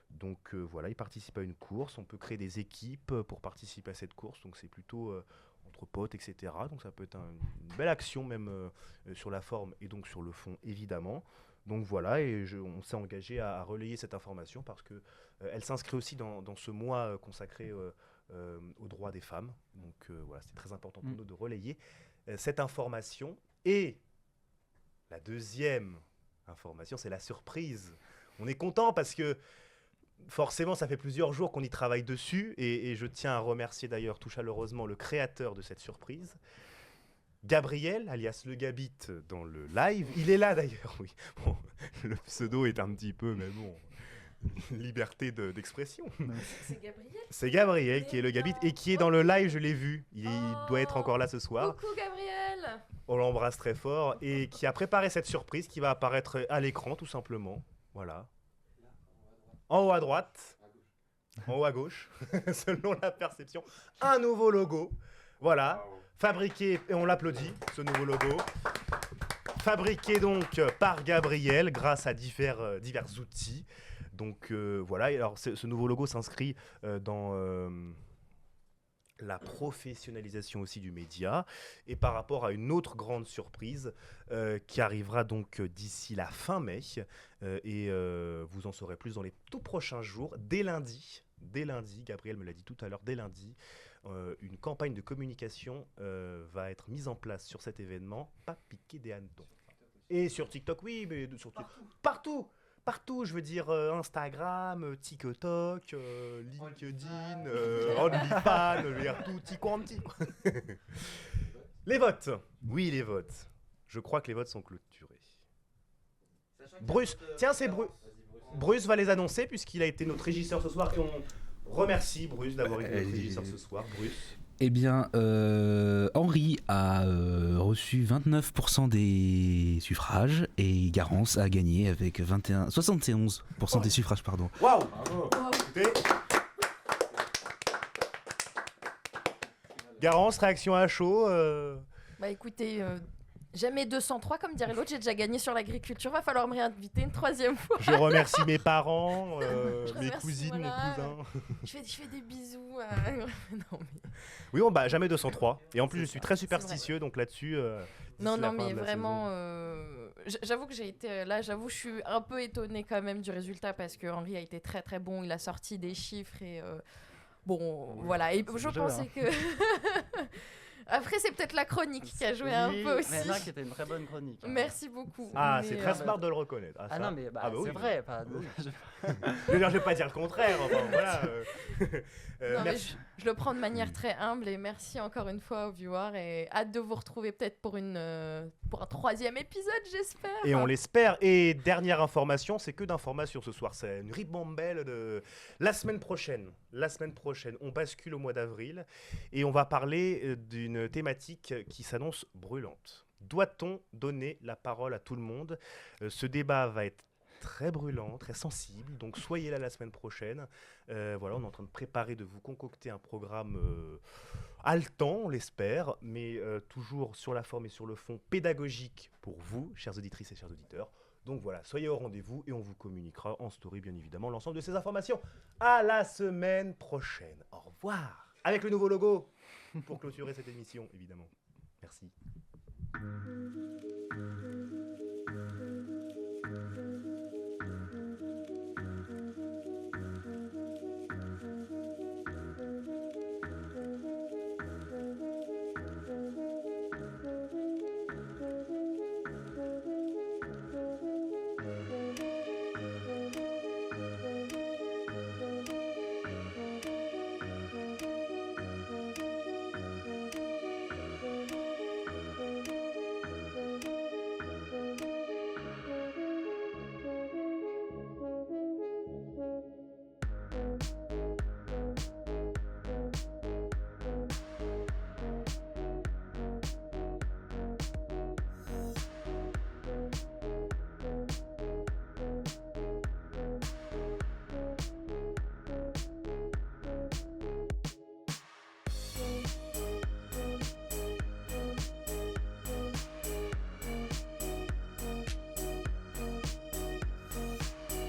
Speaker 1: Donc voilà, ils participent à une course. On peut créer des équipes pour participer à cette course. Donc c'est plutôt entre potes, etc. Donc ça peut être une belle action même sur la forme et donc sur le fond évidemment. Donc voilà, et on s'est engagé à relayer cette information parce que elle s'inscrit aussi dans ce mois consacré aux droits des femmes. Donc voilà, c'est très important pour nous de relayer cette information. Et la deuxième information, c'est la surprise. On est content parce que forcément, ça fait plusieurs jours qu'on y travaille dessus et je tiens à remercier d'ailleurs tout chaleureusement le créateur de cette surprise, Gabriel, alias le Gabit dans le live. Il est là d'ailleurs, oui. Bon, le pseudo est un petit peu, mais bon, liberté d'expression.
Speaker 2: C'est Gabriel.
Speaker 1: C'est Gabriel qui est le Gabit et qui est dans le live, je l'ai vu. Il doit être encore là ce soir.
Speaker 2: Coucou Gabriel.
Speaker 1: On l'embrasse très fort et qui a préparé cette surprise qui va apparaître à l'écran tout simplement. Voilà. En haut à droite, en haut à gauche, selon la perception, un nouveau logo. Voilà, fabriqué, et on l'applaudit, ce nouveau logo. Fabriqué donc par Gabriel grâce à divers outils. Donc voilà, et alors ce nouveau logo s'inscrit dans la professionnalisation aussi du média et par rapport à une autre grande surprise qui arrivera donc d'ici la fin mai et vous en saurez plus dans les tout prochains jours. Dès lundi, Gabriel me l'a dit tout à l'heure, dès lundi, une campagne de communication va être mise en place sur cet événement, pas piquer des hannetons. Et sur TikTok, oui, mais partout. partout, je veux dire Instagram, TikTok, LinkedIn, OnlyFans, je veux dire tutti quanti. Quoi. Les votes. Oui, les votes. Je crois que les votes sont clôturés. Bruce, tiens, c'est Bruce. Bruce va les annoncer puisqu'il a été notre régisseur ce soir et on remercie Bruce d'avoir été notre régisseur ce soir. Bruce.
Speaker 7: Eh bien, Henri a reçu 29% des suffrages et Garance a gagné avec 71% des suffrages, pardon.
Speaker 1: Waouh. Écoutez. Garance, réaction à chaud.
Speaker 2: Bah écoutez, jamais 203 comme dirait l'autre, j'ai déjà gagné sur l'agriculture, va falloir me réinviter une 3e fois.
Speaker 1: Je remercie mes parents,
Speaker 2: Je
Speaker 1: mes
Speaker 2: remercie,
Speaker 1: cousines,
Speaker 2: voilà.
Speaker 1: mon cousin.
Speaker 2: Je fais des bisous. Non, mais...
Speaker 1: Oui, bon, bah jamais 203. Et en plus, je suis très superstitieux, donc là-dessus.
Speaker 2: Non,
Speaker 1: d'ici la fin
Speaker 2: mais
Speaker 1: de la
Speaker 2: vraiment,
Speaker 1: saison.
Speaker 2: j'avoue que j'ai été là, j'avoue, je suis un peu étonnée quand même du résultat parce que Henri a été très très bon, il a sorti des chiffres et bon, voilà. Et je pensais que. Après, c'est peut-être la chronique qui a joué un peu aussi.
Speaker 3: Mais non, qui était une très bonne chronique.
Speaker 2: Merci beaucoup.
Speaker 1: Ah,
Speaker 2: Mais,
Speaker 1: c'est très smart de le reconnaître. Ah, ça.
Speaker 3: non, mais
Speaker 1: Ah bah
Speaker 3: c'est
Speaker 1: oui.
Speaker 3: vrai. Pas...
Speaker 1: Je vais pas dire le contraire. Enfin, voilà.
Speaker 2: Non, mais
Speaker 1: merci.
Speaker 2: je le prends de manière très humble et merci encore une fois aux viewers et hâte de vous retrouver peut-être pour un 3e épisode, j'espère.
Speaker 1: Et on l'espère. Et dernière information, c'est que d'informations ce soir. C'est une ribambelle de la semaine prochaine. La semaine prochaine, on bascule au mois d'avril et on va parler d'une thématique qui s'annonce brûlante. Doit-on donner la parole à tout le monde ? Ce débat va être très brûlant, très sensible, donc soyez là la semaine prochaine. Voilà, on est en train de préparer, de vous concocter un programme haletant, on l'espère, mais toujours sur la forme et sur le fond pédagogique pour vous, chères auditrices et chers auditeurs. Donc voilà, soyez au rendez-vous et on vous communiquera en story, bien évidemment, l'ensemble de ces informations. À la semaine prochaine. Au revoir. Avec le nouveau logo pour clôturer cette émission, évidemment. Merci.